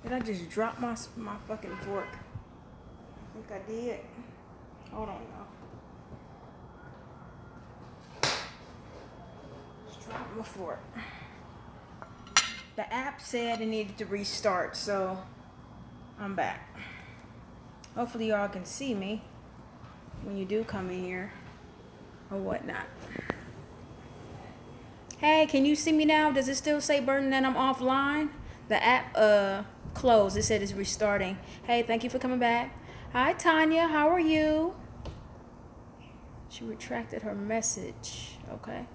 Did I just drop my fucking fork? I think I did. Hold on, y'all. Just dropped my fork. The app said it needed to restart, so I'm back. Hopefully y'all can see me when you do come in here or whatnot. Hey, can you see me now? Does it still say Burton that I'm offline? The app closed. It said it's restarting. Hey, thank you for coming back. Hi, Tanya. How are you? She retracted her message. Okay.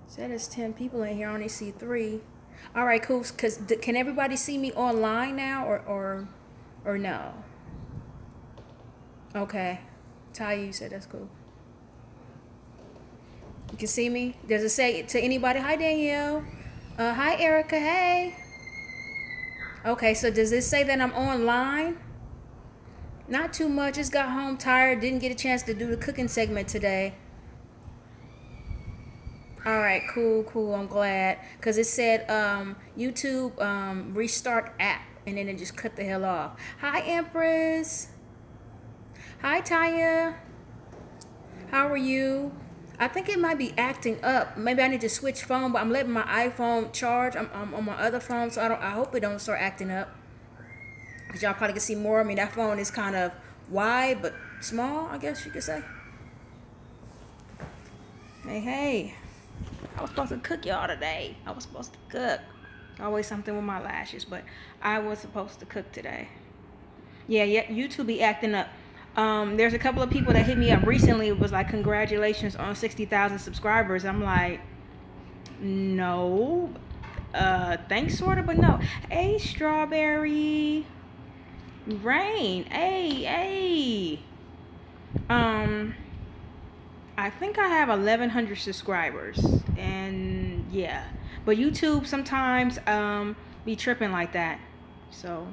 Said there's 10 people in here. I only see 3. All right, cool. Can everybody see me online now or no? Okay. Tanya, you said that's cool. You can see me? Does it say to anybody? Hi, Danielle. Hi, Erica. Hey. Okay, so does it say that I'm online? Not too much. Just got home tired. Didn't get a chance to do the cooking segment today. All right, cool. I'm glad. Because it said YouTube restart app. And then it just cut the hell off. Hi, Empress. Hi, Tanya. How are you? I think it might be acting up. Maybe I need to switch phone, but I'm letting my iPhone charge. I'm on my other phone, so I hope it don't start acting up. Cause y'all probably can see more of me. That phone is kind of wide but small, I guess you could say. Hey. I was supposed to cook y'all today. I was supposed to cook. Always something with my lashes, but I was supposed to cook today. Yeah, YouTube be acting up. There's a couple of people that hit me up recently. It was like, congratulations on 60,000 subscribers. I'm like, no, thanks sort of, but no. Hey, Strawberry Rain. Hey. I think I have 1,100 subscribers, and yeah, but YouTube sometimes be tripping like that, so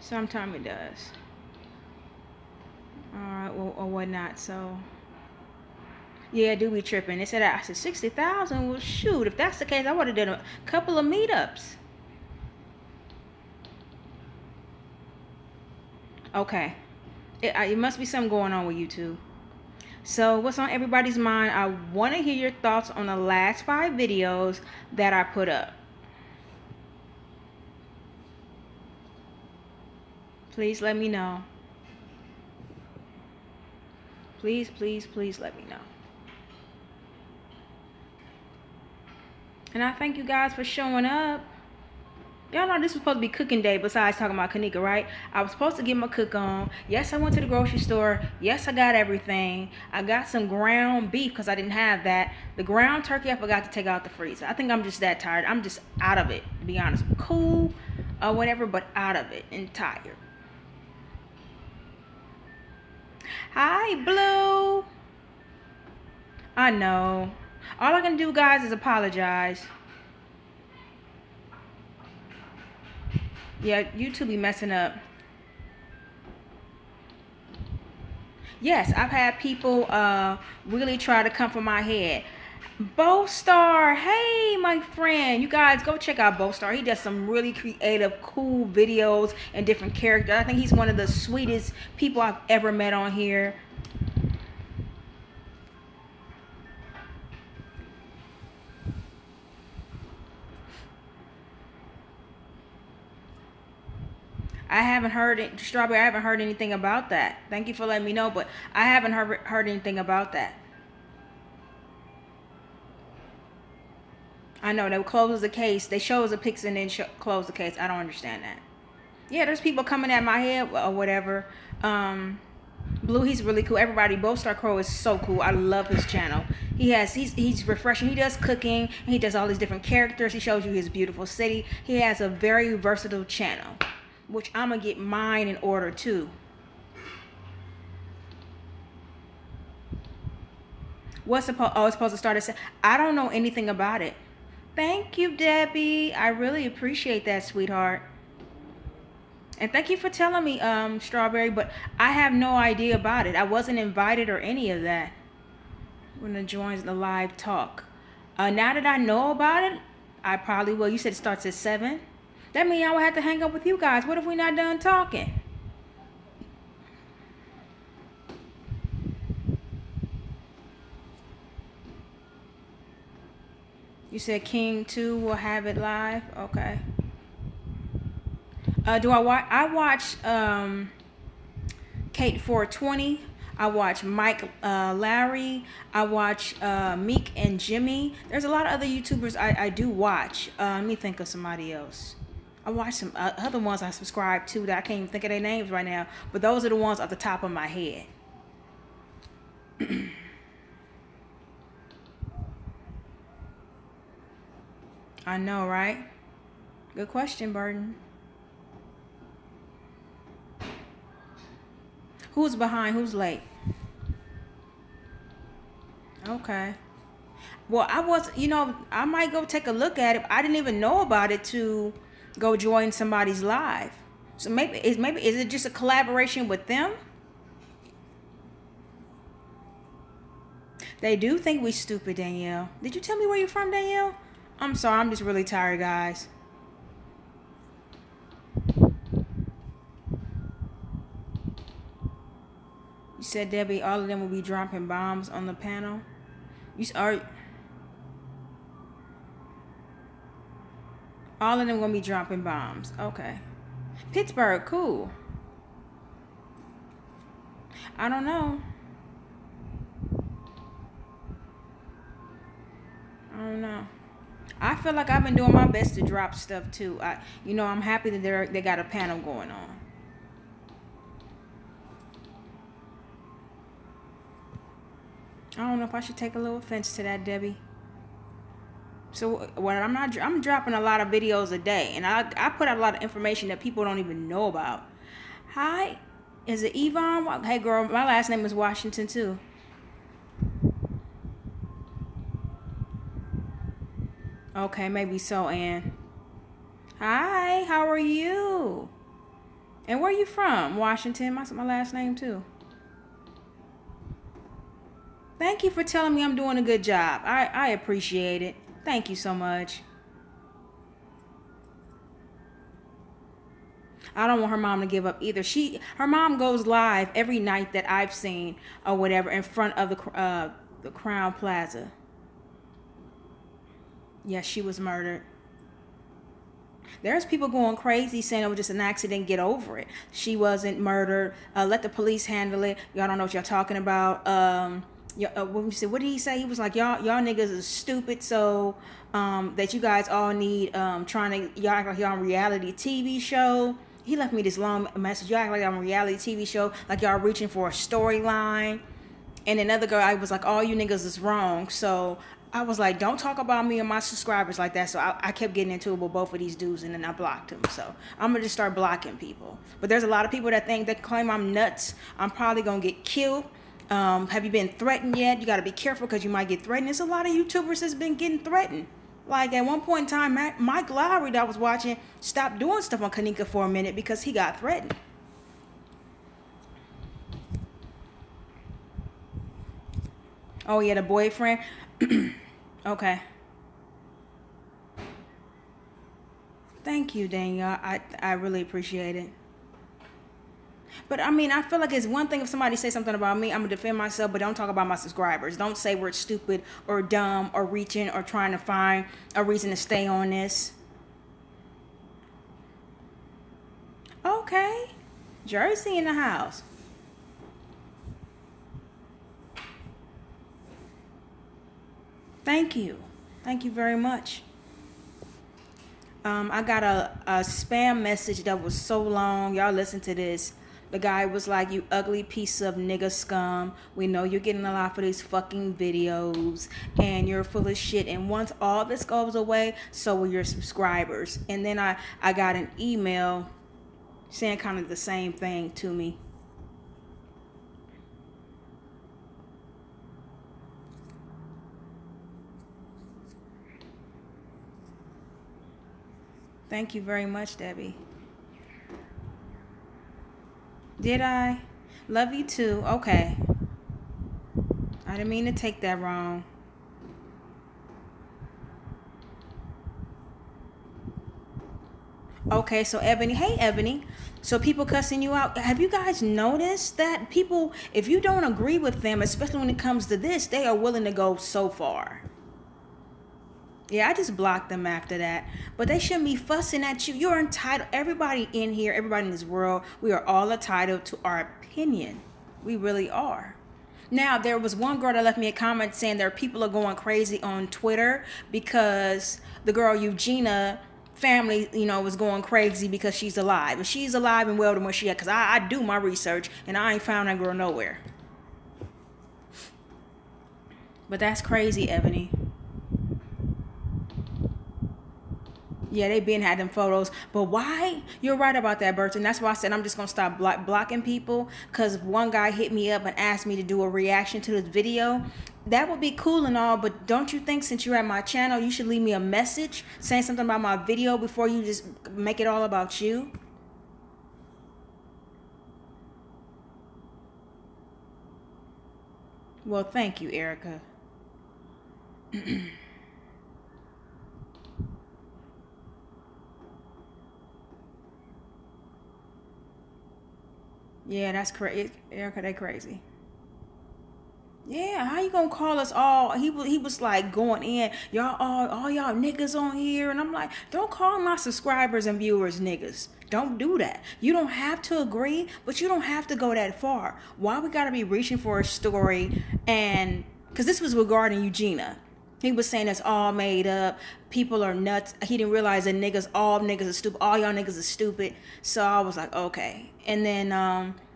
sometimes it does. All right, or whatnot. So yeah, it do be tripping. They said, I said 60,000. Well, shoot, if that's the case, I would have done a couple of meetups. Okay, it must be something going on with YouTube. So what's on everybody's mind? I want to hear your thoughts on the last 5 videos that I put up. Please let me know. Please let me know. And I thank you guys for showing up. Y'all know this was supposed to be cooking day besides talking about Kanika, right? I was supposed to get my cook on. Yes, I went to the grocery store. Yes, I got everything. I got some ground beef because I didn't have that. The ground turkey I forgot to take out the freezer. I think I'm just that tired. I'm just out of it, to be honest. Cool or whatever, but out of it and tired. Hi, Blue. I know. All I can do, guys, is apologize. Yeah, YouTube be messing up. Yes, I've had people really try to come for my head. Bostar, hey, my friend. You guys go check out Bostar. He does some really creative, cool videos and different characters. I think he's one of the sweetest people I've ever met on here. I haven't heard it, Strawberry. I haven't heard anything about that. Thank you for letting me know, but I haven't heard anything about that. I know they close the case. They show us a pics and then close the case. I don't understand that. Yeah, there's people coming at my head or whatever. Blue, he's really cool. Everybody, Bostar Crow is so cool. I love his channel. He's refreshing. He does cooking. And he does all these different characters. He shows you his beautiful city. He has a very versatile channel, which I'm gonna get mine in order too. What's supposed? Oh, it's supposed to start at. I don't know anything about it. Thank you, Debbie. I really appreciate that, sweetheart. And thank you for telling me, Strawberry. But I have no idea about it. I wasn't invited or any of that. When I join the live talk. Now that I know about it, I probably will. You said it starts at 7. That means I would have to hang up with you guys. What if we're not done talking? You said King 2 will have it live? Okay. Do I watch? I watch Kate 420. I watch Mike Larry. I watch Meek and Jimmy. There's a lot of other YouTubers I do watch. Let me think of somebody else. I watch some other ones I subscribe to that I can't even think of their names right now. But those are the ones off the top of my head. I know, right? Good question, Burton. Who's behind? Who's late? Okay. Well, I might go take a look at it. I didn't even know about it to go join somebody's live. So maybe is it just a collaboration with them? They do think we stupid, Danielle. Did you tell me where you're from, Danielle? I'm sorry, I'm just really tired, guys. You said, Debbie, all of them will be dropping bombs on the panel. All of them gonna be dropping bombs. Okay. Pittsburgh, cool. I don't know. I feel like I've been doing my best to drop stuff too. I'm happy that they got a panel going on. I don't know if I should take a little offense to that, Debbie. So I'm dropping a lot of videos a day, and I put out a lot of information that people don't even know about. Hi, is it Yvonne? Hey girl, my last name is Washington too. Okay, maybe so, Ann. Hi, how are you? And where are you from? Washington, my last name too. Thank you for telling me I'm doing a good job. I appreciate it. Thank you so much. I don't want her mom to give up either. Her mom goes live every night that I've seen or whatever in front of the Crown Plaza. Yes, she was murdered. There's people going crazy saying it was just an accident. Get over it. She wasn't murdered. Let the police handle it. Y'all don't know what y'all talking about. What did he say? He was like, y'all niggas is stupid. So that you guys all need y'all act like y'all on reality TV show. He left me this long message. Y'all act like y'all on a reality TV show, like y'all reaching for a storyline. And another girl, I was like, all you niggas is wrong. So I was like, don't talk about me and my subscribers like that. So I kept getting into it with both of these dudes, and then I blocked them. So I'm gonna just start blocking people. But there's a lot of people that claim I'm nuts. I'm probably gonna get killed. Have you been threatened yet? You gotta be careful because you might get threatened. There's a lot of YouTubers that's been getting threatened. Like at one point in time, Mike Lowry that I was watching stopped doing stuff on Kanika for a minute because he got threatened. Oh yeah, the boyfriend. Okay. Thank you, Danielle. I really appreciate it. But I mean, I feel like it's one thing if somebody says something about me, I'm gonna defend myself, but don't talk about my subscribers. Don't say we're stupid or dumb or reaching or trying to find a reason to stay on this. Okay. Jersey in the house. Thank you. Thank you very much. I got a spam message that was so long. Y'all listen to this. The guy was like, you ugly piece of nigga scum. We know you're getting a lot for these fucking videos. And you're full of shit. And once all this goes away, so will your subscribers. And then I got an email saying kind of the same thing to me. Thank you very much, Debbie. Did I? Love you too. Okay. I didn't mean to take that wrong. Okay, so Ebony, hey Ebony. So people cussing you out. Have you guys noticed that people, if you don't agree with them, especially when it comes to this, they are willing to go so far. Yeah, I just blocked them after that. But they shouldn't be fussing at you. You're entitled. Everybody in here, everybody in this world, we are all entitled to our opinion. We really are. Now, there was one girl that left me a comment saying there are people are going crazy on Twitter because the girl Eugenia family, was going crazy because she's alive. But she's alive and well, than where she at. Because I do my research and I ain't found that girl nowhere. But that's crazy, Ebony. Yeah, they been had them photos. But why? You're right about that, Burton. That's why I said I'm just going to stop blocking people. Because one guy hit me up and asked me to do a reaction to this video. That would be cool and all. But don't you think since you're at my channel, you should leave me a message saying something about my video before you just make it all about you? Well, thank you, Erica. Yeah, that's crazy. Erica, they crazy. Yeah, how you gonna call us all? He was like going in, y'all all y'all niggas on here, and I'm like, don't call my subscribers and viewers niggas. Don't do that. You don't have to agree, but you don't have to go that far. Why we gotta be reaching for a story? And because this was regarding Eugenia. He was saying it's all made up. People are nuts. He didn't realize that all niggas are stupid. All y'all niggas are stupid. So I was like, okay. And then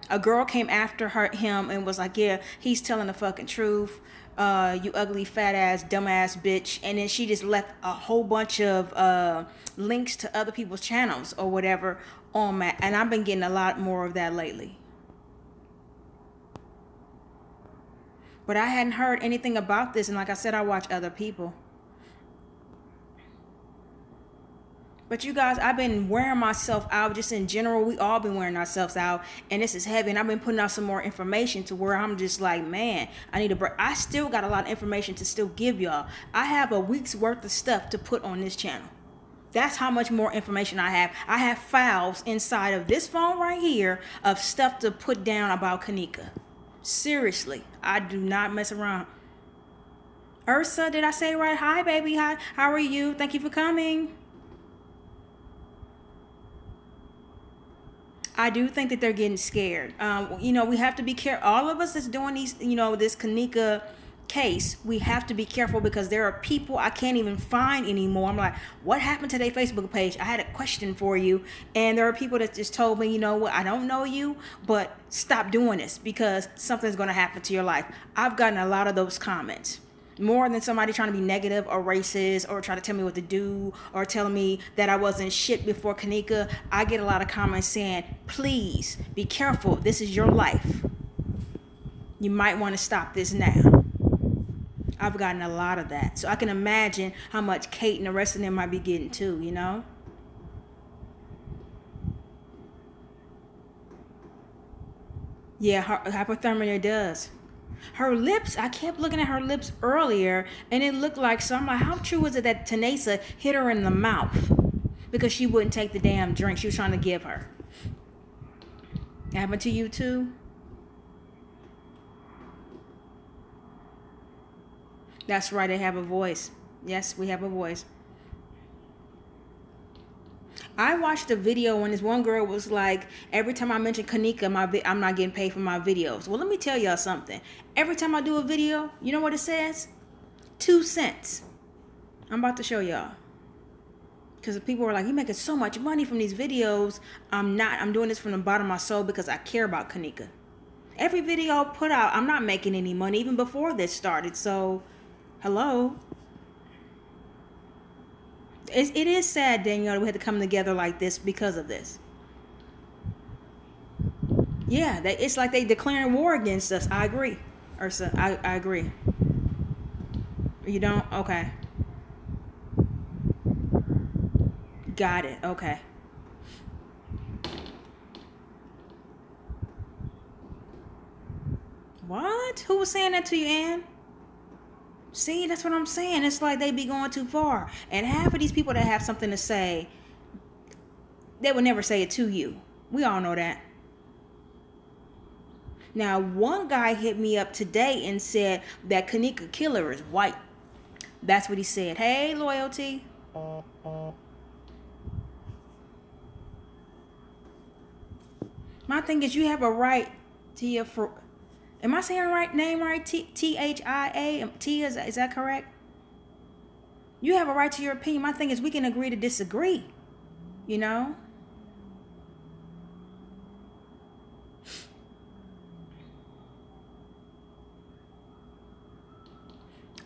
a girl came after him and was like, yeah, he's telling the fucking truth. You ugly, fat ass, dumb ass bitch. And then she just left a whole bunch of links to other people's channels or whatever on that. And I've been getting a lot more of that lately. But I hadn't heard anything about this. And like I said, I watch other people. But you guys, I've been wearing myself out just in general. We all been wearing ourselves out. And this is heavy. And I've been putting out some more information to where I'm just like, man, I need a break. I still got a lot of information to still give y'all. I have a week's worth of stuff to put on this channel. That's how much more information I have. I have files inside of this phone right here of stuff to put down about Kanika. Seriously, I do not mess around. Ursa, did I say it right? Hi, baby. Hi. How are you? Thank you for coming. I do think that they're getting scared. We have to be careful. All of us that's doing these, this Kanika case, we have to be careful because there are people I can't even find anymore. I'm like, what happened to their Facebook page? I had a question for you. And there are people that just told me, you know what, I don't know you, but stop doing this because something's going to happen to your life. I've gotten a lot of those comments. More than somebody trying to be negative or racist or try to tell me what to do or tell me that I wasn't shit before Kanika. I get a lot of comments saying, please be careful. This is your life. You might want to stop this now. I've gotten a lot of that. So I can imagine how much Kate and the rest of them might be getting too, Yeah, hypothermia does. Her lips, I kept looking at her lips earlier, and it looked like, so I'm like, how true is it that Tanesa hit her in the mouth? Because she wouldn't take the damn drink she was trying to give her. It happened to you too? That's right, they have a voice. Yes, we have a voice. I watched a video when this one girl was like, every time I mention Kanika, I'm not getting paid for my videos. Well, let me tell y'all something. Every time I do a video, you know what it says? 2 cents. I'm about to show y'all. Because people were like, you're making so much money from these videos. I'm not. I'm doing this from the bottom of my soul because I care about Kanika. Every video I put out, I'm not making any money even before this started. So, hello. It is sad, Danielle, we had to come together like this because of this. Yeah, it's like they declaring war against us. I agree, Ursa. I agree. You don't? Okay. Got it. Okay. What? Who was saying that to you, Ann? See, that's what I'm saying. It's like they be going too far. And half of these people that have something to say, They would never say it to you. We all know that. Now, one guy hit me up today and said that Kanika killer is white. That's what he said. Hey, Loyalty. My thing is, you have a right to your... Am I saying the right name right? T-H-I-A? Tia, is that correct? You have a right to your opinion. My thing is, we can agree to disagree. You know?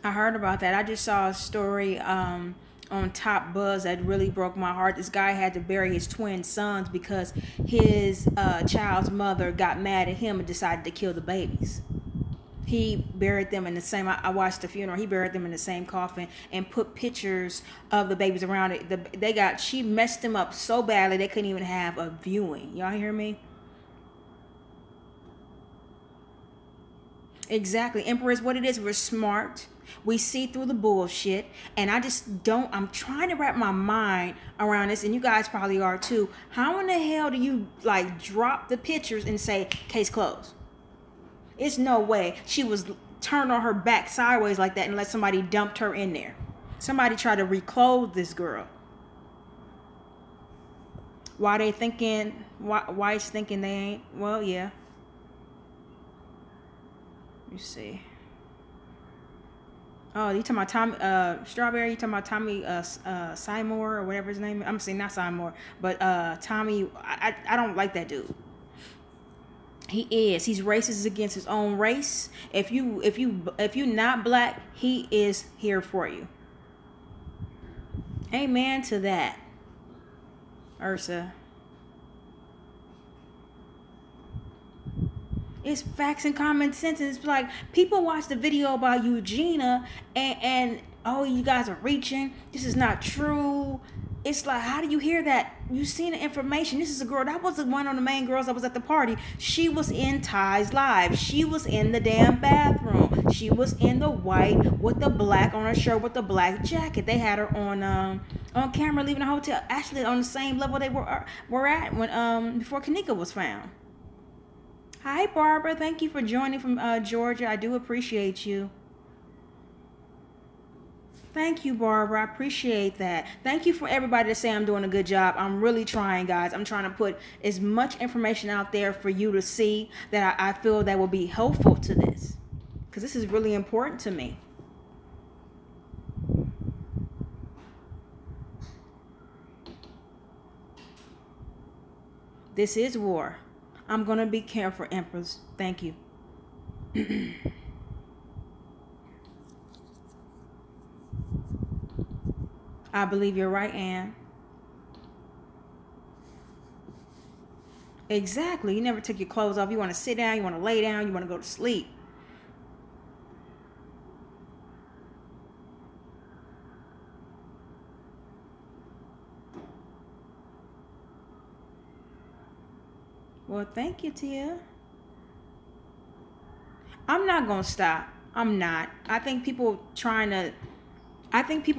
I heard about that. I just saw a story on Top Buzz that really broke my heart. This guy had to bury his twin sons because his child's mother got mad at him and decided to kill the babies. He buried them in the same... I watched the funeral. He buried them in the same coffin and put pictures of the babies around it. She messed them up so badly they couldn't even have a viewing. Y'all hear me? Exactly. Empress, what it is, we're smart. We see through the bullshit. And I'm trying to wrap my mind around this, and you guys probably are too. How in the hell do you like drop the pictures and say, case closed? It's no way she was turned on her back sideways like that unless somebody dumped her in there. Somebody tried to reclothe this girl. Why they thinking, why is thinking they ain't? Well, yeah. Let me see. Oh, you talking about Tommy Strawberry? You talking about Tommy Seymour or whatever his name is? I'm saying not Seymour, but Tommy. I don't like that dude. He's racist against his own race. If you not black, he is here for you. Amen to that, Ursa. It's facts and common sense. And it's like people watch the video about Eugenia and oh, you guys are reaching. This is not true. It's like, how do you hear that? You seen the information. This is a girl. That was one of the main girls that was at the party. She was in Ty's live. She was in the damn bathroom. She was in the white with the black on her shirt with the black jacket. They had her on camera leaving the hotel. Actually, on the same level they were at when before Kenneka was found. Hi, Barbara. Thank you for joining from Georgia. I do appreciate you. Thank you, Barbara. I appreciate that. Thank you for everybody to say I'm doing a good job. I'm really trying, guys. I'm trying to put as much information out there for you to see that I feel that will be helpful to this. Because this is really important to me. This is war. I'm going to be careful, Empress. Thank you. I believe you're right, Anne. Exactly. You never took your clothes off. You want to sit down. You want to lay down. You want to go to sleep. Well, thank you, Tia. I'm not going to stop. I'm not. I think people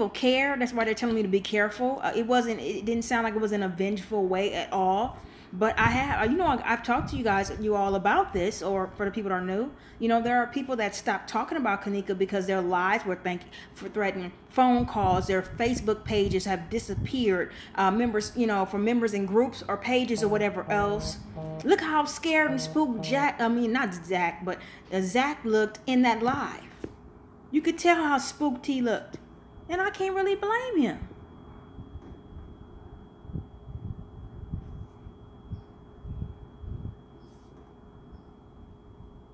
care. That's why they're telling me to be careful. It didn't sound like it was in a vengeful way at all. But I've talked to you all about this, or for the people that are new, there are people that stopped talking about Kenneka because their lives were threatened. Phone calls, their Facebook pages have disappeared. Members, for members in groups or pages or whatever else. Look how scared and spooked Zach looked in that live. You could tell how spooked he looked. And I can't really blame him.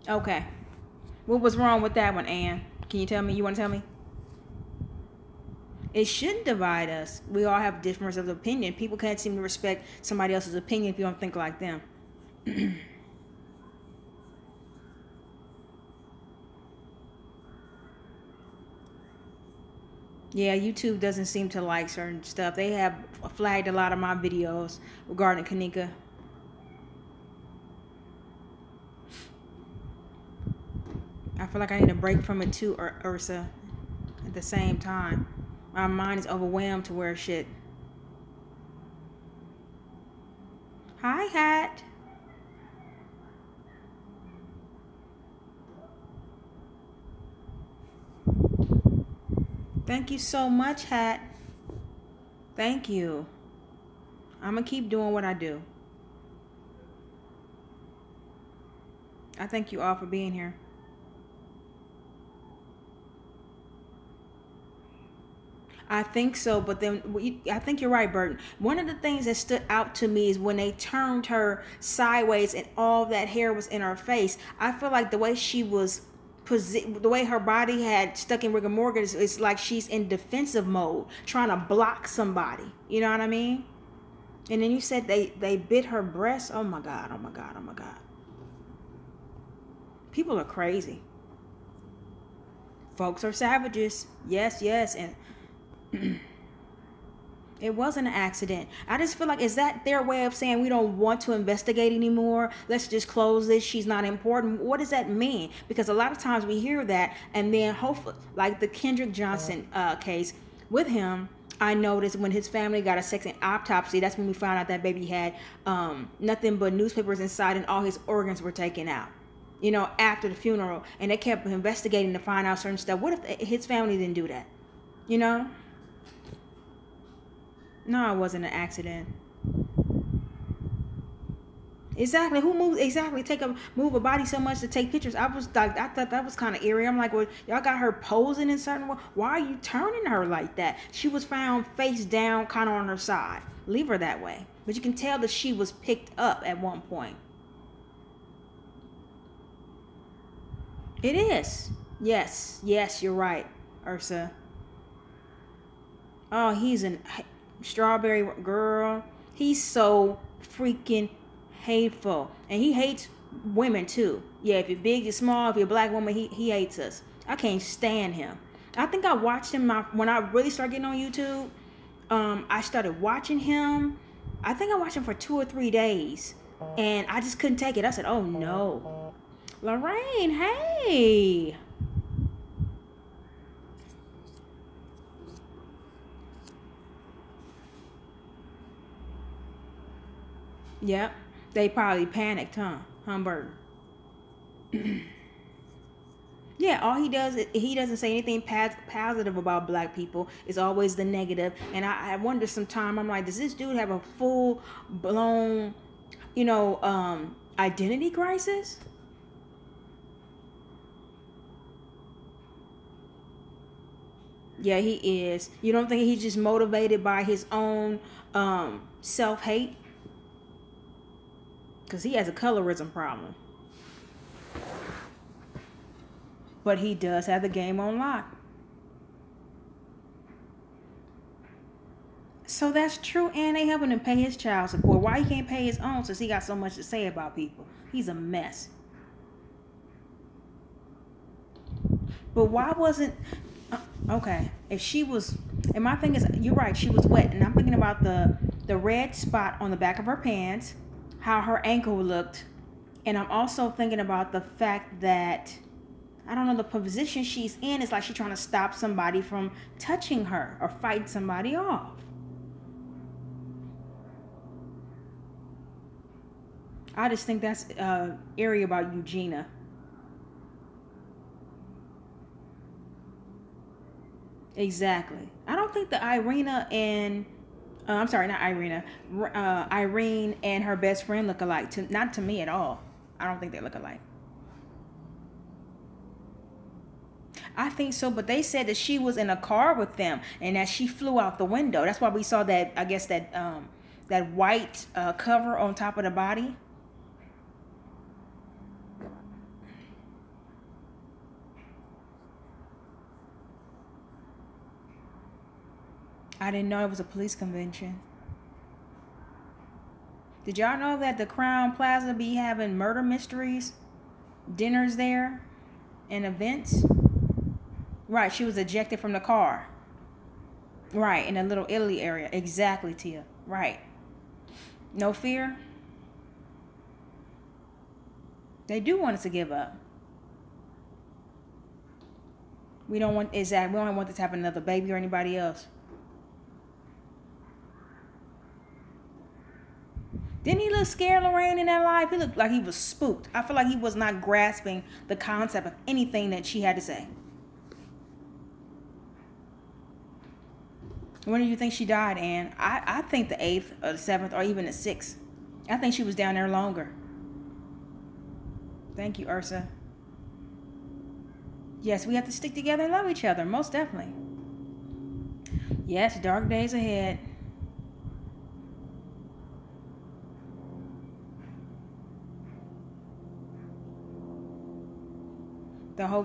Okay. What was wrong with that one, Ann? Can you tell me? You want to tell me? It shouldn't divide us. We all have differences of opinion. People can't seem to respect somebody else's opinion if you don't think like them. Yeah, YouTube doesn't seem to like certain stuff. They have flagged a lot of my videos regarding Kenneka. I feel like I need a break from it too, Ursa. At the same time, my mind is overwhelmed to where shit. Hi, Hat. Thank you so much, Hat. Thank you. I'm going to keep doing what I do. I thank you all for being here. I think so, but then I think you're right, Burton. One of the things that stood out to me is when they turned her sideways and all that hair was in her face. I feel like the way she was, the way her body had stuck in rigor mortis, it's like she's in defensive mode, trying to block somebody. You know what I mean? And then you said they bit her breast. Oh my God! Oh my God! Oh my God! People are crazy. Folks are savages. Yes, yes, and. It wasn't an accident. I just feel like, is that their way of saying we don't want to investigate anymore? Let's just close this. She's not important. What does that mean? Because a lot of times we hear that, and then hopefully, like the Kendrick Johnson case with him, I noticed when his family got a second autopsy, that's when we found out that baby had nothing but newspapers inside and all his organs were taken out. You know, after the funeral, and they kept investigating to find out certain stuff. What if his family didn't do that? You know? No, it wasn't an accident. Exactly. Who moves? Exactly. Move a body so much to take pictures. I thought that was kind of eerie. I'm like, well, y'all got her posing in certain way. Why are you turning her like that? She was found face down, kind of on her side. Leave her that way. But you can tell that she was picked up at one point. It is. Yes. Yes, you're right, Ursa. Oh, he's an strawberry girl. He's so freaking hateful, and he hates women too. Yeah, if you're big, you're small, if you're a black woman, he hates us. I can't stand him. I think I watched him when I really started getting on YouTube. I started watching him. I think I watched him for 2 or 3 days, and I just couldn't take it. I said, "Oh no, Lorraine, hey." Yep. They probably panicked, huh? Humbert. Yeah, all he does is he doesn't say anything positive about black people. It's always the negative. And I wonder sometime, I'm like, does this dude have a full blown, identity crisis? Yeah, he is. You don't think he's just motivated by his own self hate? Because he has a colorism problem. But he does have the game on lock. So that's true, and they helping him pay his child support. Why he can't pay his own since he got so much to say about people? He's a mess. But why wasn't... okay, if she was... And my thing is, you're right, she was wet. And I'm thinking about the red spot on the back of her pants, how her ankle looked. And I'm also thinking about the fact that, I don't know, the position she's in is like she's trying to stop somebody from touching her or fighting somebody off. I just think that's eerie about Eugenia. Exactly. I don't think that Irina and... I'm sorry, not Irina. Irene and her best friend look alike. Not to me at all. I don't think they look alike. I think so, but they said that she was in a car with them and that she flew out the window. That's why we saw that, I guess, that white cover on top of the body. I didn't know it was a police convention. Did y'all know that the Crown Plaza be having murder mysteries, dinners there, and events? Right, she was ejected from the car. Right, in the Little Italy area. Exactly, Tia. Right. No fear? They do want us to give up. We don't want this to happen to another baby or anybody else. Didn't he look scared, Lorraine, in that live? He looked like he was spooked. I feel like he was not grasping the concept of anything that she had to say. When do you think she died, Ann? I think the 8th or the 7th or even the 6th. I think she was down there longer. Thank you, Ursa. Yes, we have to stick together and love each other. Most definitely. Yes, dark days ahead.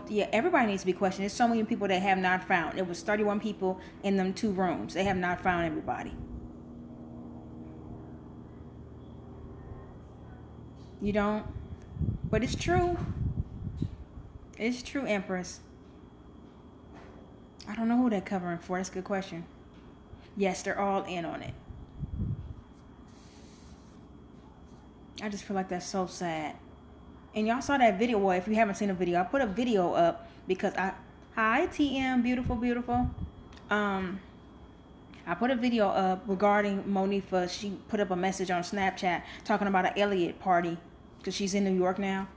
Yeah, everybody needs to be questioned. There's so many people that have not found. It was 31 people in them 2 rooms. They have not found everybody. You don't? But it's true. It's true, Empress. I don't know who they're covering for. That's a good question. Yes, they're all in on it. I just feel like that's so sad. And y'all saw that video. Well, if you haven't seen the video, I put a video up because hi TM, beautiful, beautiful. I put a video up regarding Monifa. She put up a message on Snapchat talking about an Elliot party because she's in New York now.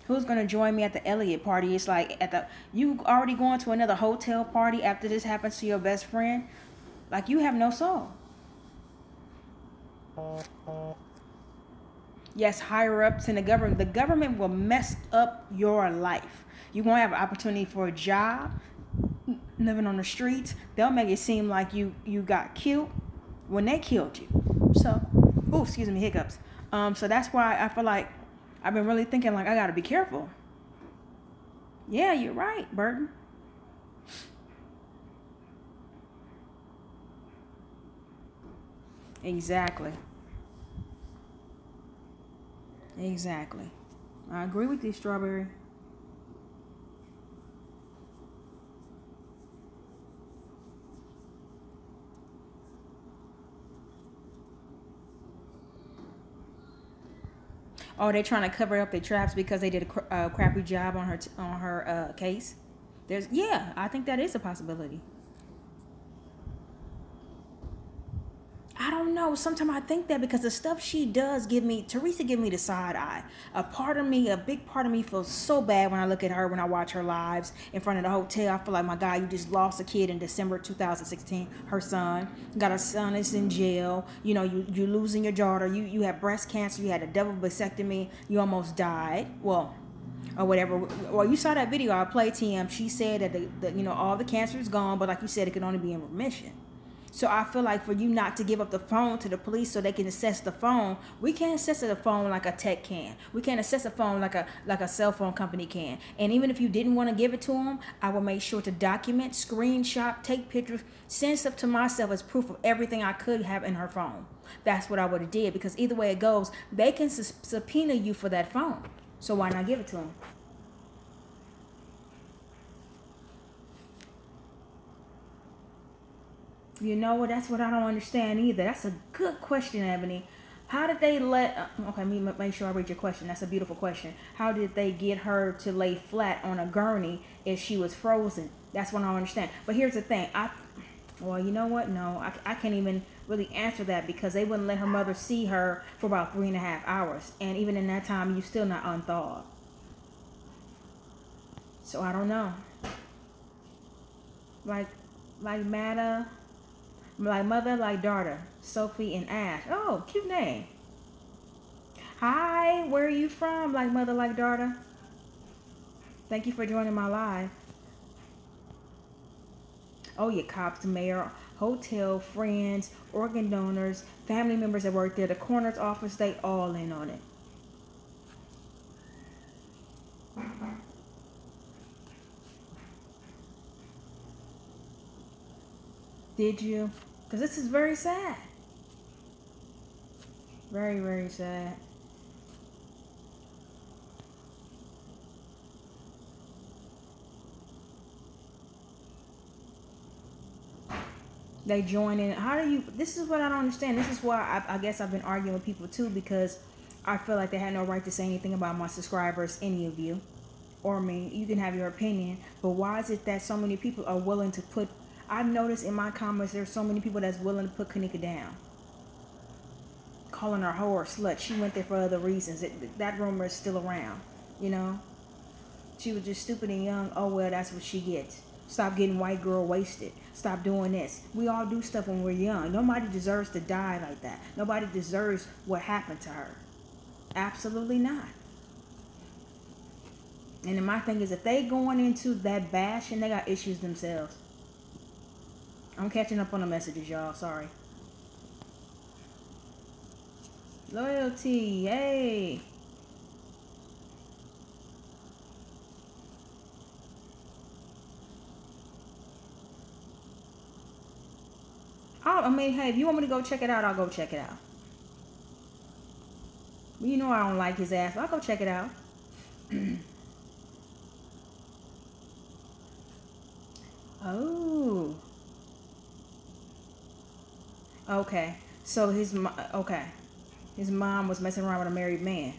Who's gonna join me at the Elliot party? It's like you already going to another hotel party after this happens to your best friend. Like, you have no soul. Yes, higher ups in the government. The government will mess up your life. You won't have an opportunity for a job, living on the streets. They'll make it seem like you got killed when they killed you. So, excuse me, hiccups. So that's why I feel like I've been really thinking, like, I gotta be careful. Yeah, you're right, Burton. Exactly. Exactly. I agree with you, Strawberry. Oh, they're trying to cover up their traps because they did a crappy job on her case. I think that is a possibility. I don't know. Sometimes I think that because the stuff she does Teresa give me the side eye. A big part of me feels so bad when I look at her, when I watch her lives in front of the hotel. I feel like, my God, you just lost a kid in December 2016. Her son. Got a son that's in jail. You know, you losing your daughter. You had breast cancer. You had a double vasectomy. You almost died. Well, or whatever. Well, you saw that video I played, TM. She said that all the cancer is gone, but like you said, it can only be in remission. So I feel like for you not to give up the phone to the police so they can assess the phone, we can't assess the phone like a tech can. We can't assess a phone like a cell phone company can. And even if you didn't want to give it to them, I would make sure to document, screenshot, take pictures, send stuff to myself as proof of everything I could have in her phone. That's what I would have did, because either way it goes, they can subpoena you for that phone. So why not give it to them? You know what? That's what I don't understand either. That's a good question, Ebony. How did they let... okay, let me make sure I read your question. That's a beautiful question. How did they get her to lay flat on a gurney if she was frozen? That's what I don't understand. But here's the thing. Well, you know what? No, I can't even really answer that, because they wouldn't let her mother see her for about 3.5 hours. And even in that time, you're still not unthawed. So I don't know. Like Mata... like mother, like daughter. Sophie and Ash. Oh, cute name. Hi, where are you from? Like mother, like daughter. Thank you for joining my live. Oh, yeah, cops, the mayor, hotel, friends, organ donors, family members that work there, the coroner's office, they all in on it. Did you? Because this is very sad. Very, very sad. They join in. How do you... this is what I don't understand. This is why I guess I've been arguing with people too, because I feel like they had no right to say anything about my subscribers, any of you, or me. You can have your opinion, but why is it that so many people are willing to put... I've noticed in my comments there's so many people that's willing to put Kanika down. calling her whore or slut. She went there for other reasons. That rumor is still around, you know. She was just stupid and young. Oh, well, that's what she gets. Stop getting white girl wasted. Stop doing this. We all do stuff when we're young. Nobody deserves to die like that. Nobody deserves what happened to her. Absolutely not. And then my thing is, if they going into that bashing, they got issues themselves. I'm catching up on the messages, y'all. Sorry. Loyalty. Hey. I mean, hey, if you want me to go check it out, I'll go check it out. You know I don't like his ass, but I'll go check it out. Oh. Okay. So his mom was messing around with a married man.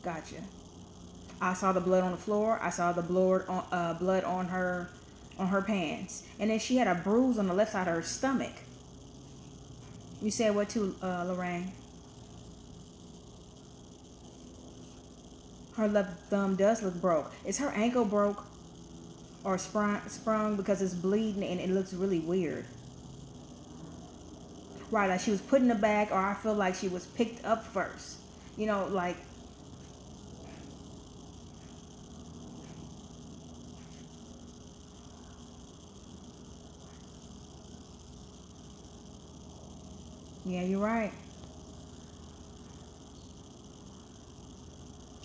Gotcha. I saw the blood on the floor. I saw the blood on her pants, and then she had a bruise on the left side of her stomach. You said what too, Lorraine? Her left thumb does look broke. Is her ankle broke or sprung because it's bleeding and it looks really weird? Right, like she was put in the bag, or I feel like she was picked up first. You know, like. Yeah, you're right.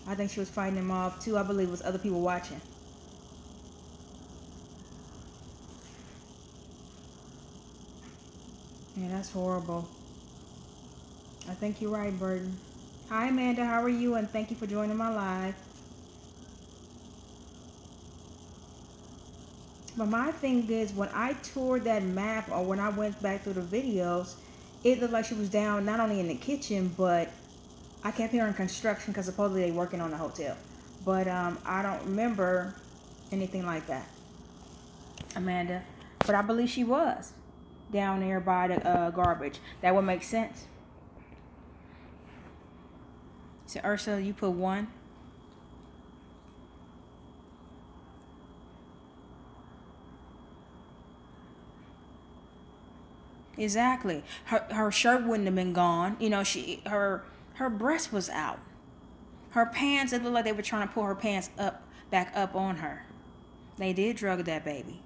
I think she was fighting him off too. I believe it was other people watching. Yeah, that's horrible. I think you're right, Burton. Hi, Amanda. How are you? And thank you for joining my live. But my thing is, when I toured that map, or when I went back through the videos, it looked like she was down not only in the kitchen, but I kept hearing construction because supposedly they working on the hotel. But I don't remember anything like that, Amanda. But I believe she was down there by the garbage. That would make sense. So Ursula, you put 1. Exactly. Her shirt wouldn't have been gone. You know, her breast was out. Her pants, it looked like they were trying to pull her pants back up on her. They did drug that baby.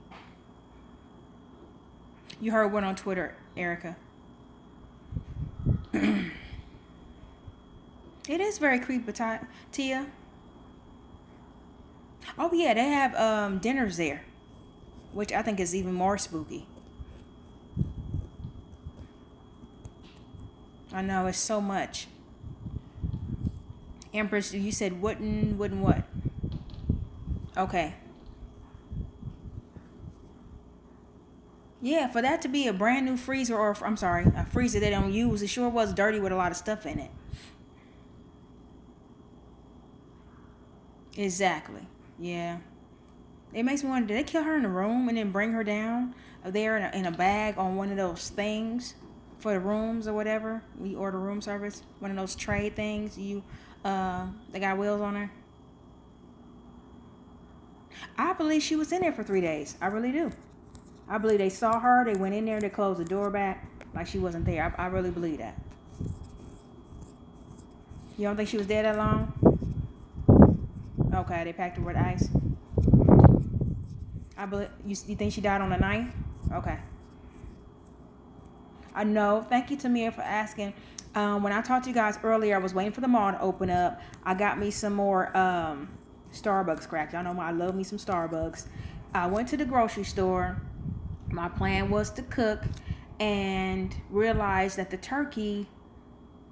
You heard one on Twitter, Erica. It is very creepy, Tia. Oh yeah, they have dinners there, which I think is even more spooky. I know, it's so much. Empress, you said wouldn't what? Okay. Yeah, for that to be a brand new freezer, or I'm sorry, a freezer they don't use, it sure was dirty with a lot of stuff in it. Exactly. Yeah. It makes me wonder, did they kill her in the room and then bring her down there in a bag on one of those things for the rooms or whatever? We order room service, one of those tray things. They got wheels on her. I believe she was in there for 3 days. I really do. I believe they saw her. They went in there. They closed the door back like she wasn't there. I really believe that. You don't think she was dead that long? Okay, they packed her with ice. I believe you think she died on the 9th? Okay. I know. Thank you, Tamir, for asking. When I talked to you guys earlier, I was waiting for the mall to open up. I got me some more Starbucks cracks. Y'all know I love me some Starbucks. I went to the grocery store. My plan was to cook, and realized that the turkey,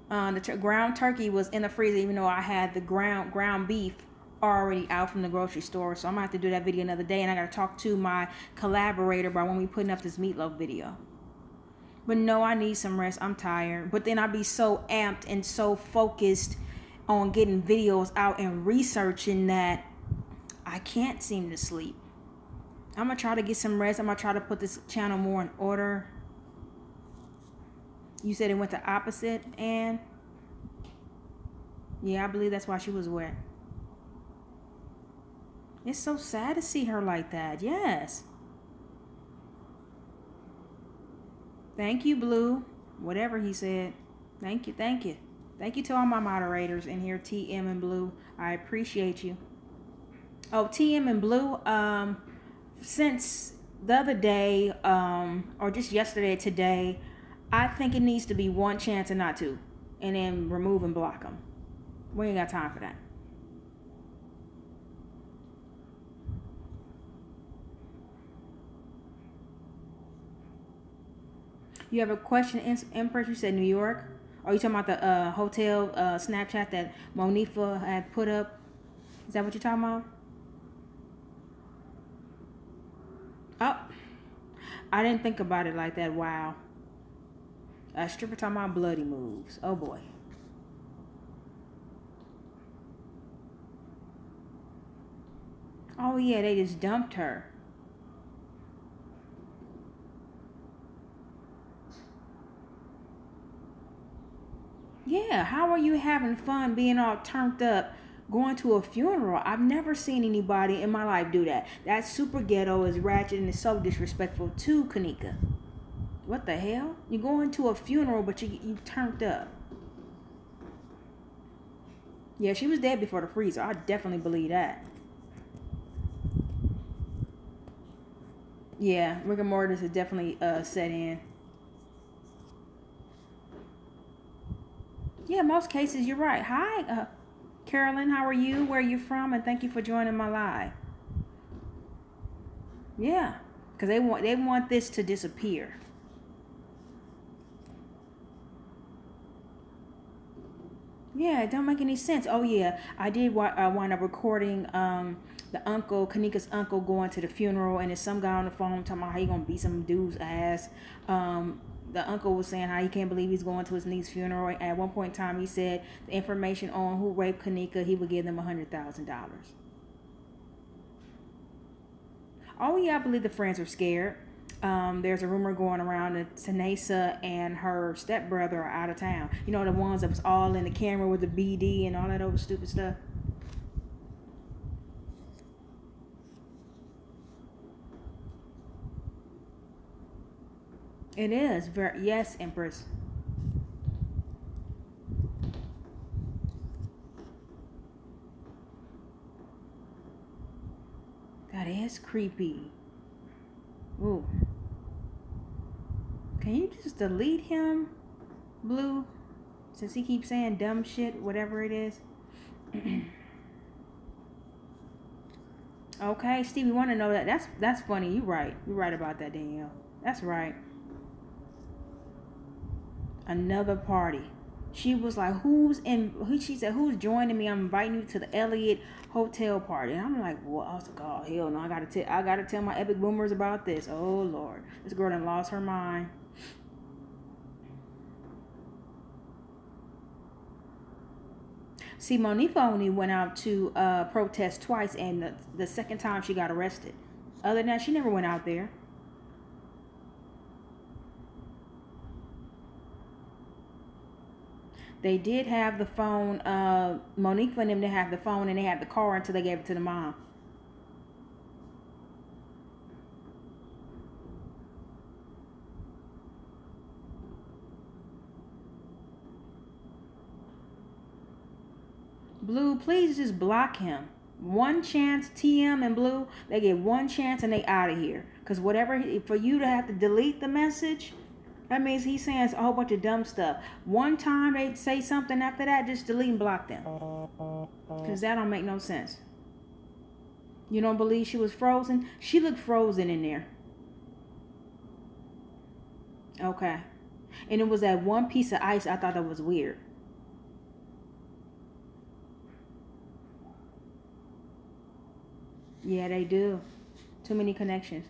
ground turkey, was in the freezer, even though I had the ground beef already out from the grocery store. So I'm gonna have to do that video another day, and I gotta talk to my collaborator about when we putting up this meatloaf video. But no, I need some rest. I'm tired. But then I'd be so amped and so focused on getting videos out and researching that I can't seem to sleep. I'm going to try to get some rest. I'm going to try to put this channel more in order. You said it went the opposite, and Yeah, I believe that's why she was wet. It's so sad to see her like that. Yes. Thank you, Blue. Whatever he said. Thank you, thank you. Thank you to all my moderators in here, TM and Blue. I appreciate you. Oh, TM and Blue, since the other day, or just yesterday, today, I think it needs to be one chance and not two. And then remove and block them. We ain't got time for that. You have a question, Empress? You said New York? Are you talking about the hotel Snapchat that Monifa had put up? Is that what you're talking about? Oh, I didn't think about it like that. Wow. A stripper talking about bloody moves. Oh boy. Oh yeah, they just dumped her. Yeah, how are you having fun being all turned up going to a funeral? I've never seen anybody in my life do that. That's super ghetto, is ratchet, and is so disrespectful to Kanika. What the hell? You going to a funeral, but you turned up. Yeah, she was dead before the freezer. I definitely believe that. Yeah, rigor mortis is definitely set in. Yeah, most cases you're right. Hi, Carolyn, how are you? Where are you from? And thank you for joining my live. Yeah, because they want this to disappear. Yeah, it don't make any sense. Oh yeah, I did wind up recording the uncle, Kanika's uncle, going to the funeral, and there's some guy on the phone talking about how he gonna beat some dude's ass. The uncle was saying how he can't believe he's going to his niece's funeral. At one point in time, he said the information on who raped Kanika, he would give them $100,000. Oh yeah, I believe the friends are scared. There's a rumor going around that Tanesa and her stepbrother are out of town. You know, the ones that was all in the camera with the BD and all that other stupid stuff. It is very, yes, Empress. That is creepy. Ooh. Can you just delete him, Blue? Since he keeps saying dumb shit, whatever it is. Okay, Stevie, want to know that. That's funny. You're right. You're right about that, Danielle. That's right. Another party. She was like, she said, who's joining me? I'm inviting you to the Elliott Hotel party. And I'm like, well, I was like, oh, hell no. I gotta tell my epic boomers about this. Oh, Lord. This girl done lost her mind. See, Monifa only went out to protest twice, and the second time she got arrested. Other than that, she never went out there. They did have the phone. Monique and them to have the phone, and they had the car until they gave it to the mom. Blue, please just block him. One chance, TM and Blue, they get one chance and they out of here. Because for you to have to delete the message, that means he's saying a whole bunch of dumb stuff. One time they say something, after that, just delete and block them. Because that don't make no sense. You don't believe she was frozen? She looked frozen in there. Okay. And it was that one piece of ice. I thought that was weird. Yeah, they do. Too many connections.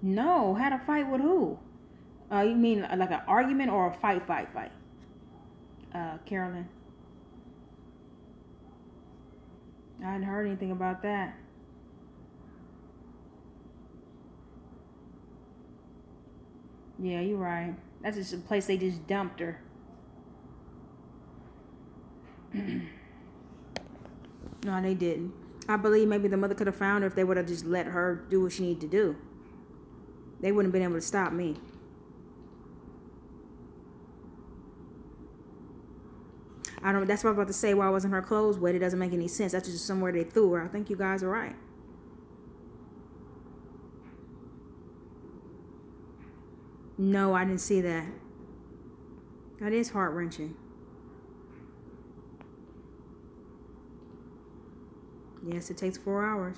No, had a fight with who? You mean like an argument or a fight? Carolyn. I hadn't heard anything about that. Yeah, you're right. That's just a place they just dumped her. No, they didn't. I believe maybe the mother could have found her if they would have just let her do what she needed to do. They wouldn't have been able to stop me. I don't. That's what I was about to say. Why wasn't her clothes wet? It doesn't make any sense. That's just somewhere they threw her. I think you guys are right. No, I didn't see that. That is heart-wrenching. Yes, it takes 4 hours.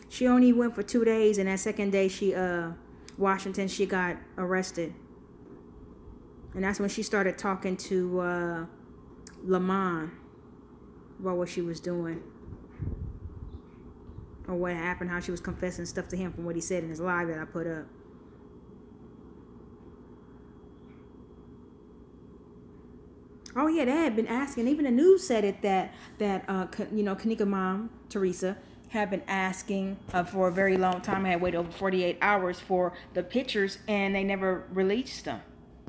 She only went for 2 days, and that second day Washington, she got arrested. And that's when she started talking to Lamont about what she was doing. Or what happened, how she was confessing stuff to him from what he said in his live that I put up. Oh yeah, they had been asking. Even the news said it that Kanika mom Teresa had been asking for a very long time. I had waited over 48 hours for the pictures, and they never released them.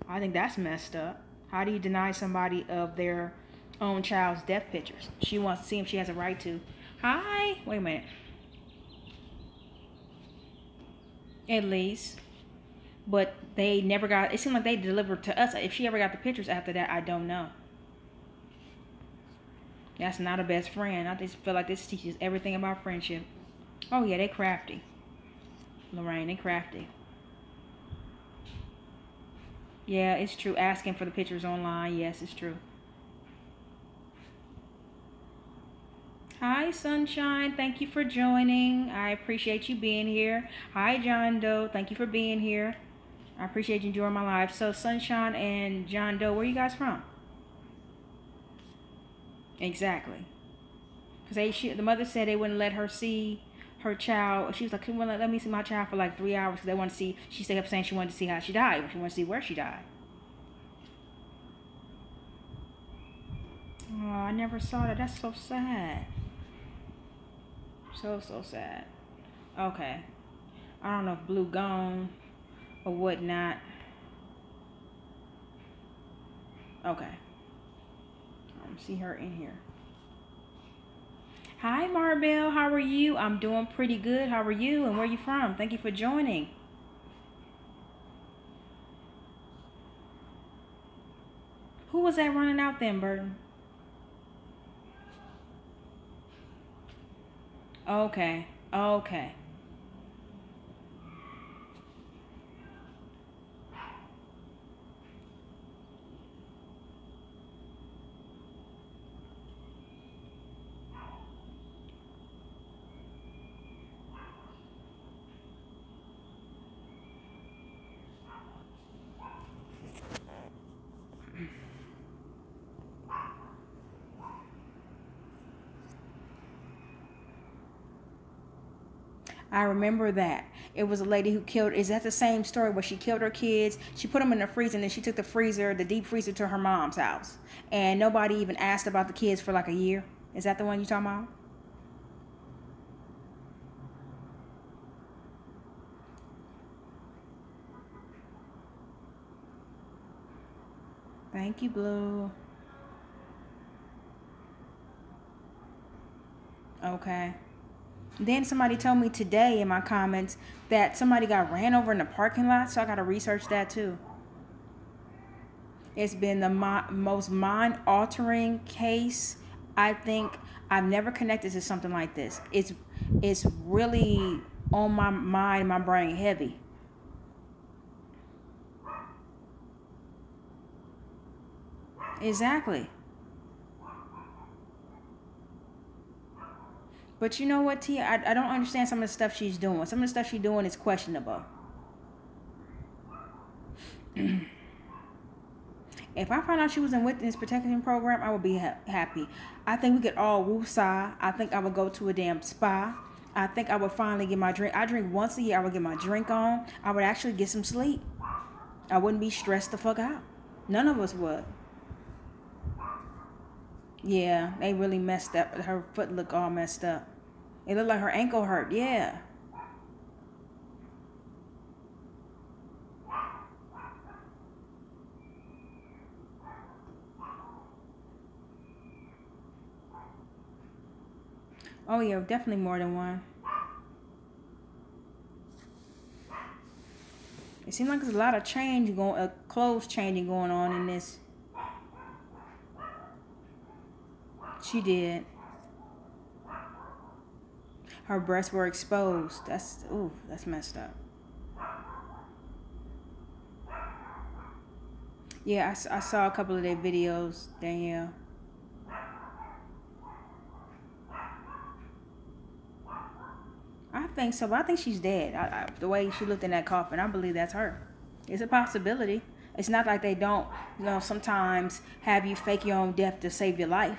I think that's messed up. How do you deny somebody of their own child's death pictures? She wants to see them. She has a right to. Hi. Wait a minute. At least. But they never got, it seemed like they delivered to us. If she ever got the pictures after that, I don't know. That's not a best friend. I just feel like this teaches everything about friendship. Oh yeah, they crafty. Lorraine, they crafty. Yeah, it's true. Asking for the pictures online. Yes, it's true. Hi, Sunshine. Thank you for joining. I appreciate you being here. Hi, John Doe. Thank you for being here. I appreciate you enjoying my live. So, Sunshine and John Doe, where are you guys from? Exactly. Because the mother said they wouldn't let her see her child. She was like, let me see my child for like 3 hours because they want to see. She kept saying she wanted to see how she died. She wanted to see where she died. Oh, I never saw that. That's so sad. So sad. Okay. I don't know if Blue gone or whatnot. Okay. See her in here. Hi, Marbell. How are you? I'm doing pretty good. How are you? And where are you from? Thank you for joining. Who was that running out then, Burton? Okay. Okay. I remember that. It was a lady who killed. Is that the same story where she killed her kids? She put them in the freezer, and then she took the deep freezer to her mom's house. And nobody even asked about the kids for like a year. Is that the one you talking about? Thank you, Blue. Okay. Then somebody told me today in my comments that somebody got ran over in the parking lot, so I got to research that too. It's been the most mind-altering case. I think I've never connected to something like this. It's really on my mind, my brain heavy. Exactly. But you know what, Tia? I don't understand some of the stuff she's doing. Some of the stuff she's doing is questionable. If I found out she was in witness protection program, I would be happy. I think we could all woosah. I think I would go to a damn spa. I think I would finally get my drink. I drink once a year. I would get my drink on. I would actually get some sleep. I wouldn't be stressed the fuck out. None of us would. Yeah, they really messed up. Her foot looked all messed up. It looked like her ankle hurt. Yeah. Oh yeah, definitely more than one. It seems like there's a lot of clothes changing going on in this. She did. Her breasts were exposed. That's messed up. Yeah, I saw a couple of their videos, Danielle. I think so, but I think she's dead. The way she looked in that coffin, I believe that's her. It's a possibility. It's not like they don't, sometimes have you fake your own death to save your life.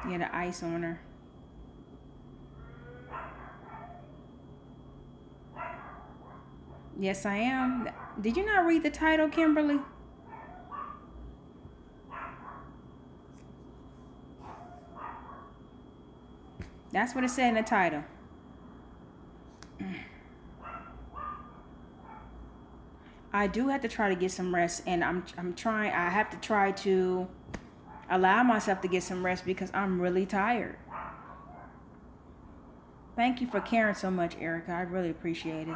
Yeah, the ice on her. Yes, I am. Did you not read the title, Kimberly? That's what it said in the title. I do have to try to get some rest, and I'm trying. I have to try to allow myself to get some rest because I'm really tired. Thank you for caring so much, Erica. I really appreciate it.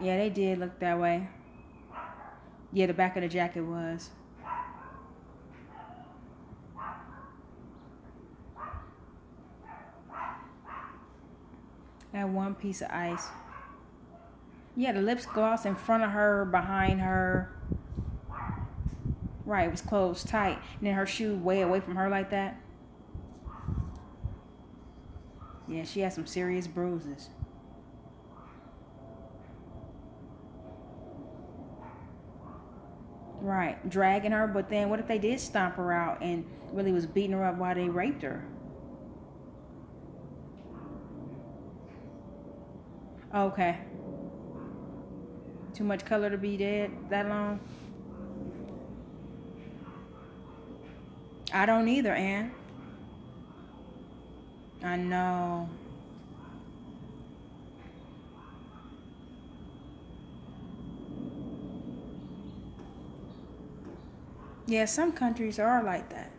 Yeah, they did look that way. Yeah, the back of the jacket was. That one piece of ice. Yeah, the lips gloss in front of her, behind her. Right, it was closed tight. And then her shoe way away from her like that. Yeah, she had some serious bruises. Right, dragging her, but then what if they did stomp her out and really was beating her up while they raped her? Okay. Too much color to be dead that long? I don't either, Ann. I know. Yeah, some countries are like that.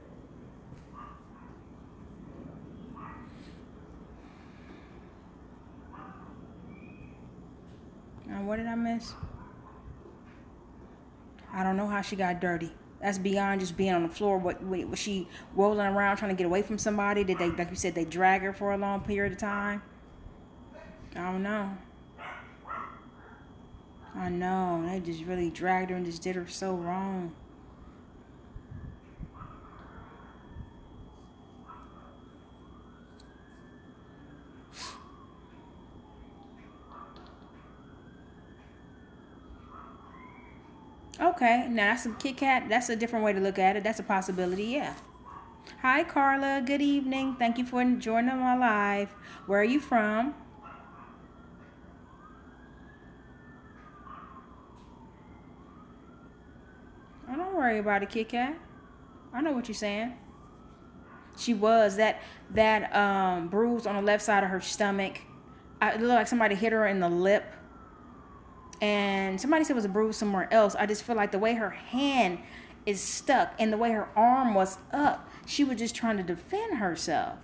Now, what did I miss? I don't know how she got dirty. That's beyond just being on the floor. What was she rolling around trying to get away from somebody? Did they, like you said, they drag her for a long period of time? I don't know. I know. They just really dragged her and just did her so wrong. Okay, now that's a Kit Kat. That's a different way to look at it. That's a possibility, yeah. Hi, Carla. Good evening. Thank you for joining my live. Where are you from? Oh, don't worry about it, Kit Kat. I know what you're saying. She was that bruise on the left side of her stomach. It looked like somebody hit her in the lip. And somebody said it was a bruise somewhere else. I just feel like the way her hand is stuck and the way her arm was up, she was just trying to defend herself.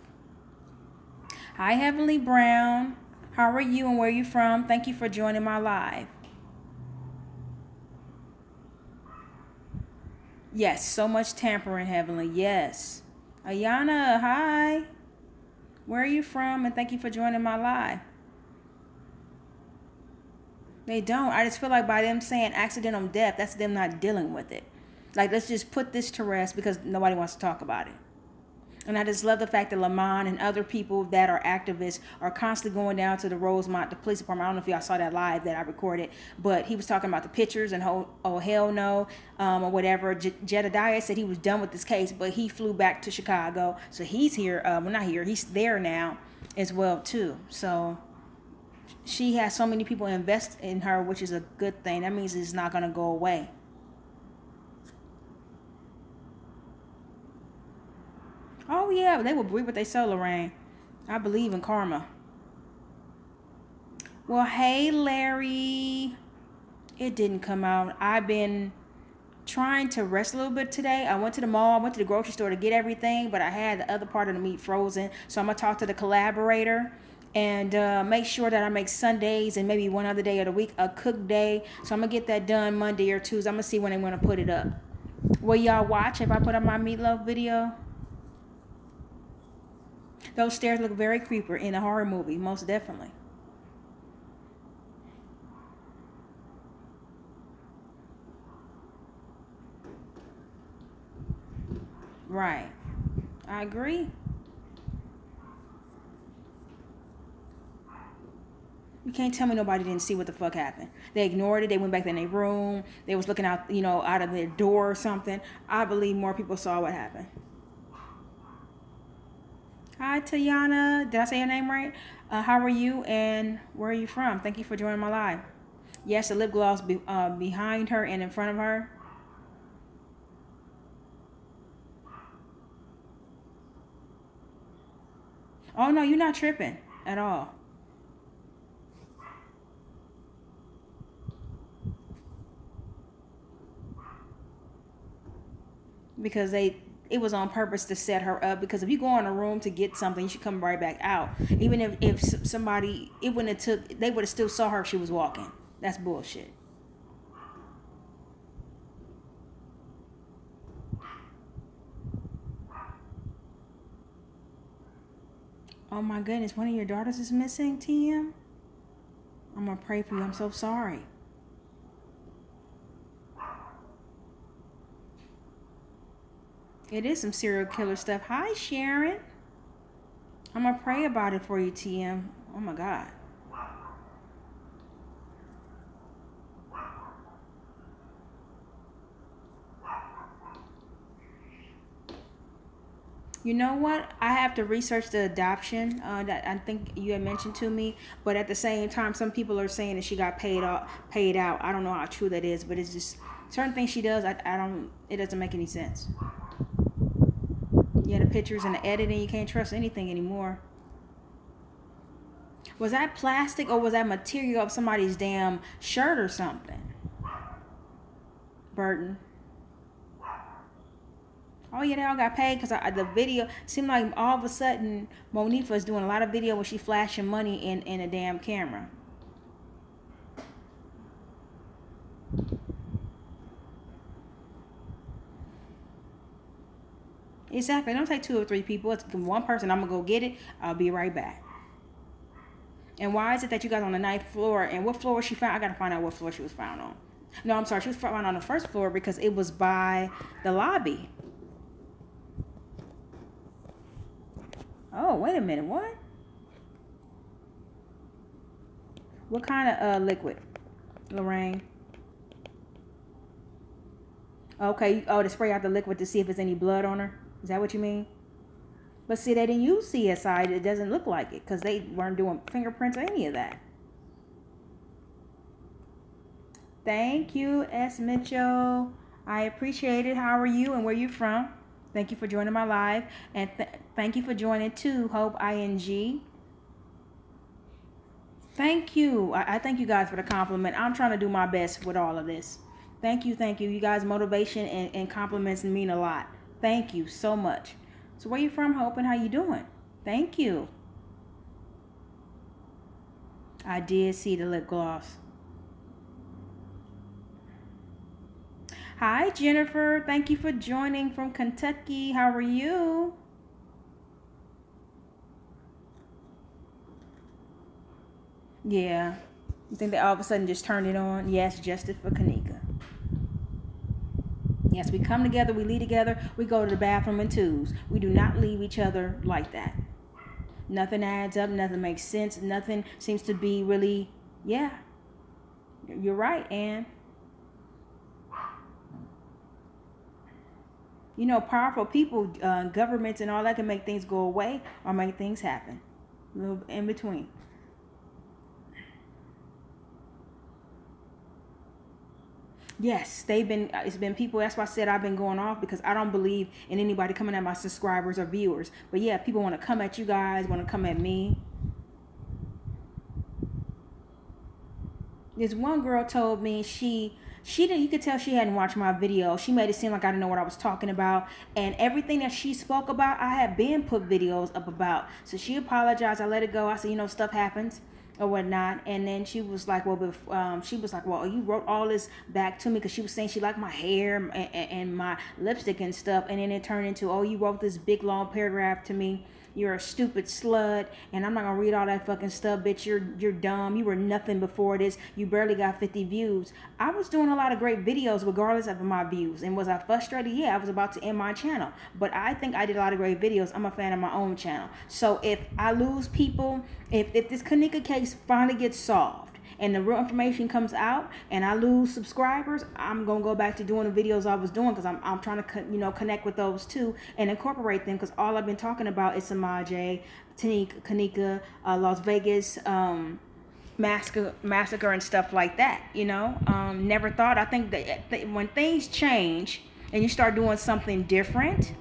Hi, Heavenly Brown. How are you and where are you from? Thank you for joining my live. Yes, so much tampering, Heavenly. Yes. Ayana, hi. Where are you from? And thank you for joining my live. They don't. I just feel like by them saying accidental death, that's them not dealing with it. Like, let's just put this to rest because nobody wants to talk about it. And I just love the fact that Lamont and other people that are activists are constantly going down to the Rosemont, the police department. I don't know if y'all saw that live that I recorded, but he was talking about the pictures and oh hell no, or whatever. Jedediah said he was done with this case, but he flew back to Chicago. So he's here. Well, not here. He's there now as well, too. So she has so many people invest in her, which is a good thing. That means it's not going to go away. Oh, yeah, they will reap what they sow, Lorraine. I believe in karma. Well, hey, Larry. It didn't come out. I've been trying to rest a little bit today. I went to the mall, I went to the grocery store to get everything, but I had the other part of the meat frozen. So I'm gonna talk to the collaborator and make sure that I make Sundays and maybe one other day of the week a cook day. So I'm gonna get that done Monday or Tuesday. I'm gonna see when they want to put it up. Will y'all watch if I put up my meatloaf video? Those stairs look very creepy in a horror movie, most definitely. Right. I agree. You can't tell me nobody didn't see what the fuck happened. They ignored it. They went back in their room. They was looking out, you know, out of their door or something. I believe more people saw what happened. Hi, Tayana. Did I say your name right? How are you and where are you from? Thank you for joining my live. Yes, the lip gloss behind her and in front of her. Oh, no, you're not tripping at all. Because it was on purpose to set her up. Because if you go in a room to get something, you should come right back out. Even if somebody, it wouldn't have took, they would have still saw her if she was walking. That's bullshit. Oh my goodness, one of your daughters is missing, TM? I'm gonna pray for you. I'm so sorry. It is some serial killer stuff. Hi, Sharon. I'm gonna pray about it for you, TM. Oh my God. You know what? I have to research the adoption that I think you had mentioned to me. But at the same time, some people are saying that she got paid out. I don't know how true that is, but it's just certain things she does. I don't. It doesn't make any sense. Yeah, the pictures and the editing, you can't trust anything anymore. Was that plastic or was that material of somebody's damn shirt or something? Burton. Oh yeah, they all got paid because the video seemed like all of a sudden Monifa is doing a lot of video where she flashing money in a damn camera. Exactly. Don't take 2 or 3 people. It's one person. I'm gonna go get it. I'll be right back. And why is it that you got on the 9th floor? And what floor was she found? I gotta find out what floor she was found on. No, I'm sorry. She was found on the 1st floor because it was by the lobby. Oh, wait a minute. What? What kind of liquid, Lorraine? Okay. Oh, to spray out the liquid to see if there's any blood on her. Is that what you mean? But see, they didn't use CSI. It doesn't look like it because they weren't doing fingerprints or any of that. Thank you, S. Mitchell. I appreciate it. How are you and where you from? Thank you for joining my live. And thank you for joining too, Hope ING. Thank you. I thank you guys for the compliment. I'm trying to do my best with all of this. Thank you. Thank you. You guys' motivation and compliments mean a lot. Thank you so much. So where you from, Hope, and how you doing? Thank you. I did see the lip gloss. Hi, Jennifer. Thank you for joining from Kentucky. How are you? Yeah. You think they all of a sudden just turned it on? Yes, justice for Kanika. Yes, we come together, we leave together, we go to the bathroom in twos. We do not leave each other like that. Nothing adds up, nothing makes sense, nothing seems to be really, yeah. You're right, Ann. You know, powerful people, governments and all that can make things go away or make things happen. A little in between. Yes, it's been people. That's why I said I've been going off because I don't believe in anybody coming at my subscribers or viewers. But yeah, people want to come at you guys, want to come at me. This one girl told me she didn't, you could tell she hadn't watched my video. She made it seem like I didn't know what I was talking about. And everything that she spoke about, I had been put videos up about. So she apologized. I let it go. I said, you know, stuff happens or whatnot. And then she was like, well, you wrote all this back to me, because she was saying she liked my hair and my lipstick and stuff. And then it turned into, oh, you wrote this big long paragraph to me. You're a stupid slut, and I'm not gonna read all that fucking stuff, bitch. You're dumb. You were nothing before this. You barely got 50 views. I was doing a lot of great videos regardless of my views. And was I frustrated? Yeah, I was about to end my channel. But I think I did a lot of great videos. I'm a fan of my own channel. So if I lose people, if this Kanika case finally gets solved and the real information comes out and I lose subscribers, I'm going to go back to doing the videos I was doing, because I'm trying to, connect with those two and incorporate them, because all I've been talking about is Samaje, Kanika, Las Vegas, massacre and stuff like that, Never thought. I think that when things change and you start doing something different,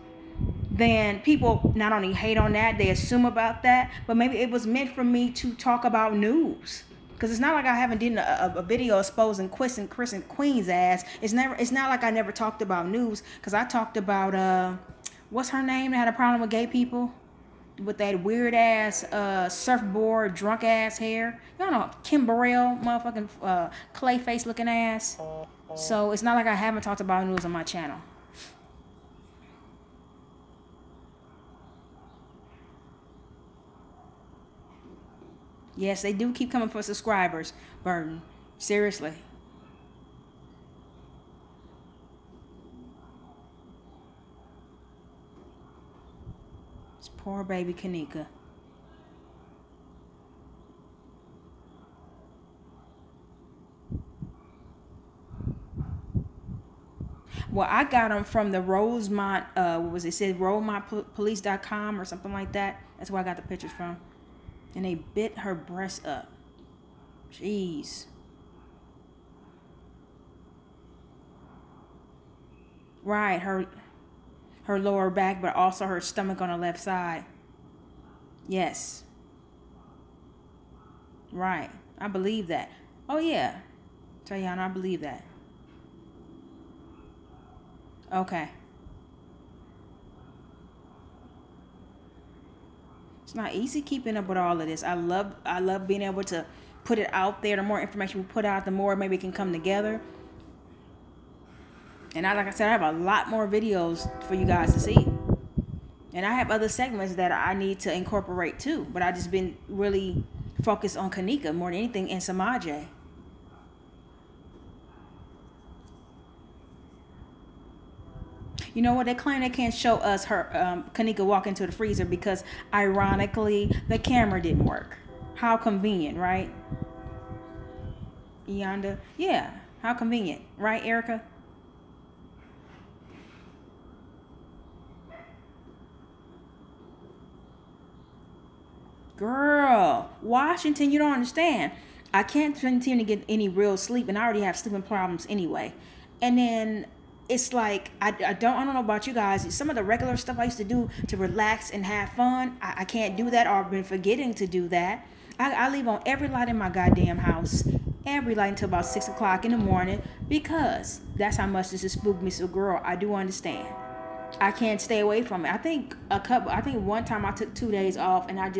then people not only hate on that, they assume about that, but maybe it was meant for me to talk about news. Because it's not like I haven't done a video exposing Chris and Queen's ass. It's not like I never talked about news. Because I talked about, what's her name that had a problem with gay people? With that weird ass surfboard drunk ass hair. Y'all know Kim Burrell, motherfucking clay face looking ass. So it's not like I haven't talked about news on my channel. Yes, they do keep coming for subscribers, Burton. Seriously. This poor baby Kanika. Well, I got them from the Rosemont, what was it? It said rosemontpolice.com or something like that. That's where I got the pictures from. And they bit her breast up. Jeez. Right, her lower back, but also her stomach on the left side. Yes. Right. I believe that. Oh, yeah. Tayana, I believe that. Okay. It's not easy keeping up with all of this. I love being able to put it out there. The more information we put out, the more maybe it can come together. And like I said, I have a lot more videos for you guys to see. And I have other segments that I need to incorporate too. But I just been really focused on Kanika more than anything, and Samaje. You know what? They claim they can't show us her Kanika walk into the freezer because, ironically, the camera didn't work. How convenient, right? Yonda? Yeah. How convenient, right, Erica? Girl, Washington, you don't understand. I can't continue to get any real sleep, and I already have sleeping problems anyway. And then it's like, I don't know about you guys. Some of the regular stuff I used to do to relax and have fun, I can't do that, or I've been forgetting to do that. I leave on every light in my goddamn house, every light, until about 6 o'clock in the morning, because that's how much this has spooked me. So girl, I do understand. I can't stay away from it. I think one time I took 2 days off, and I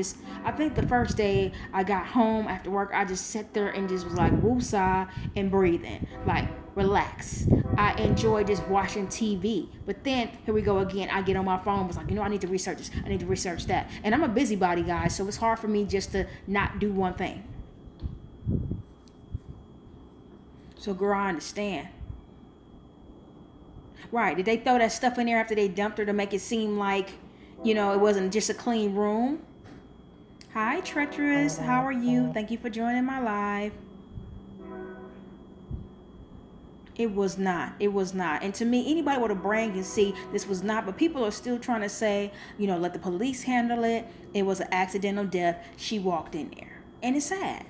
think the first day I got home after work, I just sat there and just was like woosah and breathing, like relax. I enjoy just watching TV. But then here we go again. I get on my phone, was like, I need to research this, I need to research that. And I'm a busybody, guys, so it's hard for me just to not do one thing. So girl, I understand. Right. Did they throw that stuff in there after they dumped her to make it seem like, it wasn't just a clean room? Hi, Treacherous. How are you? Thank you for joining my live. It was not. It was not. And to me, anybody with a brain can see this was not. But people are still trying to say, let the police handle it. It was an accidental death. She walked in there. And it's sad.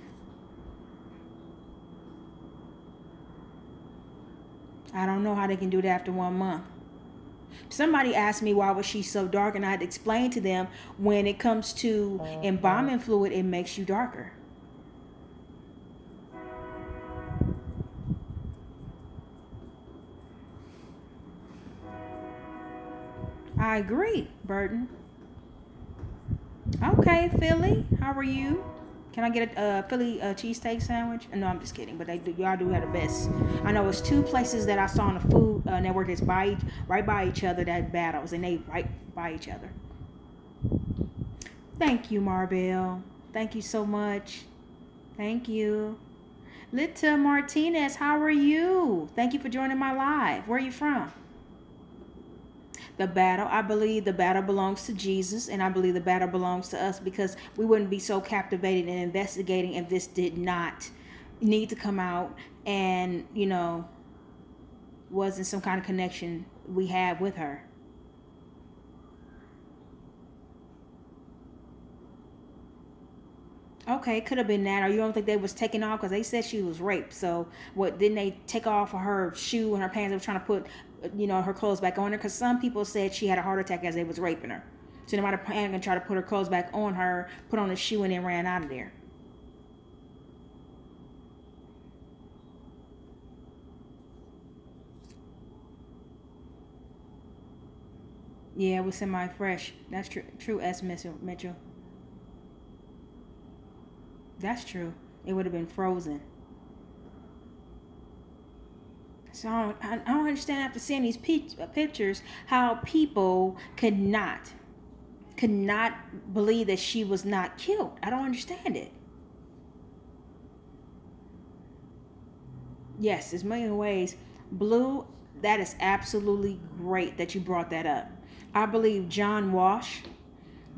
I don't know how they can do that after 1 month. Somebody asked me why was she so dark, and I had to explain to them, when it comes to embalming fluid, it makes you darker. I agree, Burton. Okay, Philly, how are you? Can I get a Philly cheesesteak sandwich? No, I'm just kidding. But y'all do have the best. I know it's two places that I saw on the Food Network that's right by each other that battles, and they right by each other. Thank you, Marbell. Thank you so much. Thank you. Lita Martinez, how are you? Thank you for joining my live. Where are you from? The battle, I believe the battle belongs to Jesus, and I believe the battle belongs to us, because we wouldn't be so captivated and investigating if this did not need to come out, and wasn't some kind of connection we had with her. Okay, could have been that, or you don't think they was taking off because they said she was raped. So what? Didn't they take off her shoe and her pants? They were trying to put, her clothes back on her, because some people said she had a heart attack as they was raping her. So they might have panicked and tried to put her clothes back on her, put on a shoe, and then ran out of there. Yeah, it was semi-fresh. That's true. True, S. Mitchell. That's true. It would have been frozen. So I don't understand, after seeing these pictures, how people could not believe that she was not killed. I don't understand it. Yes, there's a million ways. Blue, that is absolutely great that you brought that up. I believe John Walsh,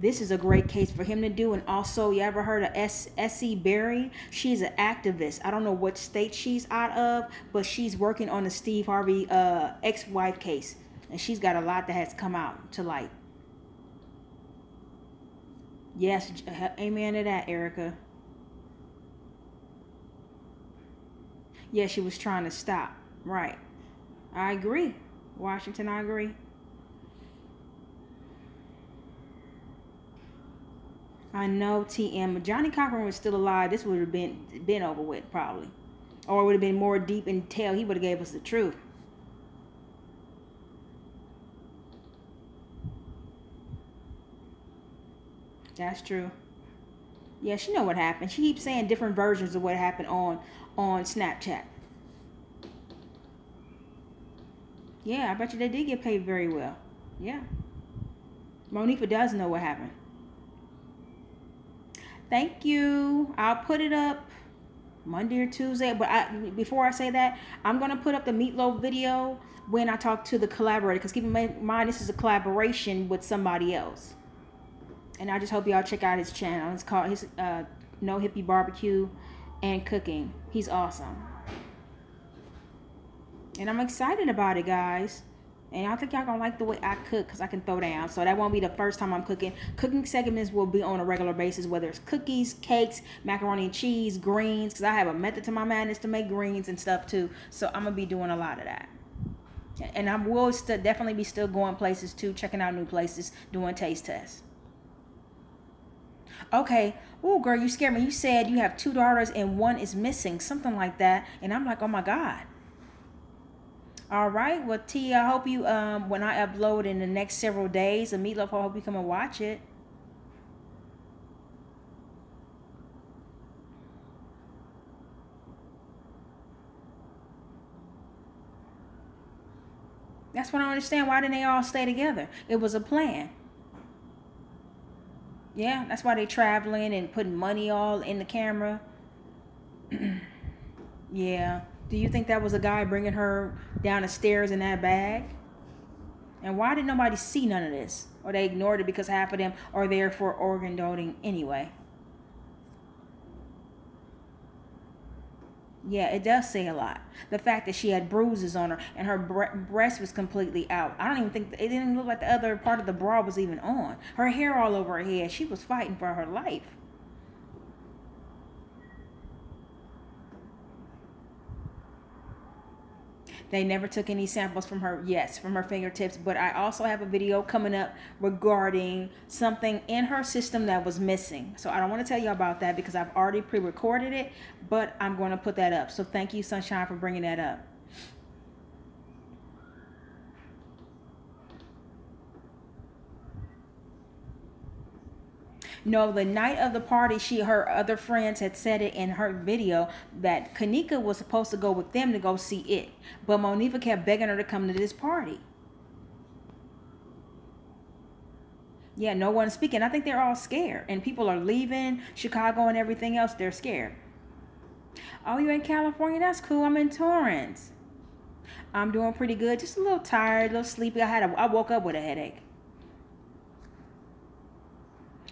this is a great case for him to do. And also, you ever heard of S.E. Berry? She's an activist. I don't know what state she's out of, but she's working on the Steve Harvey ex-wife case. And she's got a lot that has come out to light. Yes, amen to that, Erica. Yeah, she was trying to stop. Right. I agree. Washington, I agree. I know, TM. If Johnny Cochran was still alive, this would have been over with, probably. Or it would have been more deep in detail. He would have gave us the truth. That's true. Yeah, she know what happened. She keeps saying different versions of what happened on Snapchat. Yeah, I bet you they did get paid very well. Yeah. Monifa does know what happened. Thank you. I'll put it up Monday or Tuesday. But before I say that, I'm going to put up the meatloaf video when I talk to the collaborator. Because keep in mind, this is a collaboration with somebody else. And I just hope y'all check out his channel. It's called his No Hippie Barbecue and Cooking. He's awesome. And I'm excited about it, guys. And I think y'all gonna like the way I cook, because I can throw down. So that won't be the first time I'm cooking. Cooking segments will be on a regular basis, whether it's cookies, cakes, macaroni and cheese, greens, because I have a method to my madness to make greens and stuff too. So I'm gonna be doing a lot of that. And I will definitely be still going places too, checking out new places, doing taste tests. Okay. Oh, girl, you scared me. You said you have 2 daughters and 1 is missing, something like that. And I'm like, oh my God. All right. Well, T, I hope you, when I upload in the next several days, the meatloaf, I hope you come and watch it. That's what I don't understand. Why didn't they all stay together? It was a plan. Yeah, that's why they traveling and putting money all in the camera. Yeah. Do you think that was a guy bringing her down the stairs in that bag? And why did nobody see none of this? Or they ignored it because half of them are there for organ donating anyway? Yeah, it does say a lot. The fact that she had bruises on her and her breast was completely out. I don't even think, it didn't look like the other part of the bra was even on. Her hair all over her head. She was fighting for her life. They never took any samples from her, yes, from her fingertips. But I also have a video coming up regarding something in her system that was missing. So I don't want to tell you about that because I've already pre-recorded it, but I'm going to put that up. So thank you, Sunshine, for bringing that up. No, the night of the party, her other friends had said it in her video that Kanika was supposed to go with them to go see it. But Monifa kept begging her to come to this party. Yeah, no one's speaking. I think they're all scared. And people are leaving Chicago and everything else. They're scared. Oh, you're in California? That's cool. I'm in Torrance. I'm doing pretty good. Just a little tired, a little sleepy. I woke up with a headache.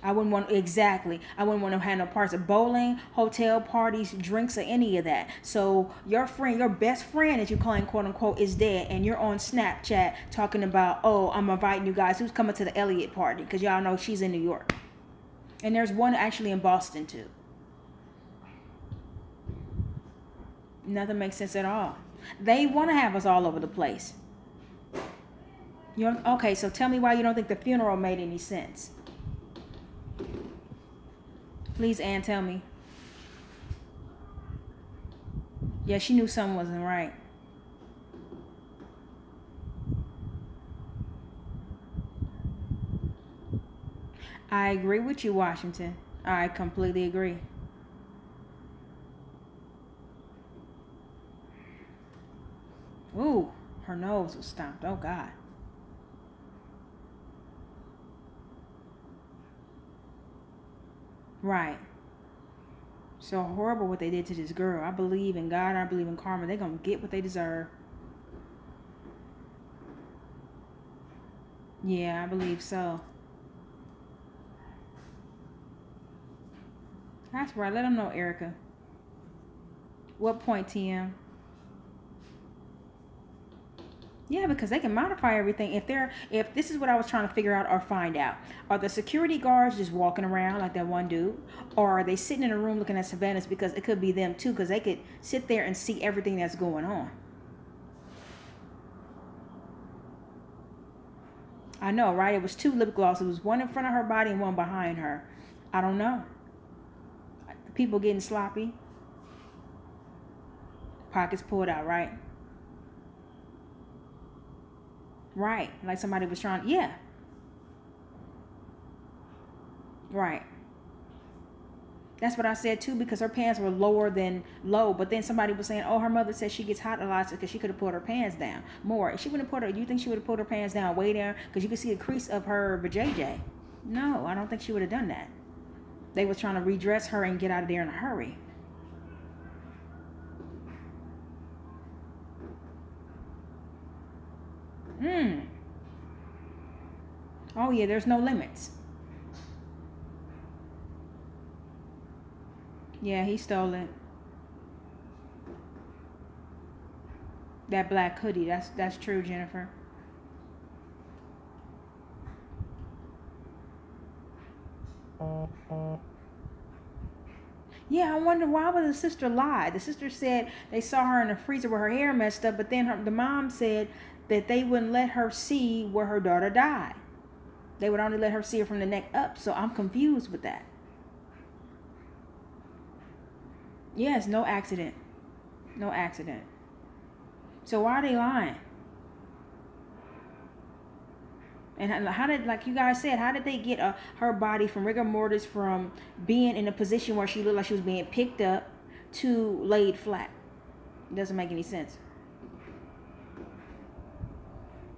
I wouldn't want to have no parts of bowling, hotel parties, drinks, or any of that. So your best friend, as you call him, quote unquote, is dead, and you're on Snapchat talking about, oh, I'm inviting you guys. Who's coming to the Elliott party? Because y'all know she's in New York, and there's one actually in Boston too. Nothing makes sense at all. They want to have us all over the place. Okay, so tell me why you don't think the funeral made any sense. Please, Ann, tell me. Yeah, she knew something wasn't right. I agree with you, Washington. I completely agree. Ooh, her nose was stomped. Oh, God. Right. So horrible what they did to this girl. I believe in God. I believe in karma. They're going to get what they deserve. Yeah, I believe so. That's right. Let them know, Erica. What point, TM? Yeah, because they can modify everything. If this is what I was trying to figure out or find out. Are the security guards just walking around like that one dude? Or are they sitting in a room looking at surveillance? Because it could be them too, because they could sit there and see everything that's going on. I know, right? It was 2 lip glosses. It was one in front of her body and one behind her. I don't know. People getting sloppy. Pockets pulled out, right? Right. Like somebody was trying. Yeah. Right. That's what I said too, because her pants were lower than low. But then somebody was saying, oh, her mother said she gets hot a lot because she could have pulled her pants down more. She wouldn't have you think she would have pulled her pants down way down? Because you could see the crease of her vajayjay. No, I don't think she would have done that. They was trying to redress her and get out of there in a hurry. Oh, yeah, there's no limits. Yeah, he stole it. That black hoodie, that's true, Jennifer. Yeah, I wonder why would the sister lie? The sister said they saw her in the freezer with her hair messed up, but then the mom said that they wouldn't let her see where her daughter died. They would only let her see her from the neck up. So I'm confused with that. Yes, no accident. No accident. So why are they lying? And how did, like you guys said, how did they get her body from rigor mortis, from being in a position where she looked like she was being picked up to laid flat? It doesn't make any sense.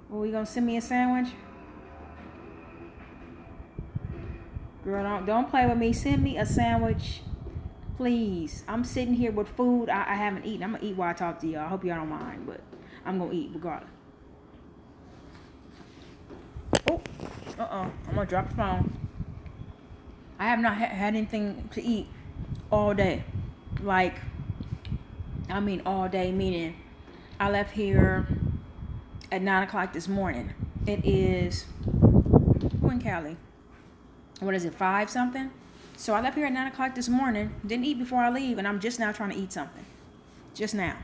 Well, you gonna send me a sandwich? Girl, don't play with me. Send me a sandwich, please. I'm sitting here with food I haven't eaten. I'm gonna eat while I talk to y'all. I hope y'all don't mind, but I'm gonna eat regardless. Oh, I'm gonna drop the phone. I have not had anything to eat all day. Like, I mean all day, meaning I left here at 9 o'clock this morning. It is, we're in Cali. What is it, 5 something? So I left here at 9 o'clock this morning. Didn't eat before I leave, and I'm just now trying to eat something. Just now.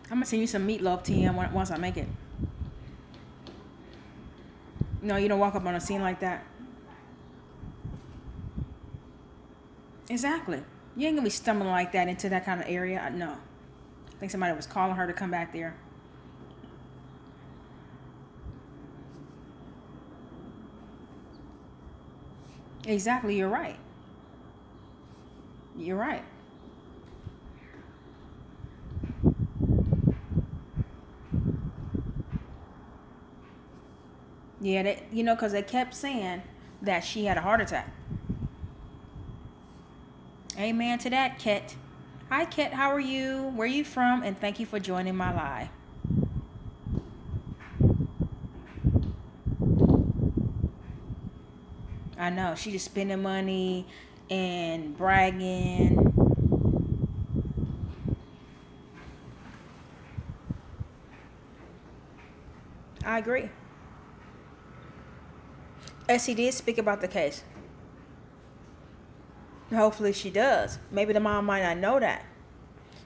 I'm gonna send you some meatloaf, TM, once I make it. No, you don't walk up on a scene like that. Exactly. You ain't gonna be stumbling like that into that kind of area. No. I think somebody was calling her to come back there. Exactly, you're right. You're right. Yeah, because they kept saying that she had a heart attack. Amen to that, Ket. Hi, Ket. How are you? Where are you from? And thank you for joining my live. I know. She just spending money and bragging. I agree. Essie did speak about the case. Hopefully she does. Maybe the mom might not know that.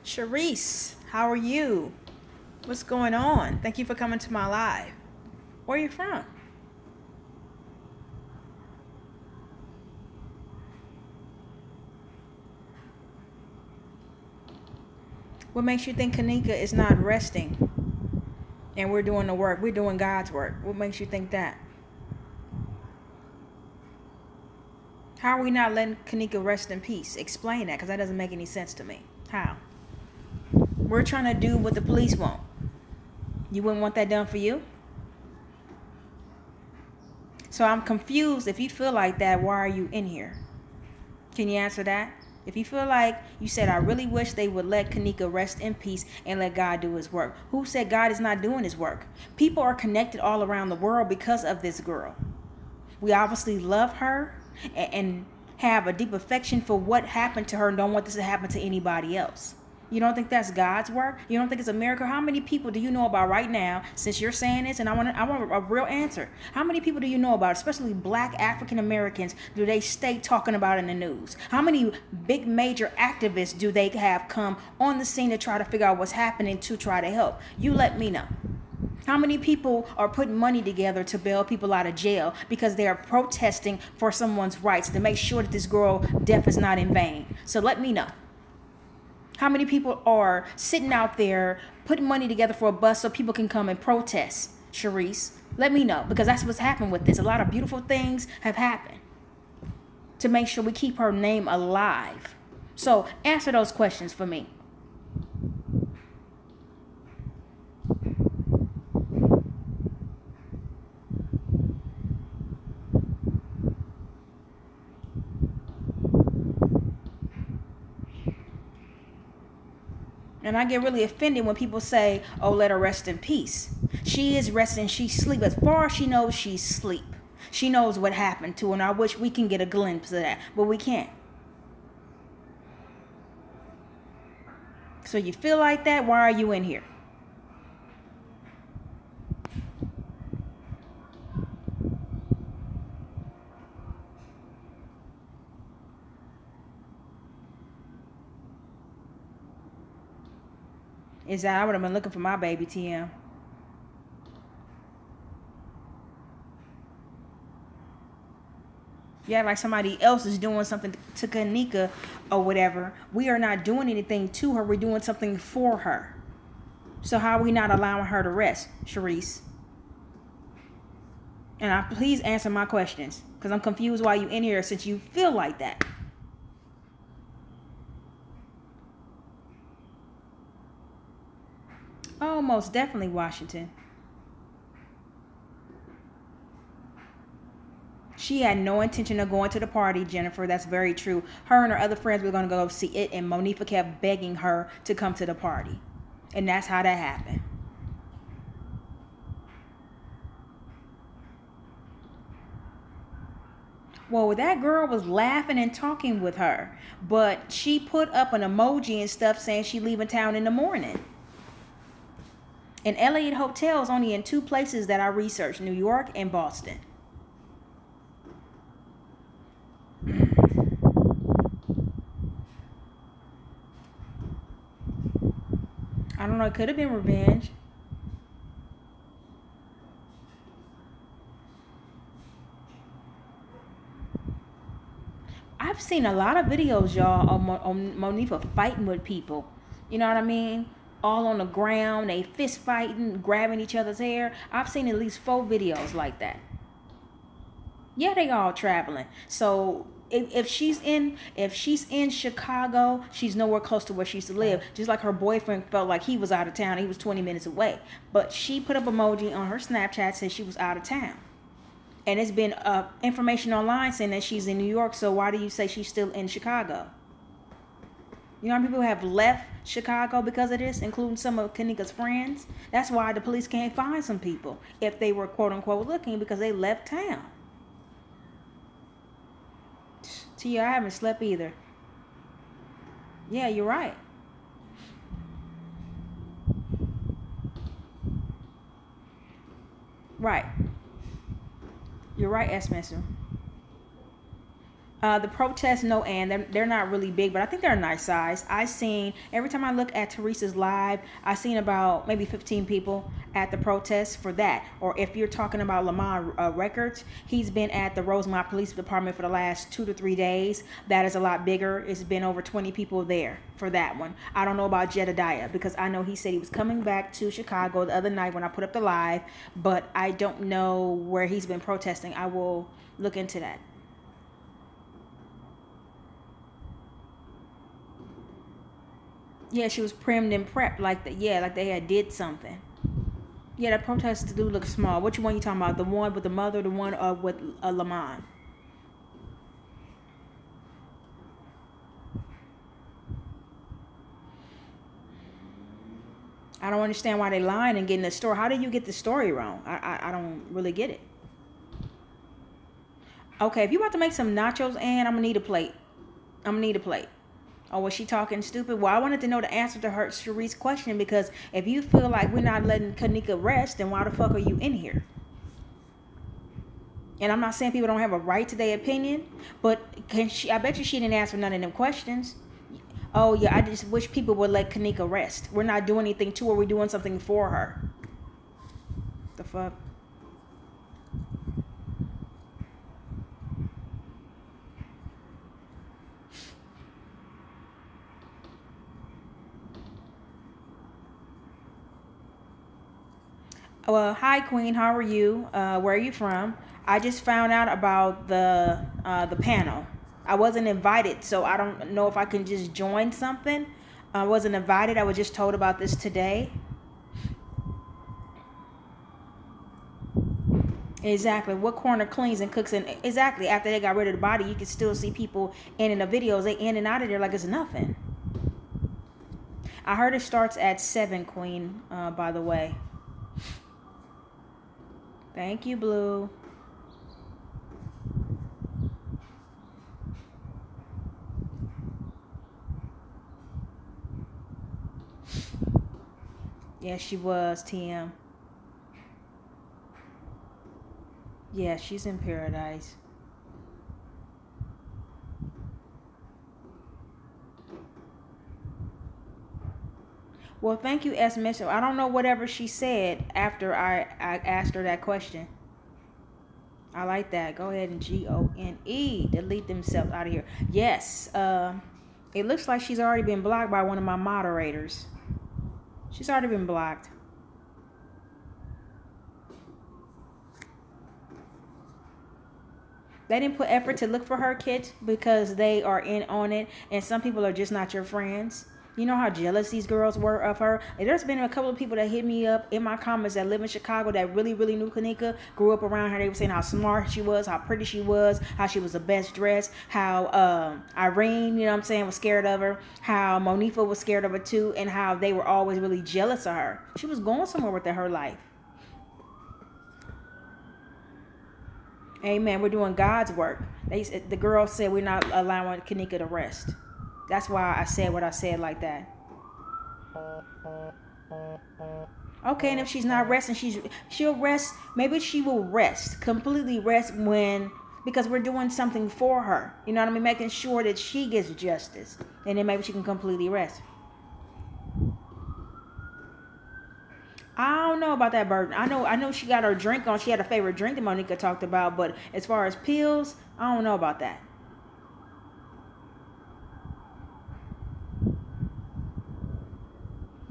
Sharice, how are you? What's going on? Thank you for coming to my live. Where are you from? What makes you think Kanika is not resting? And we're doing the work. We're doing God's work. What makes you think that? How are we not letting Kanika rest in peace? Explain that, because that doesn't make any sense to me. How? We're trying to do what the police want. You wouldn't want that done for you? So I'm confused. If you feel like that, why are you in here? Can you answer that? If you feel like you said, I really wish they would let Kanika rest in peace and let God do his work. Who said God is not doing his work? People are connected all around the world because of this girl. We obviously love her and have a deep affection for what happened to her and don't want this to happen to anybody else. You don't think that's God's work? You don't think it's a miracle? How many people do you know about right now, since you're saying this, and I want a real answer. How many people do you know about, especially black African Americans, do they stay talking about in the news? How many big major activists do they have come on the scene to try to figure out what's happening to try to help? You let me know. How many people are putting money together to bail people out of jail because they are protesting for someone's rights to make sure that this girl's death is not in vain? So let me know. How many people are sitting out there putting money together for a bus so people can come and protest, Sharice? Let me know, because that's what's happened with this. A lot of beautiful things have happened to make sure we keep her name alive. So answer those questions for me. And I get really offended when people say, oh, let her rest in peace. She is resting. She's asleep. As far as she knows, she's asleep. She knows what happened to her. And I wish we can get a glimpse of that. But we can't. So you feel like that? Why are you in here? Is that I would have been looking for my baby, TM. Yeah, like somebody else is doing something to Kanika or whatever. We are not doing anything to her. We're doing something for her. So how are we not allowing her to rest, Sharice? And please answer my questions, because I'm confused why you in here since you feel like that. Oh, most definitely Washington. She had no intention of going to the party, Jennifer. That's very true. Her and her other friends were going to go see it, and Monifa kept begging her to come to the party. And that's how that happened. Well, that girl was laughing and talking with her, but she put up an emoji and stuff saying she leaving town in the morning. And Elliott Hotel is only in two places that I researched, New York and Boston. I don't know, it could have been revenge. I've seen a lot of videos, y'all, on Monifa fighting with people. You know what I mean? all on the ground, they fist fighting, grabbing each other's hair. I've seen at least 4 videos like that. Yeah, they all traveling. So if she's in Chicago, she's nowhere close to where she used to live. Just like her boyfriend felt like he was out of town. He was 20 minutes away. But she put up emoji on her Snapchat saying she was out of town. And it's been information online saying that she's in New York. So why do you say she's still in Chicago? You know how many people have left Chicago because of this, including some of Keneka's friends? That's why the police can't find some people if they were quote unquote looking, because they left town. Tia, I haven't slept either. Yeah, you're right. Right. You're right, S. Messer. The protests, no, and they're not really big, but I think they're a nice size. Every time I look at Teresa's live, I seen about maybe 15 people at the protests for that. Or if you're talking about Lamont Records, he's been at the Rosemont Police Department for the last 2 to 3 days. That is a lot bigger. It's been over 20 people there for that one. I don't know about Jedediah, because I know he said he was coming back to Chicago the other night when I put up the live, but I don't know where he's been protesting. I will look into that. Yeah, she was primmed and prepped like that. Yeah, like they had did something. Yeah, that protest do look small. Which one you talking about? The one with the mother, the one with Lamont? I don't understand why they lying and getting the story. How did you get the story wrong? I don't really get it. Okay, if you about to make some nachos, and I'm gonna need a plate. I'm gonna need a plate. Oh, was she talking stupid? Well, I wanted to know the answer to her Cherie's question, because if you feel like we're not letting Kanika rest, then why the fuck are you in here? And I'm not saying people don't have a right to their opinion, but I bet you she didn't answer none of them questions. Oh yeah, I just wish people would let Kanika rest. We're not doing anything to her. We're doing something for her. The fuck? Well, hi Queen, how are you? Where are you from? I just found out about the panel. I wasn't invited, so I don't know if I can just join something. I wasn't invited. I was just told about this today. Exactly. What corner cleans and cooks? And exactly, after they got rid of the body, you can still see people in the videos. They in and out of there like it's nothing. I heard it starts at 7, Queen, by the way. Thank you, Blue. Yes, she was, TM. Yeah, she's in paradise. Well, thank you, S. Mitchell. I don't know whatever she said after I asked her that question. I like that. Go ahead and GONE. Delete themselves out of here. Yes. It looks like she's already been blocked by one of my moderators. She's already been blocked. They didn't put effort to look for her, kids, because they are in on it, and some people are just not your friends. You know how jealous these girls were of her? And there's been a couple of people that hit me up in my comments that live in Chicago that really, really knew Kanika, grew up around her. They were saying how smart she was, how pretty she was, how she was the best dressed, how Irene, you know what I'm saying, was scared of her, how Monifa was scared of her too, and how they were always really jealous of her. She was going somewhere with her life. Amen. We're doing God's work. The girl said we're not allowing Kanika to rest. That's why I said what I said like that. Okay, and if she's not resting, she'll rest. Maybe she will rest, completely rest because we're doing something for her. You know what I mean? Making sure that she gets justice. And then maybe she can completely rest. I don't know about that burden. I know she got her drink on. She had a favorite drink that Monica talked about, but as far as pills, I don't know about that.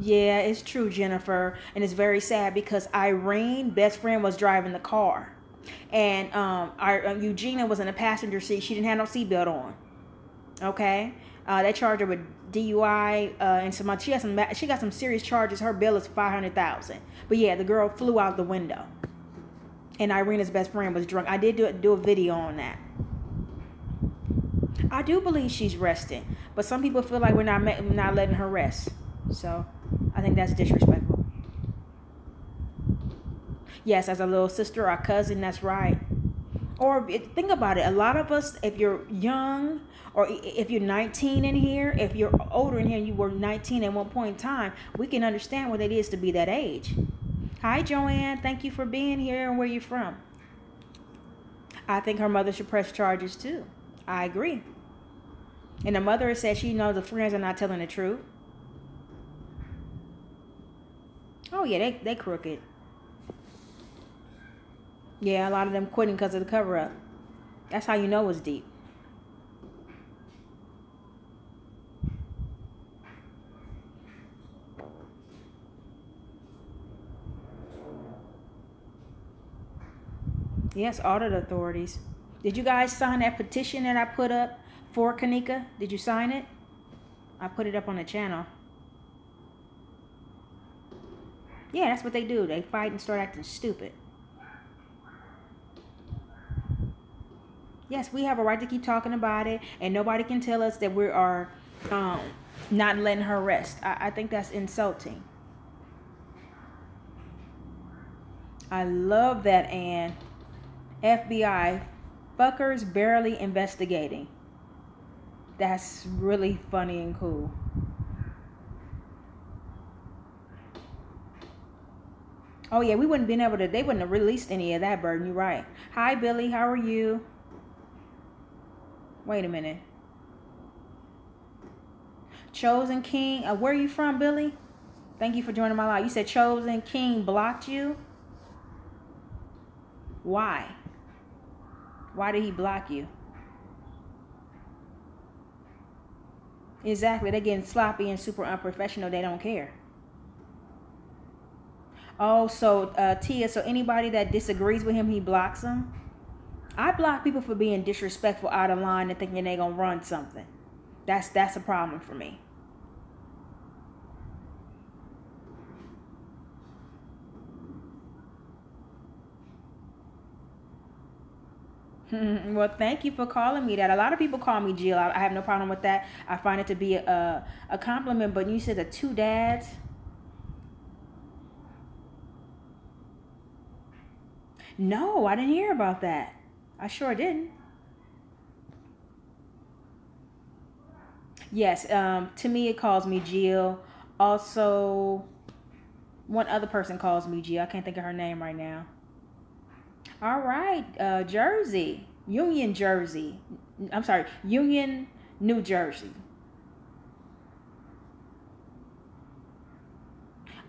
Yeah, it's true, Jennifer, and it's very sad because Irene, best friend, was driving the car, and our Eugenia was in the passenger seat. She didn't have no seatbelt on. Okay, they charged her with DUI and some. She got some serious charges. Her bill is 500,000. But yeah, the girl flew out the window, and Irene's best friend was drunk. I did do a video on that. I do believe she's resting, but some people feel like we're not letting her rest. So I think that's disrespectful. Yes, as a little sister or cousin, that's right. Or think about it. A lot of us, if you're young, or if you're 19 in here, if you're older in here and you were 19 at one point in time, we can understand what it is to be that age. Hi, Joanne. Thank you for being here and where you're from. I think her mother should press charges too. I agree. And the mother said she knows the friends are not telling the truth. Oh yeah, they crooked. Yeah, a lot of them quitting because of the cover up. That's how you know it's deep. Yes, audit authorities. Did you guys sign that petition that I put up for Kanika? Did you sign it? I put it up on the channel. Yeah, that's what they do. They fight and start acting stupid. Yes, we have a right to keep talking about it, and nobody can tell us that we are not letting her rest. I think that's insulting. I love that, Ann. FBI, fuckers barely investigating. That's really funny and cool. Oh yeah, we wouldn't been able to, they wouldn't have released any of that burden. You're right. Hi Billy, how are you? Wait a minute. Chosen King, where are you from, Billy? Thank you for joining my live. You said Chosen King blocked you? Why? Why did he block you? Exactly. They're getting sloppy and super unprofessional. They don't care. Oh, so Tia, so anybody that disagrees with him, he blocks them? I block people for being disrespectful, out of line, and thinking they're going to run something. That's a problem for me. Well, thank you for calling me that. A lot of people call me Jill. I have no problem with that. I find it to be a compliment. But you said the two dads. No, I didn't hear about that. I sure didn't. Yes, to me it calls me Jill. Also, one other person calls me Jill. I can't think of her name right now. All right, Jersey, Union, Jersey. I'm sorry, Union, New Jersey.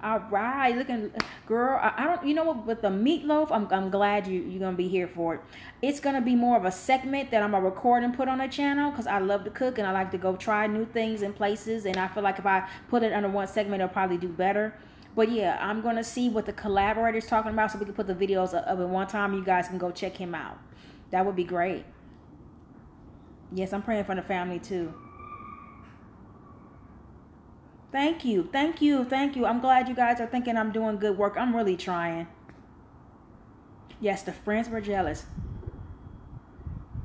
All right, looking, girl. I don't, you know what? With the meatloaf, I'm glad you're gonna be here for it. It's gonna be more of a segment that I'm gonna record and put on the channel because I love to cook and I like to go try new things and places. And I feel like if I put it under one segment, it'll probably do better. But yeah, I'm gonna see what the collaborator's talking about so we can put the videos up at one time. You guys can go check him out. That would be great. Yes, I'm praying for the family too. Thank you. Thank you. Thank you. I'm glad you guys are thinking I'm doing good work. I'm really trying. Yes, the friends were jealous.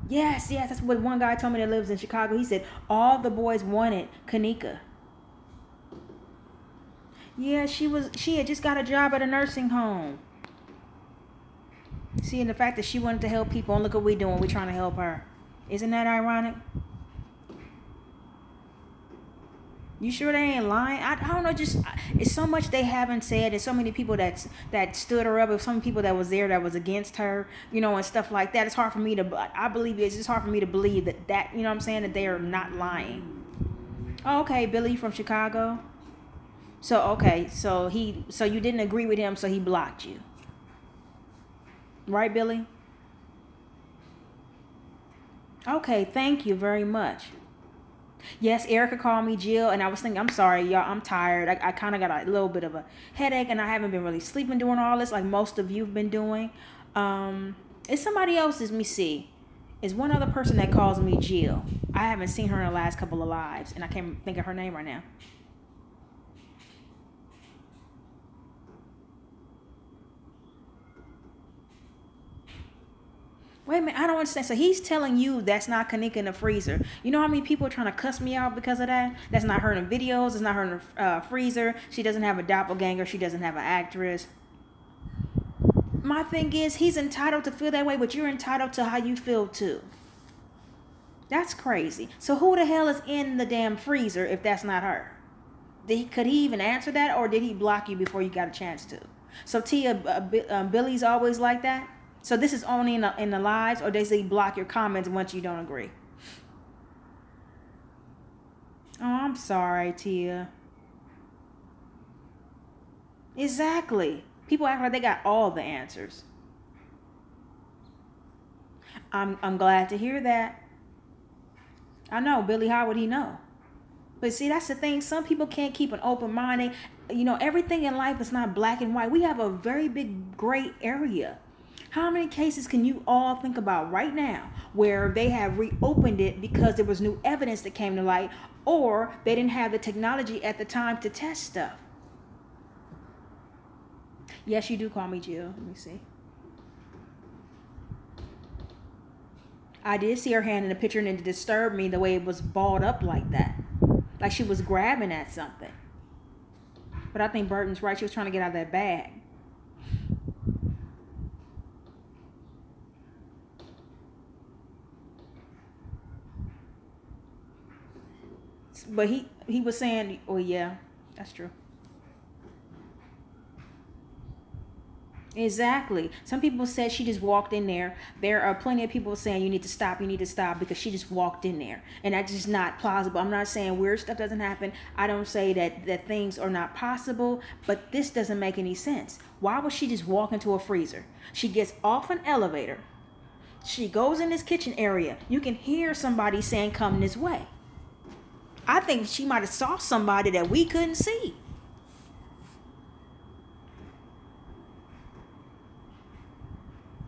Yes, yes. That's what one guy told me that lives in Chicago. He said all the boys wanted Kanika. Yeah, she had just got a job at a nursing home. See, and the fact that she wanted to help people, and look what we're doing. We're trying to help her. Isn't that ironic? You sure they ain't lying? I don't know. Just it's so much they haven't said. There's so many people that stood her up. There's so many people that was there that was against her, you know, and stuff like that. It's hard for me to. I believe it's just hard for me to believe that you know what I'm saying, that they are not lying. Oh, okay, Billy from Chicago. So okay, so you didn't agree with him, so he blocked you, right, Billy? Okay, thank you very much. Yes, Erica called me Jill, and I was thinking, I'm sorry, y'all, I'm tired. I kind of got a little bit of a headache, and I haven't been really sleeping doing all this like most of you've been doing. It's somebody else. Let me see. It's one other person that calls me Jill. I haven't seen her in the last couple of lives, and I can't think of her name right now. Wait a minute, I don't understand. So he's telling you that's not Kanika in the freezer. You know how many people are trying to cuss me out because of that? That's not her in videos. It's not her in the freezer. She doesn't have a doppelganger. She doesn't have an actress. My thing is, he's entitled to feel that way, but you're entitled to how you feel too. That's crazy. So who the hell is in the damn freezer if that's not her? Could he even answer that, or did he block you before you got a chance to? So Tia, Billy's always like that? So this is only in the lives, or does he block your comments once you don't agree? Oh, I'm sorry, Tia. Exactly. People act like they got all the answers. I'm glad to hear that. I know, Billy, how would he know? But see, that's the thing. Some people can't keep an open mind. Everything in life is not black and white. We have a very big gray area. How many cases can you all think about right now where they have reopened it because there was new evidence that came to light, or they didn't have the technology at the time to test stuff? Yes, you do call me Jill. Let me see. I did see her hand in the picture, and it disturbed me the way it was balled up like that. Like she was grabbing at something. But I think Burton's right. She was trying to get out of that bag. But he was saying, oh yeah, that's true. Exactly. Some people said she just walked in there. There are plenty of people saying you need to stop because she just walked in there. And that's just not plausible. I'm not saying weird stuff doesn't happen. I don't say that things are not possible, but this doesn't make any sense. Why would she just walk into a freezer? She gets off an elevator. She goes in this kitchen area. You can hear somebody saying, come this way. I think she might have saw somebody that we couldn't see.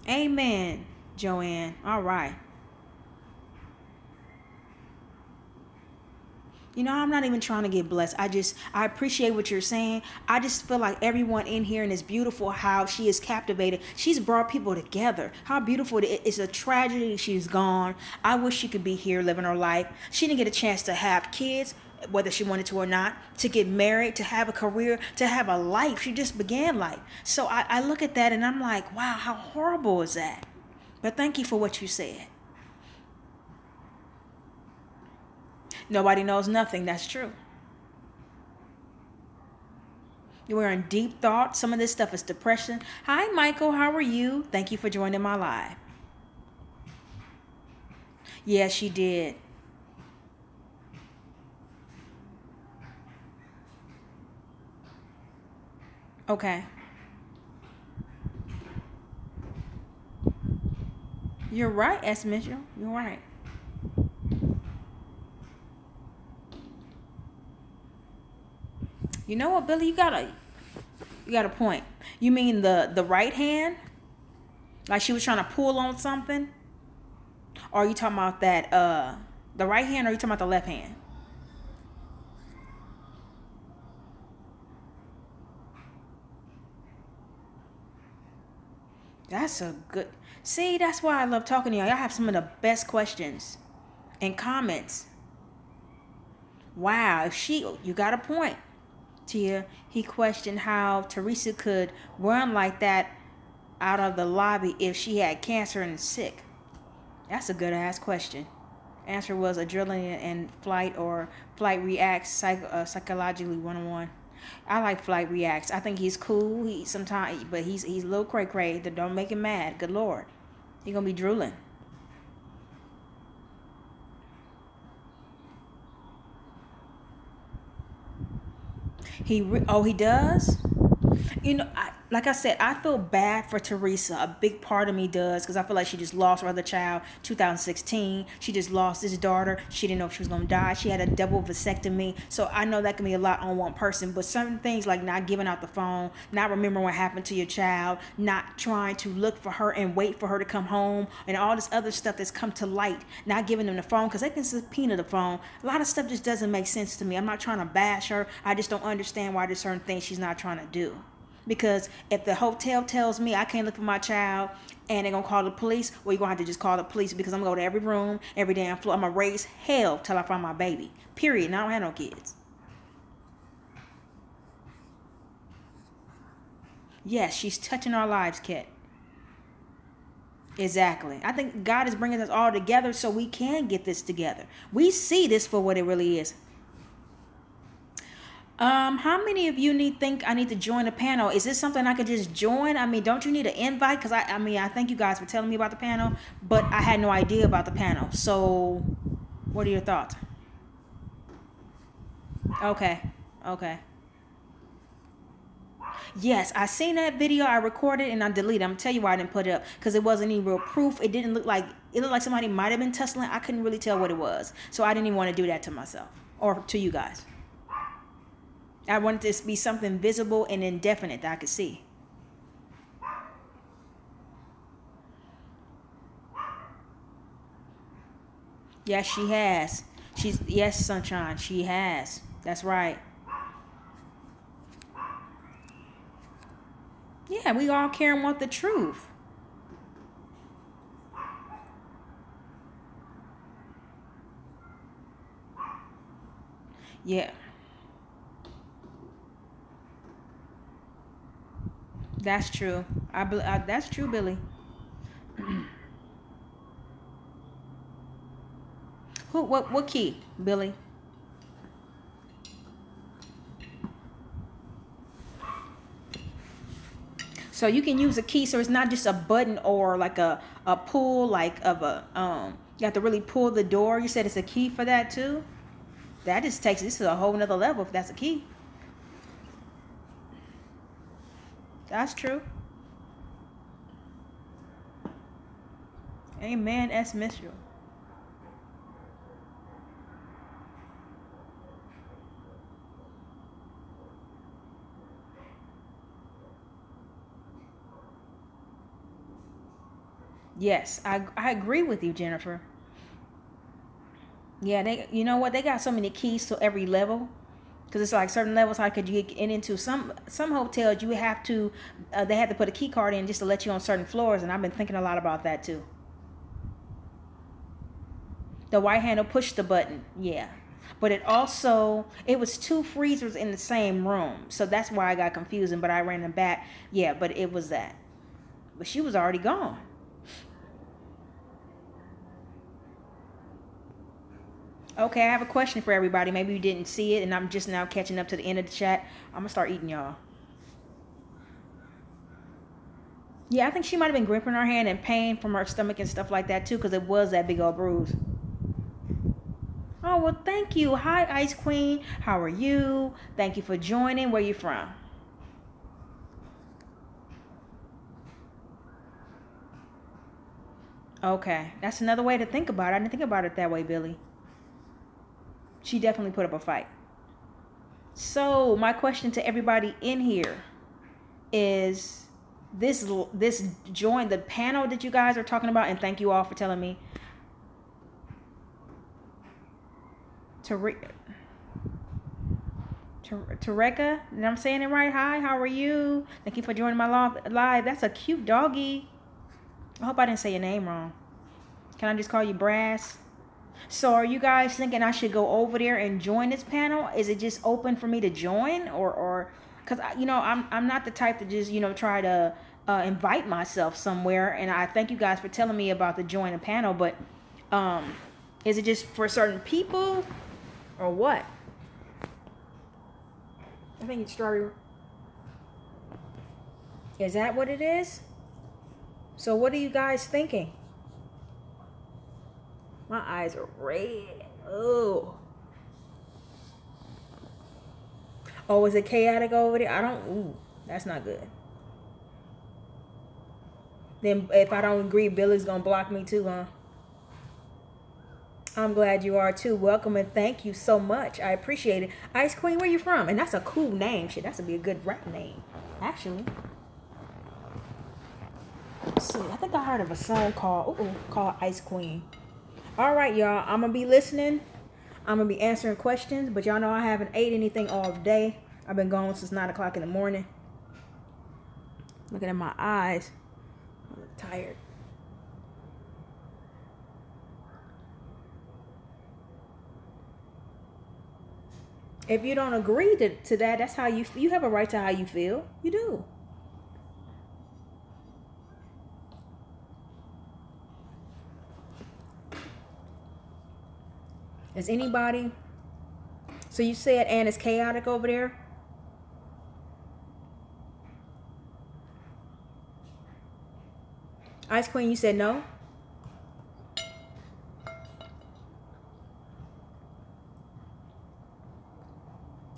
Amen, Joanne. All right. I'm not even trying to get blessed. I appreciate what you're saying. I just feel like everyone in here, and it's beautiful how she is captivated. She's brought people together. How beautiful it is. It's a tragedy she's gone. I wish she could be here living her life. She didn't get a chance to have kids, whether she wanted to or not, to get married, to have a career, to have a life. She just began life. So I look at that and I'm like, wow, how horrible is that? But thank you for what you said. Nobody knows nothing. That's true. You're in deep thought. Some of this stuff is depression. Hi, Michael. How are you? Thank you for joining my live. Yeah, she did. Okay. You're right, S. Mitchell. You're right. You know what, Billy? You got a point. You mean the right hand? Like she was trying to pull on something? Or are you talking about that the right hand, or are you talking about the left hand? That's a good... See, that's why I love talking to y'all. Y'all have some of the best questions and comments. Wow, you got a point. Tia, he questioned how Teresa could run like that out of the lobby if she had cancer and sick. That's a good ass question. Answer was adrenaline and flight, or flight reacts psychologically 101. I like flight reacts. I think he's cool. But he's a little cray. Don't make him mad. Good Lord, he gonna be drooling. He does. like I said, I feel bad for Teresa. A big part of me does, because I feel like she just lost her other child, 2016. She just lost his daughter. She didn't know if she was going to die. She had a double vasectomy. So I know that can be a lot on one person. But certain things like not giving out the phone, not remembering what happened to your child, not trying to look for her and wait for her to come home, and all this other stuff that's come to light, not giving them the phone because they can subpoena the phone. A lot of stuff just doesn't make sense to me. I'm not trying to bash her. I just don't understand why there's certain things she's not trying to do. Because if the hotel tells me I can't look for my child and they're going to call the police, well, you're going to have to just call the police, because I'm going to go to every room, every damn floor. I'm going to raise hell till I find my baby. Period. And I don't have no kids. Yes, she's touching our lives, Kat. Exactly. I think God is bringing us all together so we can get this together. We see this for what it really is. How many of you think I need to join the panel? Is this something I could just join? I mean, don't you need an invite? Because I thank you guys for telling me about the panel, but I had no idea about the panel. So what are your thoughts? Okay. Yes, I seen that video. I recorded and I deleted. I'm gonna tell you why I didn't put it up, because it wasn't any real proof. It didn't look like, it looked like somebody might have been tussling. I couldn't really tell what it was. So I didn't even want to do that to myself or to you guys. I wanted this to be something visible and indefinite that I could see. Yes, she has. Yes, Sunshine, she has. That's right. Yeah, we all care and want the truth. Yeah. That's true. That's true, Billy. What key, Billy? So you can use a key, so it's not just a button or like a pull, like of a you have to really pull the door. You said it's a key for that too? That just takes this to a whole nother level if that's a key. That's true. Amen, S. Mitchell. Yes, I agree with you, Jennifer. Yeah, you know what? They got so many keys to every level. Because it's like certain levels, how could you get into some hotels, you have to, they have to put a key card in just to let you on certain floors. And I've been thinking a lot about that too. The white handle push the button. Yeah. But it was 2 freezers in the same room. So that's why I got confusing, but I ran them back. Yeah, but it was that. But she was already gone. Okay, I have a question for everybody. Maybe you didn't see it and I'm just now catching up to the end of the chat. I'm going to start eating, y'all. Yeah, I think she might have been gripping her hand in pain from her stomach and stuff like that too, because it was that big old bruise. Oh, well, thank you. Hi, Ice Queen. How are you? Thank you for joining. Where you from? Okay, that's another way to think about it. I didn't think about it that way, Billy. She definitely put up a fight. So my question to everybody in here is this join the panel that you guys are talking about, and thank you all for telling me. Tareka, and I'm saying it right. Hi, how are you? Thank you for joining my live. That's a cute doggy. I hope I didn't say your name wrong. Can I just call you Brass? So are you guys thinking I should go over there and join this panel? Is it just open for me to join, or because I'm not the type to just try to invite myself somewhere? And I thank you guys for telling me about the join a panel, but is it just for certain people or what? I think it's strawberry. Is that what it is? So what are you guys thinking? My eyes are red. Oh. Oh, is it chaotic over there? Ooh, that's not good. Then if I don't agree, Billy's gonna block me too, huh? I'm glad you are too. Welcome and thank you so much. I appreciate it. Ice Queen, where you from? And that's a cool name. Shit, that's gonna be a good rap name, actually. Let's see, I think I heard of a song called Ice Queen. All right, y'all. I'm gonna be listening. I'm gonna be answering questions, but y'all know I haven't ate anything all day. I've been gone since 9 o'clock in the morning. Looking at my eyes, I'm tired. If you don't agree to that, that's how you have a right to how you feel. You do. Is anybody? So you said Ann is chaotic over there? Ice Queen, you said no?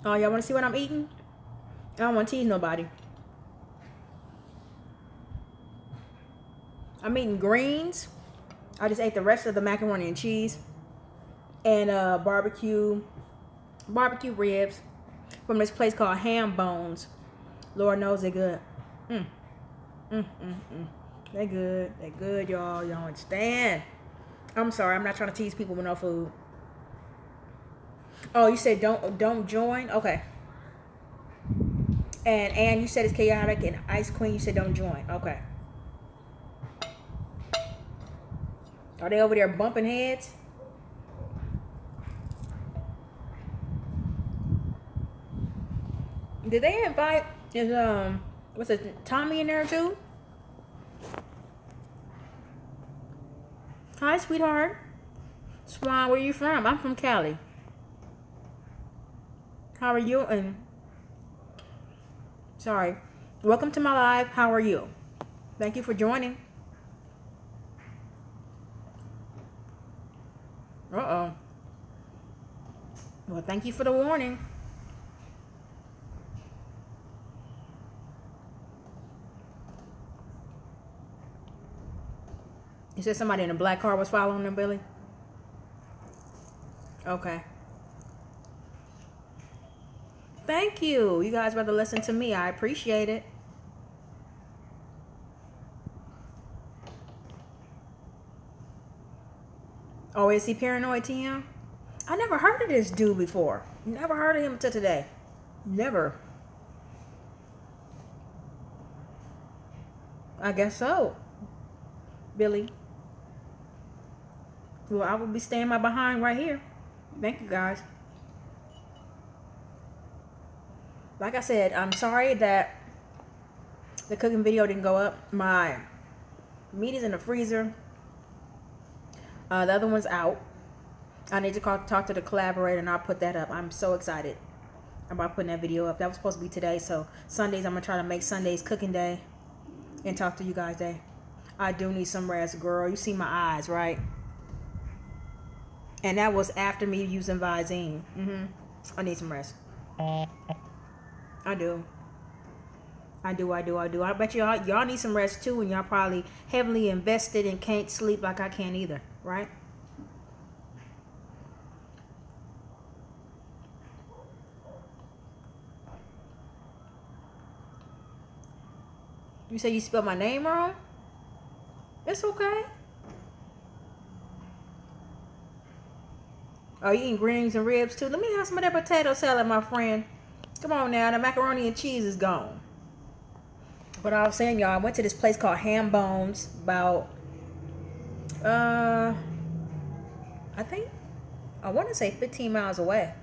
Oh, y'all want to see what I'm eating? I don't want to tease nobody. I'm eating greens. I just ate the rest of the macaroni and cheese. And barbecue ribs from this place called Ham Bones. Lord knows they're good. They good, y'all. Y'all understand? I'm sorry, I'm not trying to tease people with no food. Oh, you said don't join? Okay. And you said it's chaotic, and Ice Queen, you said don't join. Okay. Are they over there bumping heads? Did they invite what's it, Tommy in there too? Hi, sweetheart. Swan, where you from? I'm from Cali. How are you? And sorry. Welcome to my live. How are you? Thank you for joining. Uh-oh. Well, thank you for the warning. You said somebody in a black car was following them, Billy? Okay. Thank you. You guys rather listen to me. I appreciate it. Oh, is he paranoid, TM? I never heard of this dude before. Never heard of him until today. Never. I guess so, Billy. Well, I will be staying my behind right here. Thank you, guys. Like I said, I'm sorry that the cooking video didn't go up. My meat is in the freezer. The other one's out. I need to talk to the collaborator, and I'll put that up. I'm so excited about putting that video up. That was supposed to be today, so Sundays, I'm going to try to make Sundays cooking day and talk to you guys day. I do need some rest, girl. You see my eyes, right? And that was after me using Visine. I need some rest. I do. I bet y'all need some rest too, and y'all probably heavily invested and can't sleep like I can't either, right? You say you spelled my name wrong? It's okay. Oh, you eating greens and ribs too? Let me have some of that potato salad, my friend. Come on now, the macaroni and cheese is gone. But I was saying, y'all, I went to this place called Ham Bones about, I want to say 15 miles away.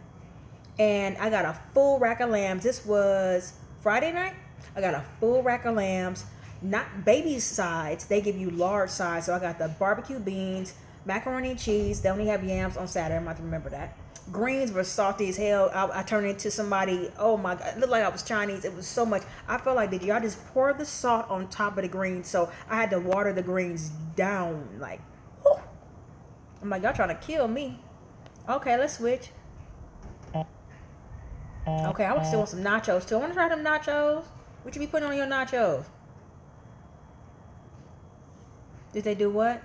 And I got a full rack of lambs. This was Friday night. I got a full rack of lambs, not baby sides. They give you large sides. So I got the barbecue beans, macaroni and cheese. They only have yams on Saturday. I'm going to remember that. Greens were salty as hell. I turned into somebody. Oh my God. It looked like I was Chinese. It was so much. I felt like, did y'all just pour the salt on top of the greens? So I had to water the greens down. Like, whew. I'm like, y'all trying to kill me. Okay, let's switch. Okay, I still want some nachos too. I want to try them nachos. What you be putting on your nachos? Did they do what?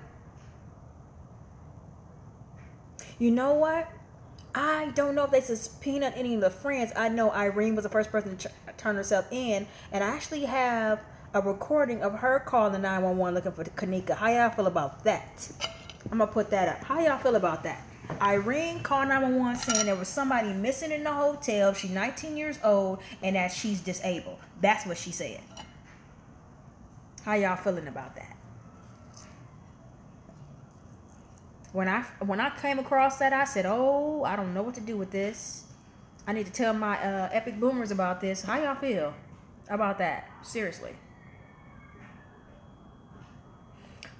You know what? I don't know if they subpoenaed any of the friends. I know Irene was the first person to turn herself in, and I actually have a recording of her calling the 911 looking for Kanika. How y'all feel about that? I'm gonna put that up. How y'all feel about that? Irene called 911 saying there was somebody missing in the hotel. She's 19 years old and that she's disabled. That's what she said. How y'all feeling about that? When I came across that, I said, oh, I don't know what to do with this. I need to tell my epic boomers about this. How y'all feel about that? Seriously.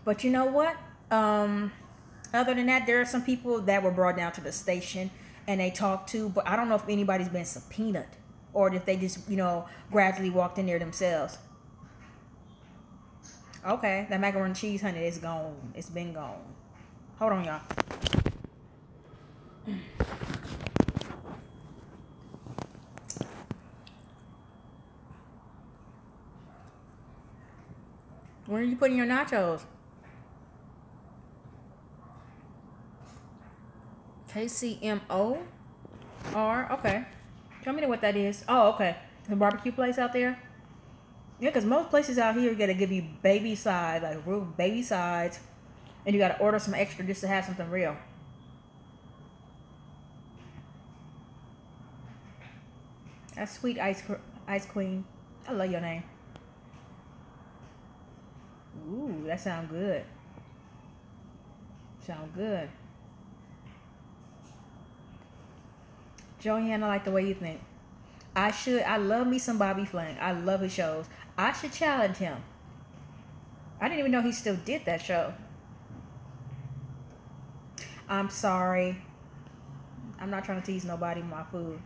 But you know what? Other than that, there are some people that were brought down to the station and they talked to, but I don't know if anybody's been subpoenaed or if they just, gradually walked in there themselves. Okay, that macaroni and cheese, honey, is gone. It's been gone. Hold on, y'all. When are you putting your nachos? KCMO? Okay. Tell me what that is. Oh, okay. The barbecue place out there? Yeah, because most places out here, you got to give you baby sides, like real baby sides. And you got to order some extra just to have something real. That's sweet ice queen. I love your name. Ooh, that sounds good. Sound good. Joanne, I like the way you think. I love me some Bobby Flay. I love his shows. I should challenge him. I didn't even know he still did that show. I'm sorry. I'm not trying to tease nobody with my food.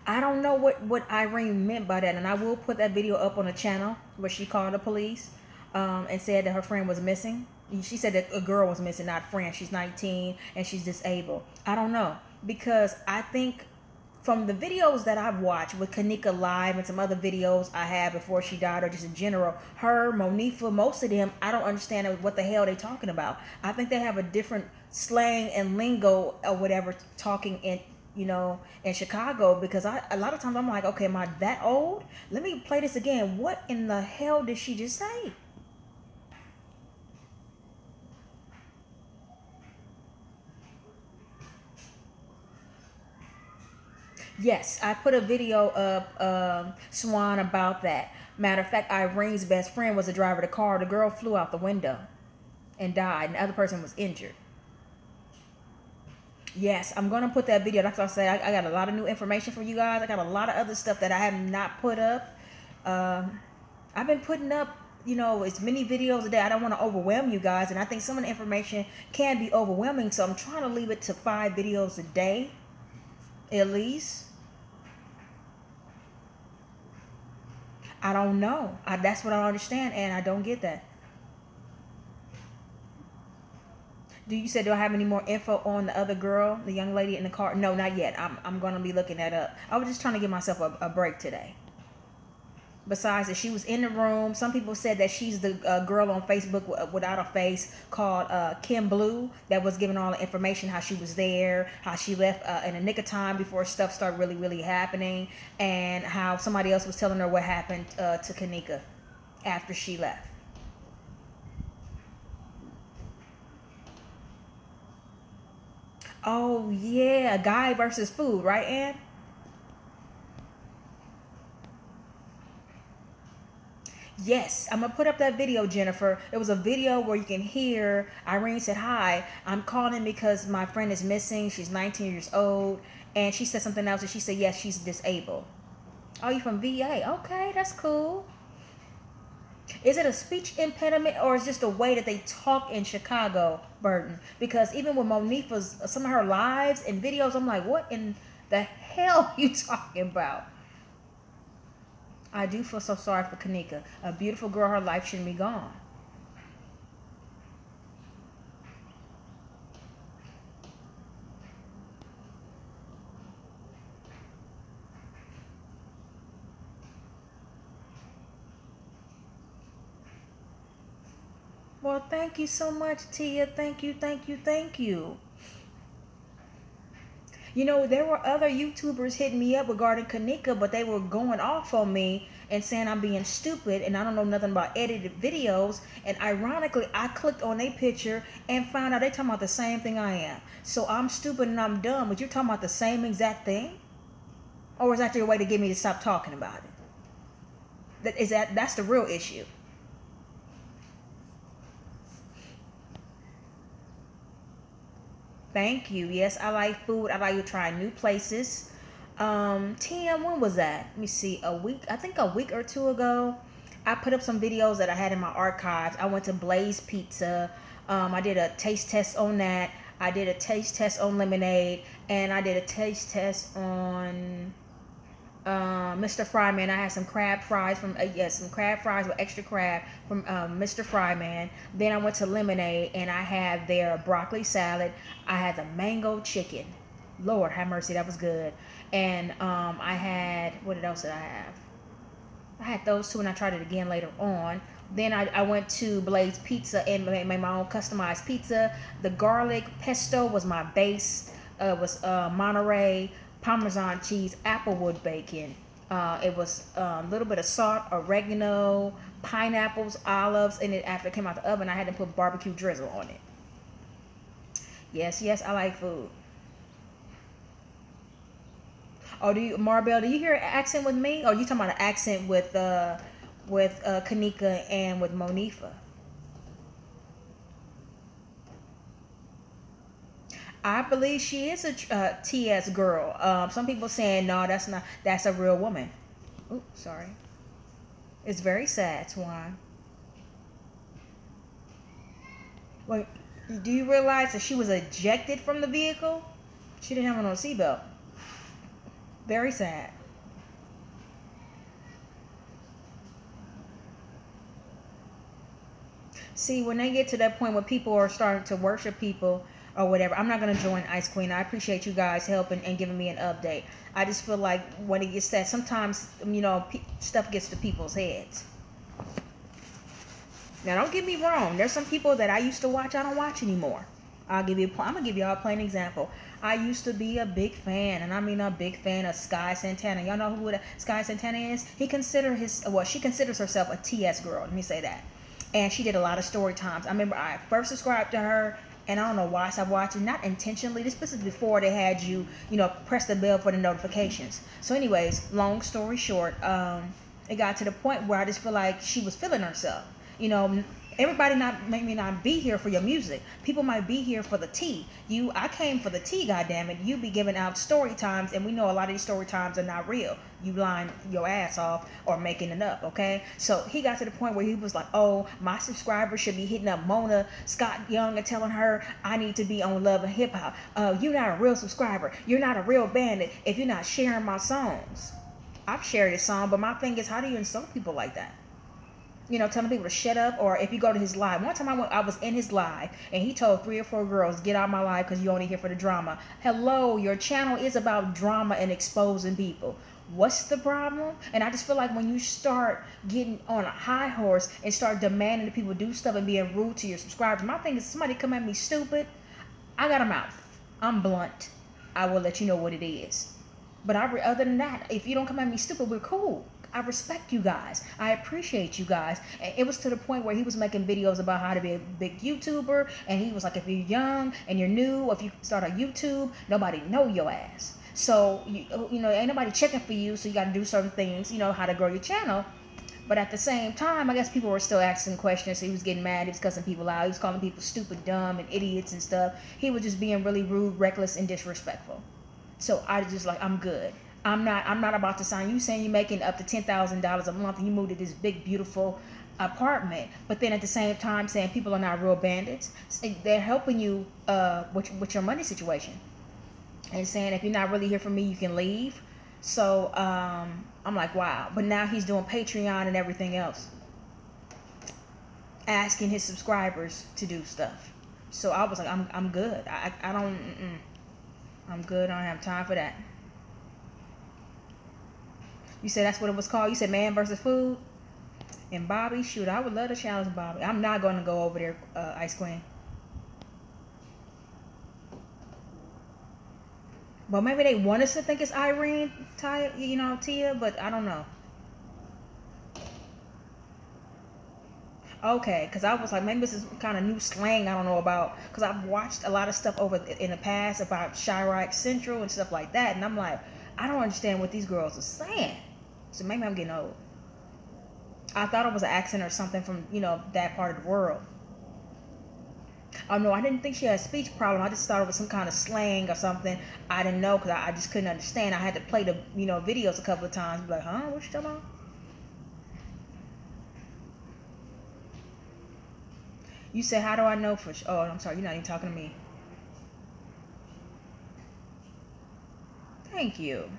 I don't know what Irene meant by that, and I will put that video up on the channel where she called the police and said that her friend was missing. She said that a girl was missing, not a friend. She's 19 and she's disabled. I don't know, because I think from the videos that I've watched with Kanika live and some other videos I had before she died, or just in general, her, Monifa, most of them, I don't understand what the hell they talking about. I think they have a different slang and lingo or whatever talking in Chicago, because a lot of times I'm like, okay, am I that old? Let me play this again. What in the hell did she just say? Yes, I put a video up, Swan, about that. Matter of fact, Irene's best friend was the driver of the car. The girl flew out the window and died, and the other person was injured. Yes, I'm going to put that video. Like I said, I got a lot of new information for you guys. I got a lot of other stuff that I have not put up. I've been putting up, as many videos a day. I don't want to overwhelm you guys, and I think some of the information can be overwhelming, so I'm trying to leave it to 5 videos a day, at least. I don't know. That's what I don't understand, and I don't get that. You said, do I have any more info on the other girl, the young lady in the car? No, not yet. I'm going to be looking that up. I was just trying to give myself a break today. Besides that, she was in the room. Some people said that she's the girl on Facebook without a face called Kim Blue that was giving all the information, how she was there, how she left in the nick of time before stuff started really, really happening, and how somebody else was telling her what happened to Kanika after she left. Oh, yeah. Guy versus food, right, Ann? Yes, I'm going to put up that video, Jennifer. It was a video where you can hear Irene said, hi, I'm calling because my friend is missing. She's 19 years old. And she said something else, and she said, yes, she's disabled. Oh, you from VA? Okay, that's cool. Is it a speech impediment, or is it just the way that they talk in Chicago, Burton? Because even with Monifa's, some of her lives and videos, I'm like, what in the hell are you talking about? I do feel so sorry for Kanika. A beautiful girl, her life shouldn't be gone. Well, thank you so much, Tia. Thank you, thank you, thank you. You know, there were other YouTubers hitting me up regarding Kanika, but they were going off on me and saying I'm being stupid and I don't know nothing about edited videos. And ironically, I clicked on a picture and found out they talking about the same thing I am. So I'm stupid and I'm dumb, but you're talking about the same exact thing? Or is that your way to get me to stop talking about it? That's the real issue. Thank you. Yes, I like food. I like to try new places. Tim, when was that? Let me see. I think a week or two ago, I put up some videos that I had in my archives. I went to Blaze Pizza. I did a taste test on that. I did a taste test on lemonade, and I did a taste test on Mr. Fryman. I had some crab fries from some crab fries with extra crab from Mr. Fryman. Then I went to Lemonade and I had their broccoli salad. I had the mango chicken. Lord have mercy, that was good. And I had, what else did I have? I had those two and I tried it again later on. Then I went to Blaze Pizza and made my own customized pizza. The garlic pesto was my base. It was Monterey Parmesan cheese, applewood bacon. It was a little bit of salt, oregano, pineapples, olives, and after it came out the oven, I had to put barbecue drizzle on it. Yes, yes, I like food. Oh, Marbell, do you hear an accent with me? Or you talking about an accent with Kanika and with Monifa? I believe she is a TS girl. Some people saying no, that's not. That's a real woman. Oops, sorry. It's very sad, Swan. Well, do you realize that she was ejected from the vehicle? She didn't have on a seatbelt. Very sad. See, when they get to that point where people are starting to worship people or whatever, I'm not going to join Ice Queen. I appreciate you guys helping and giving me an update. I just feel like when it gets that, sometimes, stuff gets to people's heads. Now, don't get me wrong. There's some people that I used to watch I don't watch anymore. I'm going to give y'all a plain example. I used to be a big fan, and I mean a big fan of Sky Santana. Y'all know who Sky Santana is? She considers herself a TS girl. Let me say that. And she did a lot of story times. I remember I first subscribed to her, and I don't know why I stopped watching. Not intentionally. This was before they had you, press the bell for the notifications. So anyways, long story short, it got to the point where I just feel like she was feeling herself. Everybody may not be here for your music. People might be here for the tea. I came for the tea, goddammit. You be giving out story times, and we know a lot of these story times are not real. You lying your ass off or making it up, okay? So he got to the point where he was like, oh, my subscribers should be hitting up Mona Scott Young and telling her I need to be on Love and Hip Hop. You're not a real subscriber. You're not a real bandit if you're not sharing my songs. I've shared his song, but my thing is, how do you insult people like that? Telling people to shut up. Or if you go to his live, one time I was in his live and he told 3 or 4 girls, get out of my live because you only here for the drama. Hello, your channel is about drama and exposing people. What's the problem? And I just feel like when you start getting on a high horse and start demanding that people do stuff and being rude to your subscribers, my thing is, somebody come at me stupid, I got a mouth. I'm blunt. I will let you know what it is. But other than that, if you don't come at me stupid, we're cool. I respect you guys. I appreciate you guys. And it was to the point where he was making videos about how to be a big YouTuber. And he was like, if you're young and you're new, or if you start a YouTube, nobody know your ass. So, ain't nobody checking for you. So you got to do certain things, how to grow your channel. But at the same time, I guess people were still asking questions. So he was getting mad. He was cussing people out. He was calling people stupid, dumb, and idiots and stuff. He was just being really rude, reckless, and disrespectful. So I just like, I'm good. I'm not about to sign you saying you're making up to $10,000 a month and you moved to this big, beautiful apartment. But then at the same time saying people are not real bandits. They're helping you with your money situation. And saying if you're not really here for me, you can leave. So I'm like, wow. But now he's doing Patreon and everything else. Asking his subscribers to do stuff. So I was like, I'm good. I don't, I'm good. I don't have time for that. You said that's what it was called? You said Man versus Food? And Bobby, shoot, I would love to challenge Bobby. I'm not going to go over there, Ice Queen. But maybe they want us to think it's Irene, Tia, but I don't know. Okay, because I was like, maybe this is kind of new slang I don't know about. Because I've watched a lot of stuff over in the past about Chirac Central and stuff like that. And I'm like, I don't understand what these girls are saying. So maybe I'm getting old. I thought it was an accent or something from, that part of the world. Oh, no, I didn't think she had a speech problem. I just thought it was some kind of slang or something. I didn't know because I just couldn't understand. I had to play the, videos a couple of times. Be like, huh? What you talking about? You said, how do I know for sure? Oh, I'm sorry. You're not even talking to me. Thank you.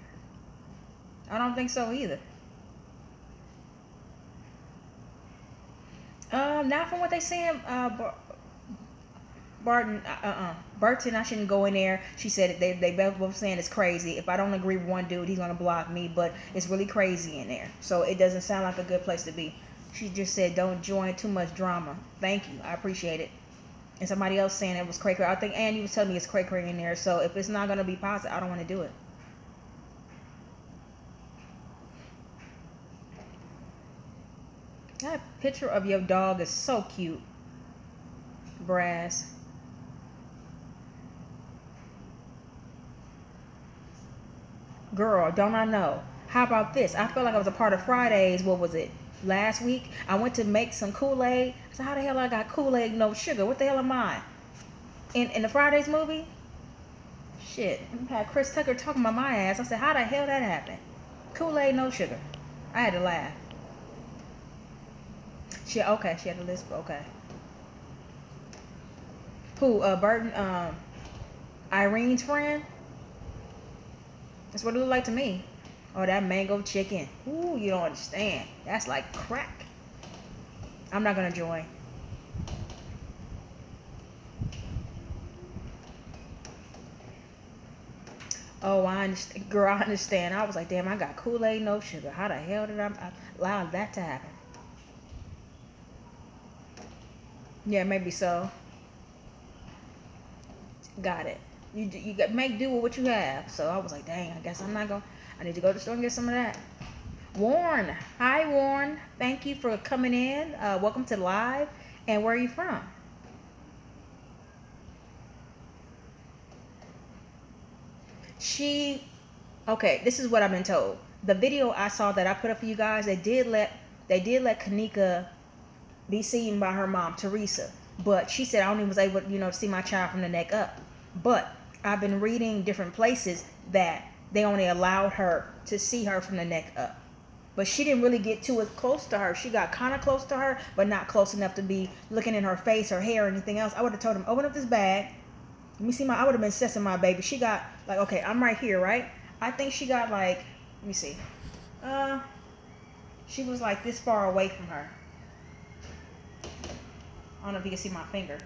I don't think so either. Not from what they saying. Burton, I shouldn't go in there. She said they both saying it's crazy. If I don't agree with one dude, he's gonna block me. But it's really crazy in there, so it doesn't sound like a good place to be. She just said, don't join too much drama. Thank you. I appreciate it. And somebody else saying it was cray-cray. I think Andy was telling me it's cray-cray in there. So if it's not going to be positive, I don't want to do it. That picture of your dog is so cute. Brass. Girl, don't I know? How about this? I felt like I was a part of Fridays. What was it? Last week, I went to make some Kool-Aid. So how the hell I got Kool-Aid no sugar? What the hell am I? In the Fridays movie? Shit. I had Chris Tucker talking about my ass. I said, how the hell that happened? Kool-Aid no sugar. I had to laugh. She had a lisp. Okay. Who? Burton. Irene's friend. That's what it looked like to me. Oh, that mango chicken. Ooh, you don't understand. That's like crack. I'm not going to join. Oh, I understand. Girl, I understand. I was like, damn, I got Kool-Aid, no sugar. How the hell did I allow that to happen? Yeah, maybe so. Got it. You got make do with what you have. So I was like, dang, I guess I'm not going. I need to go to the store and get some of that. Warren. Hi, Warren. Thank you for coming in. Welcome to live. And where are you from? Okay, this is what I've been told. The video I saw that I put up for you guys, they did let Kanika be seen by her mom, Teresa. But she said I only was able, to see my child from the neck up. But I've been reading different places that they only allowed her to see her from the neck up. But she didn't really get too close to her. She got kind of close to her, but not close enough to be looking in her face, her hair, or anything else. I would have told him, open up this bag. Let me see I would have been assessing my baby. She got, like, okay, I'm right here, right? I think she got, like, let me see. She was, like, this far away from her. I don't know if you can see my finger.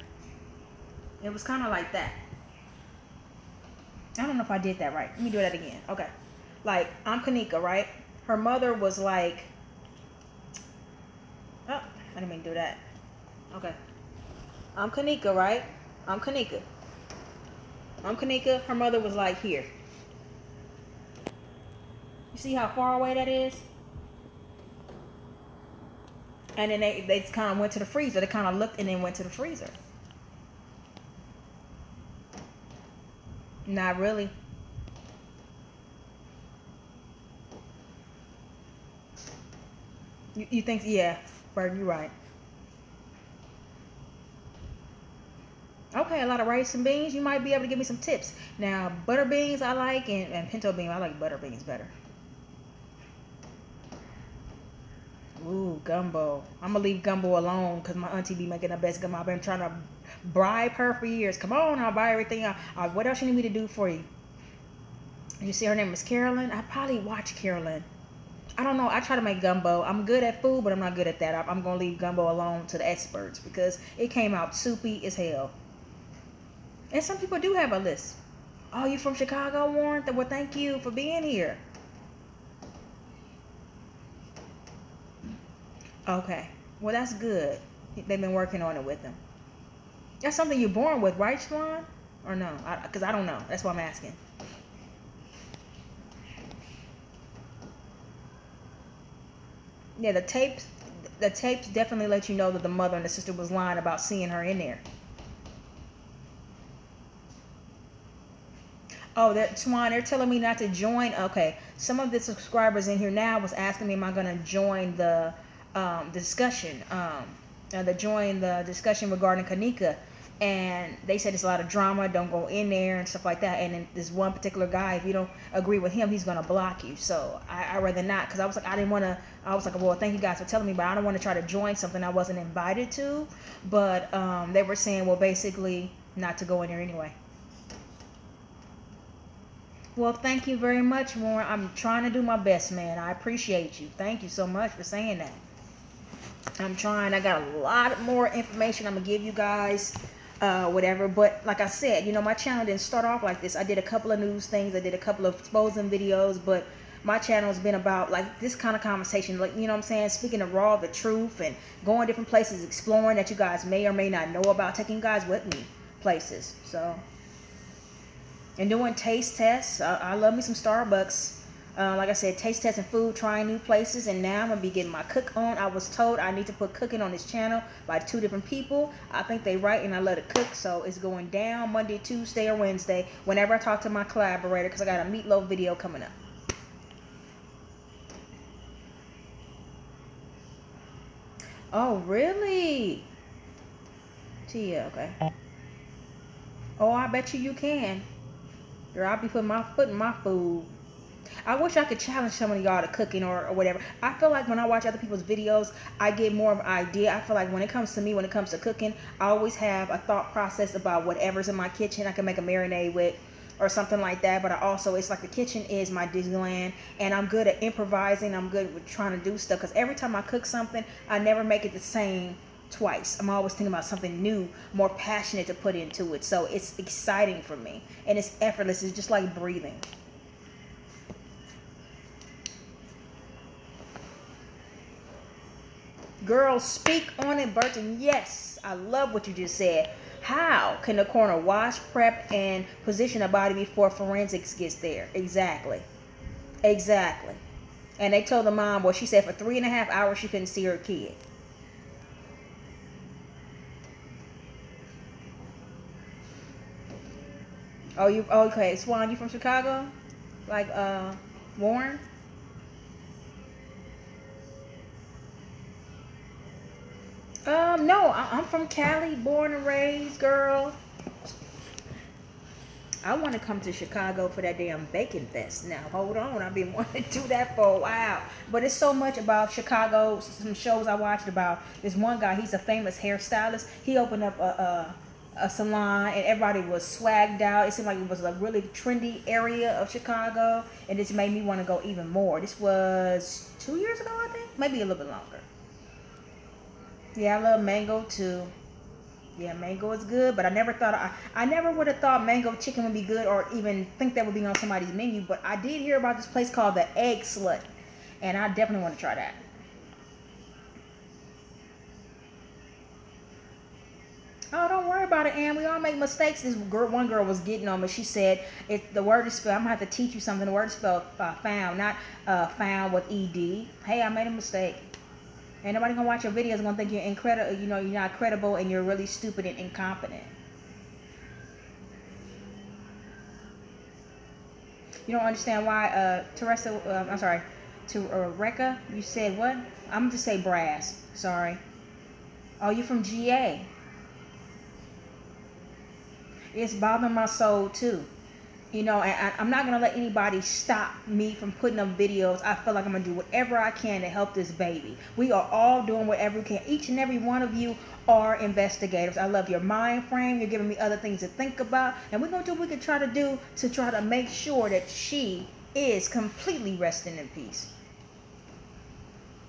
It was kind of like that. I don't know if I did that right. Let me do that again. Okay. Like, I'm Kanika, right? Her mother was like... Oh, I didn't mean to do that. Okay. I'm Kanika, right? I'm Kanika. Her mother was like here. You see how far away that is? And then they kind of went to the freezer. They kind of looked and then went to the freezer. Not really. You think, yeah, Bird, you're right. Okay, a lot of rice and beans. You might be able to give me some tips. Now, butter beans I like, and pinto beans. I like butter beans better. Ooh, gumbo. I'm going to leave gumbo alone because my auntie be making the best gumbo. I've been trying to bribe her for years. Come on, I'll buy everything. What else you need me to do for you? You see her name is Carolyn? I probably watch Carolyn. I don't know. I try to make gumbo. I'm good at food, but I'm not good at that. I'm going to leave gumbo alone to the experts because it came out soupy as hell. And some people do have a list. Oh, you from Chicago, Warren? Well, thank you for being here. Okay. Well, that's good. They've been working on it with him. That's something you're born with, right, Swan? Or no? Because I don't know. That's why I'm asking. Yeah, the tapes definitely let you know that the mother and the sister was lying about seeing her in there. Oh, Swan, they're telling me not to join. Okay, some of the subscribers in here now was asking me, am I going to join the discussion? Join the discussion regarding Kanika, and they said it's a lot of drama. Don't go in there and stuff like that. And then this one particular guy, if you don't agree with him, he's gonna block you. So I rather not, because I was like, I didn't want to. I was like, well, thank you guys for telling me, but I don't want to try to join something I wasn't invited to. But they were saying, well, basically, not to go in there anyway. Well, thank you very much, Warren. I'm trying to do my best, man. I appreciate you. Thank you so much for saying that. I'm trying. I got a lot more information I'm going to give you guys, whatever. But like I said, you know, my channel didn't start off like this. I did a couple of news things. I did a couple of exposing videos. But my channel has been about, like, this kind of conversation. Like, you know what I'm saying? Speaking the raw, the truth, and going different places, exploring that you guys may or may not know about. Taking you guys with me places. So... and doing taste tests. I love me some Starbucks. Like I said, taste testing food, trying new places. And now I'm going to be getting my cook on. I was told I need to put cooking on this channel by 2 different people. I think they right, and I love to cook. So it's going down Monday, Tuesday, or Wednesday. Whenever I talk to my collaborator, because I got a meatloaf video coming up. Oh, really? Tia, okay. Oh, I bet you can. Girl, I'll be putting my foot in my food. I wish I could challenge some of y'all to cooking or whatever. I feel like when I watch other people's videos, I get more of an idea. I feel like when it comes to me, when it comes to cooking, I always have a thought process about whatever's in my kitchen I can make a marinade with or something like that. But I also, it's like the kitchen is my Disneyland, and I'm good at improvising. I'm good with trying to do stuff, because every time I cook something, I never make it the same twice. I'm always thinking about something new, more passionate to put into it. So it's exciting for me, and it's effortless. It's just like breathing. Girl, speak on it, Burton. Yes, I love what you just said. How can the coroner wash, prep, and position a body before forensics gets there? Exactly. Exactly. And they told the mom, well, she said for 3.5 hours she couldn't see her kid. Oh, you okay? Swan, you from Chicago? Like Warren? No, I'm from Cali, born and raised, girl. I want to come to Chicago for that damn Bacon Fest. Now, hold on. I've been wanting to do that for a while. But it's so much about Chicago. Some shows I watched about this one guy. He's a famous hairstylist. He opened up a salon, and everybody was swagged out. It seemed like it was a really trendy area of Chicago, and this made me want to go even more. This was 2 years ago, I think. Maybe a little bit longer. Yeah, I love mango too. Yeah, mango is good, but I never thought I never would have thought mango chicken would be good, or even think that would be on somebody's menu. But I did hear about this place called the Egg Slut, and I definitely want to try that. Oh, don't worry about it, Ann. We all make mistakes. This girl, one girl was getting on me. She said, the word is spelled, I'm going to have to teach you something. The word is spelled found, not found with ED. Hey, I made a mistake. Ain't nobody going to watch your videos and going to think you're incredible. You know, you're not credible, and you're really stupid and incompetent. You don't understand why, Teresa, I'm sorry, to Rekka, you said what? I'm going to say brass. Sorry. Oh, you from GA. It's bothering my soul too. You know, and I'm not going to let anybody stop me from putting up videos. I feel like I'm going to do whatever I can to help this baby. We are all doing whatever we can. Each and every one of you are investigators. I love your mind frame. You're giving me other things to think about. And we're going to do what we can try to do to try to make sure that she is completely resting in peace.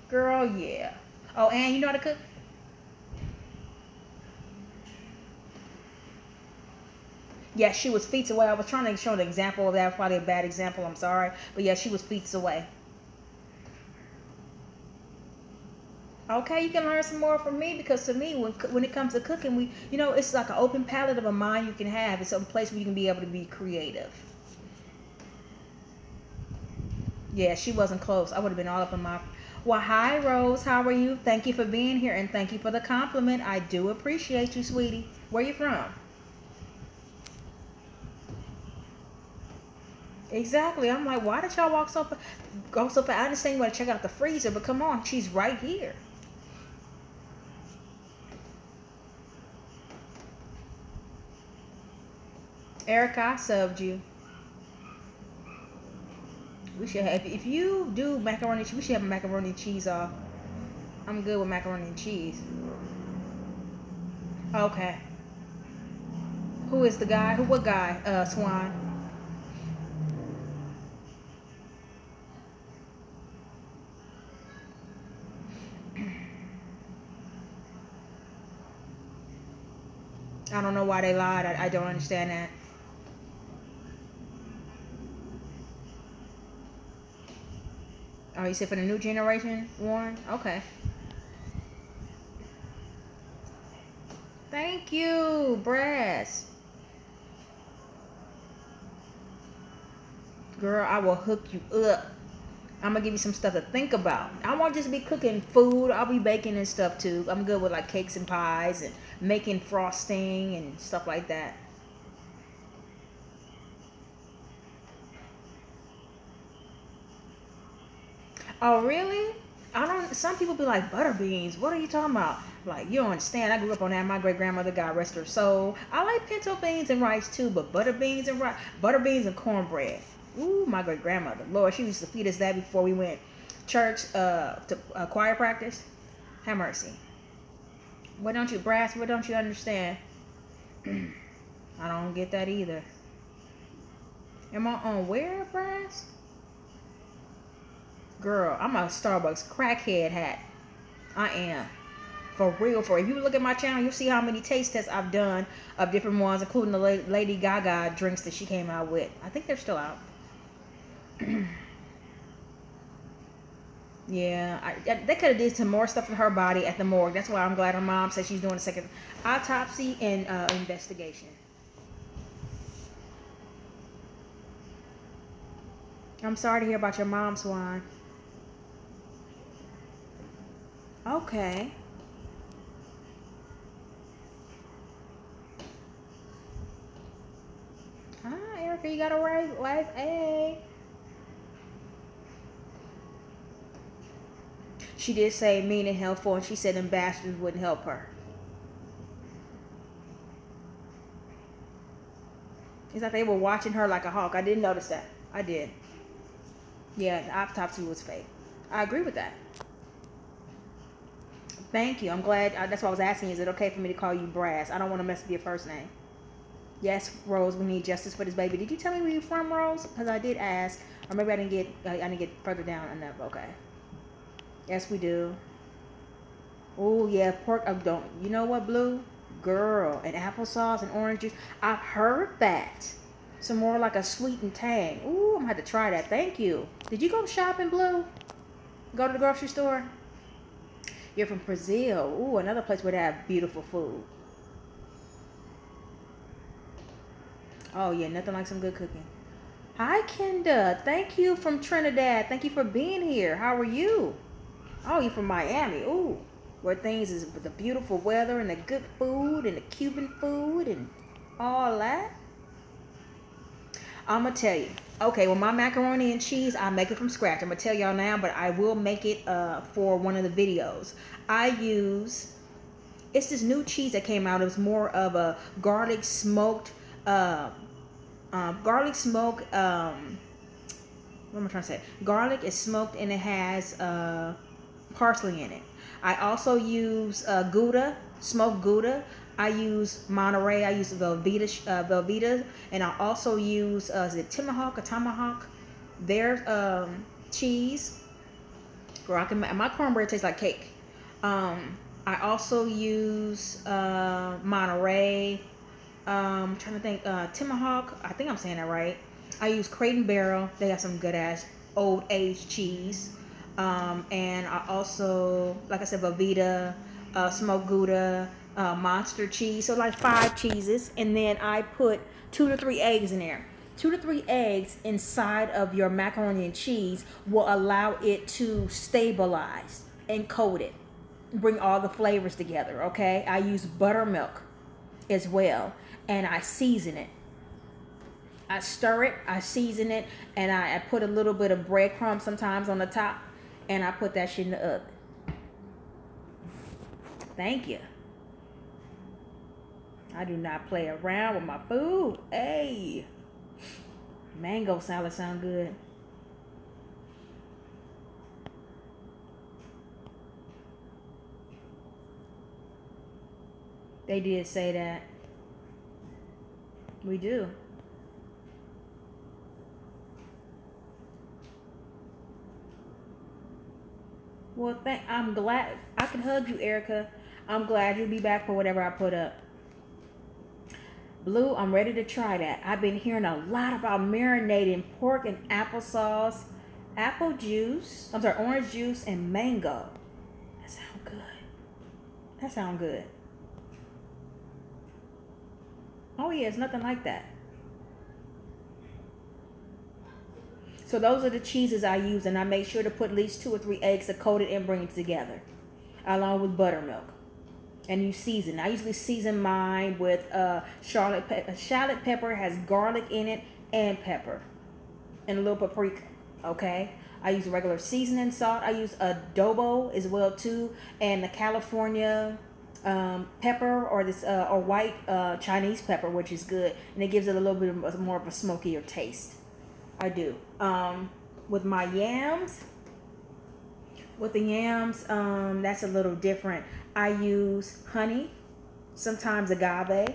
Girl, yeah. Oh, and you know how to cook? Yeah, she was feet away. I was trying to show an example of that. Probably a bad example. I'm sorry. But yeah, she was feet away. Okay, you can learn some more from me, because to me, when it comes to cooking, it's like an open palette of a mind you can have. It's a place where you can be able to be creative. Yeah, she wasn't close. I would have been all up in my. Well, hi, Rose. How are you? Thank you for being here, and thank you for the compliment. I do appreciate you, sweetie. Where you from? Exactly. I'm like, why did y'all go so fast? I understand you want to check out the freezer, but come on, she's right here. Erica, I subbed you. We should have, if you do macaroni, we should have a macaroni and cheese off. I'm good with macaroni and cheese. Okay. Who is the guy? What guy? Swan. I don't know why they lied. I don't understand that. Oh, you said for the new generation, Warren? Okay. Thank you, Brass. Girl, I will hook you up. I'm gonna give you some stuff to think about. I won't just be cooking food. I'll be baking and stuff too. I'm good with like cakes and pies and making frosting and stuff like that. Oh, really? I don't. Some people be like, butter beans. What are you talking about? Like, you don't understand. I grew up on that. My great grandmother, God rest her soul. I like pinto beans and rice too, but butter beans and rice, butter beans and cornbread. Ooh, my great grandmother. Lord, she used to feed us that before we went church to choir practice. Have mercy. What don't you, Brass? What don't you understand? I don't get that either. Am I on where, Brass? Girl, I'm a Starbucks crackhead hat. I am. For real, for if you look at my channel, you'll see how many taste tests I've done of different ones, including the Lady Gaga drinks that she came out with. I think they're still out. Yeah, they could have did some more stuff in her body at the morgue. That's why I'm glad her mom said she's doing a second autopsy and investigation. I'm sorry to hear about your mom, Swan. Okay. Hi, Erica, you got a wife? Hey. She did say mean and helpful, and she said ambassadors wouldn't help her. It's like they were watching her like a hawk. I didn't notice that. I did. Yeah, the autopsy was fake. I agree with that. Thank you. I'm glad. That's why I was asking. Is it okay for me to call you Brass? I don't want to mess with your first name. Yes, Rose. We need justice for this baby. Did you tell me where you're from, Rose? Because I did ask, or maybe I didn't get. I didn't get further down enough. Okay. Yes, we do. Oh yeah, pork. Don't. You know what, Blue? Girl, and applesauce and orange juice. I've heard that. Some more like a sweet and tang. Ooh, I'm gonna have to try that. Thank you. Did you go shopping, Blue? Go to the grocery store? You're from Brazil. Ooh, another place where they have beautiful food. Oh, yeah, nothing like some good cooking. Hi, Kenda. Thank you from Trinidad. Thank you for being here. How are you? Oh, you're from Miami. Ooh, where things is with the beautiful weather and the good food and the Cuban food and all that. I'm going to tell you. Okay, well, my macaroni and cheese, I make it from scratch. I'm going to tell y'all now, but I will make it for one of the videos. I use, it's this new cheese that came out. It was more of a garlic smoked, what am I trying to say? Garlic is smoked and it has parsley in it. I also use Gouda, smoked Gouda. I use Monterey. I use Velveeta, and I also use is it Tomahawk or Tomahawk? Their cheese. Girl, my cornbread tastes like cake. I also use Monterey. I'm trying to think. Tomahawk. I think I'm saying that right. I use Crate and Barrel. They got some good ass old aged cheese. And I also, like I said, Velveeta, smoked Gouda, monster cheese. So like 5 cheeses. And then I put 2 to 3 eggs in there. 2 to 3 eggs inside of your macaroni and cheese will allow it to stabilize and coat it. Bring all the flavors together, okay? I use buttermilk as well. And I season it. I stir it, I season it, and I put a little bit of breadcrumbs sometimes on the top, and I put that shit in the oven. Thank you. I do not play around with my food. Hey, mango salad sound good. They did say that. We do. Well, I'm glad I can hug you, Erica. I'm glad you'll be back for whatever I put up. Blue, I'm ready to try that. I've been hearing a lot about marinating pork and applesauce, apple juice, orange juice, and mango. That sounds good. That sounds good. Oh yeah, it's nothing like that. So those are the cheeses I use, and I make sure to put at least 2 or 3 eggs to coat it and bring it together, along with buttermilk. And you season. I usually season mine with shallot pepper, has garlic in it, and pepper, and a little paprika. Okay. I use regular seasoning salt. I use adobo as well too, and the California pepper, or this or white Chinese pepper, which is good, and it gives it a little bit more of a smokier taste. I do. With my yams, that's a little different. I use honey, sometimes agave.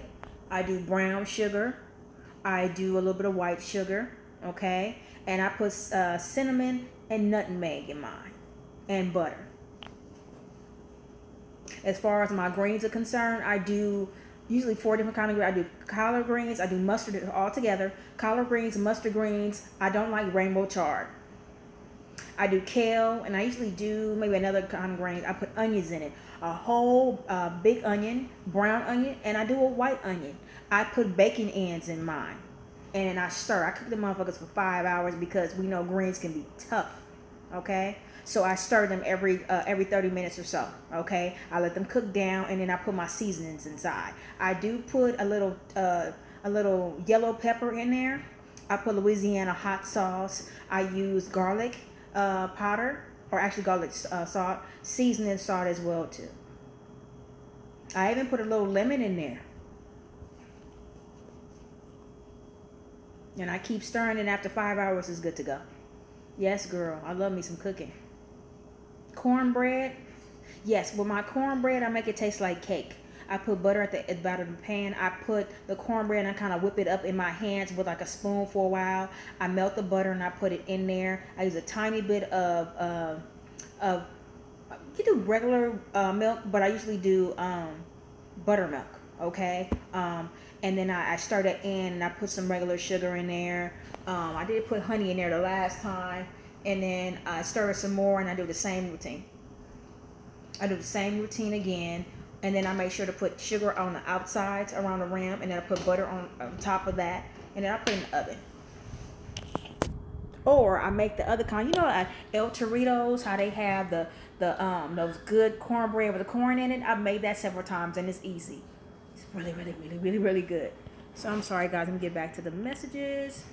I do brown sugar. I do a little bit of white sugar, okay? And I put cinnamon and nutmeg in mine, and butter. As far as my greens are concerned, I do usually 4 different kinds of greens. I do collard greens. I do mustard all together. Collard greens, mustard greens. I don't like rainbow chard. I do kale, and I usually do maybe another kind of greens. I put onions in it. A whole big onion, brown onion, and I do a white onion. I put bacon ends in mine, and I stir. I cook the motherfuckers for 5 hours because we know greens can be tough, okay? So I stir them every 30 minutes or so, okay? I let them cook down, and then I put my seasonings inside. I do put a little yellow pepper in there. I put Louisiana hot sauce. I use garlic powder, or actually garlic salt, seasoning salt as well too. I even put a little lemon in there. And I keep stirring, and after 5 hours it's good to go. Yes, girl, I love me some cooking. Cornbread. Yes, with my cornbread, I make it taste like cake. I put butter at the bottom of the pan. I put the cornbread and I kind of whip it up in my hands with like a spoon for a while. I melt the butter and I put it in there. I use a tiny bit of you do regular milk, but I usually do buttermilk, okay? And then I stir that in, and I put some regular sugar in there. I did put honey in there the last time, and then I stir it some more, and I do the same routine. I do the same routine again, and then I make sure to put sugar on the outsides around the rim, and then I put butter on top of that, and then I put it in the oven. Or I make the other kind, you know, El Torritos, how they have the those good cornbread with the corn in it. I've made that several times, and it's easy. It's really, really, really, really, really good. So I'm sorry, guys. Let me get back to the messages.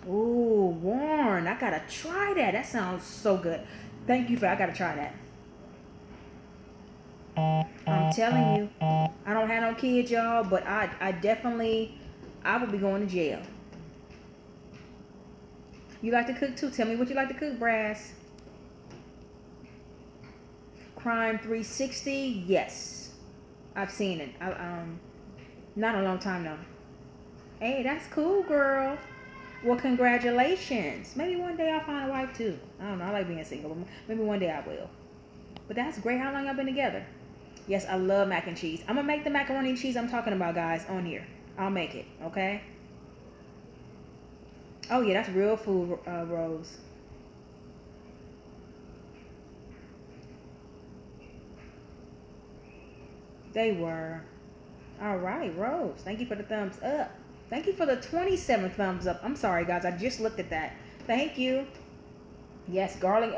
Ooh, Warren, I gotta try that. That sounds so good. Thank you I gotta try that. I'm telling you, I don't have no kids, y'all, but I definitely, I will be going to jail. You like to cook too? Tell me what you like to cook, Brass. Crime 360, yes. I've seen it. Not a long time though. Hey, that's cool, girl. Well, congratulations. Maybe one day I'll find a wife too. I don't know. I like being single. Maybe one day I will. But that's great. How long y'all been together? Yes, I love mac and cheese. I'm gonna make the macaroni and cheese I'm talking about, guys, on here. I'll make it, okay? Oh yeah, that's real food, Rose. They were. All right, Rose. Thank you for the thumbs up. Thank you for the 27 thumbs up. I'm sorry, guys. I just looked at that. Thank you. Yes, garlic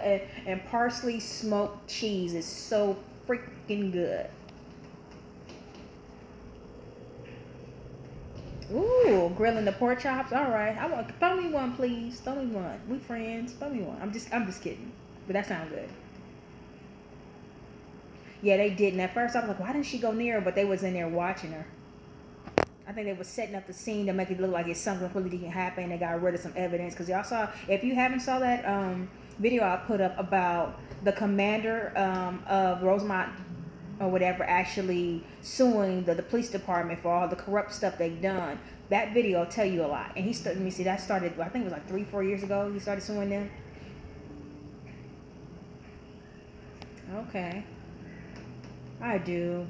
and parsley smoked cheese is so freaking good. Ooh, grilling the pork chops. All right. Throw me one, please. Throw me one. We friends. Throw me one. I'm just kidding. But that sounds good. Yeah, they didn't. At first, I was like, why didn't she go near her? But they was in there watching her. I think they was setting up the scene to make it look like it's something really didn't happen. They got rid of some evidence because y'all saw. If you haven't saw that video I put up about the commander of Rosemont or whatever actually suing the police department for all the corrupt stuff they've done. That video will tell you a lot. And he started. Let me see. That started. I think it was like 3-4 years ago. He started suing them. Okay. I do.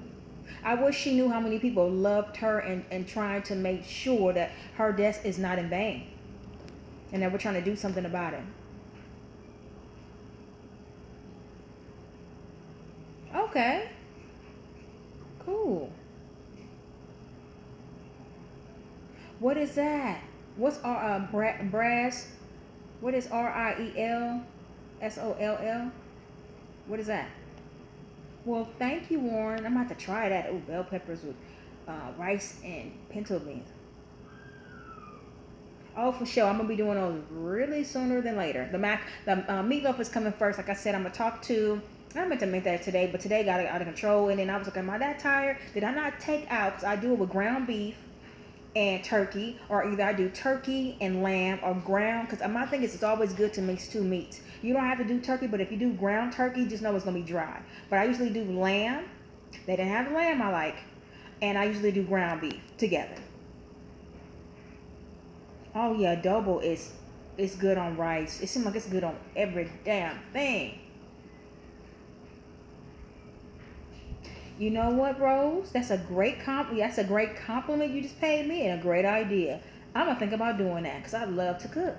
I wish she knew how many people loved her and trying to make sure that her death is not in vain. And that we're trying to do something about it. Okay. Cool. What is that? What's brass? What is RIELSOLL? What is that? Well, thank you, Warren. I'm about to try that. Oh, bell peppers with rice and pinto beans. Oh, for sure. I'm gonna be doing those really sooner than later. The meatloaf is coming first. Like I said, I'm gonna talk to. I meant to make that today, but today got out of control. And then I was like, am I that tired? Did I not take out? Because I do it with ground beef and turkey, or either I do turkey and lamb or ground. Because my thing is, it's always good to mix two meats. You don't have to do turkey, but if you do ground turkey, just know it's gonna be dry. But I usually do lamb. They didn't have the lamb I like, and I usually do ground beef together. Oh yeah, adobo is good on rice. It seems like it's good on every damn thing. You know what, Rose? That's a great That's a great compliment you just paid me, and a great idea. I'm gonna think about doing that because I love to cook.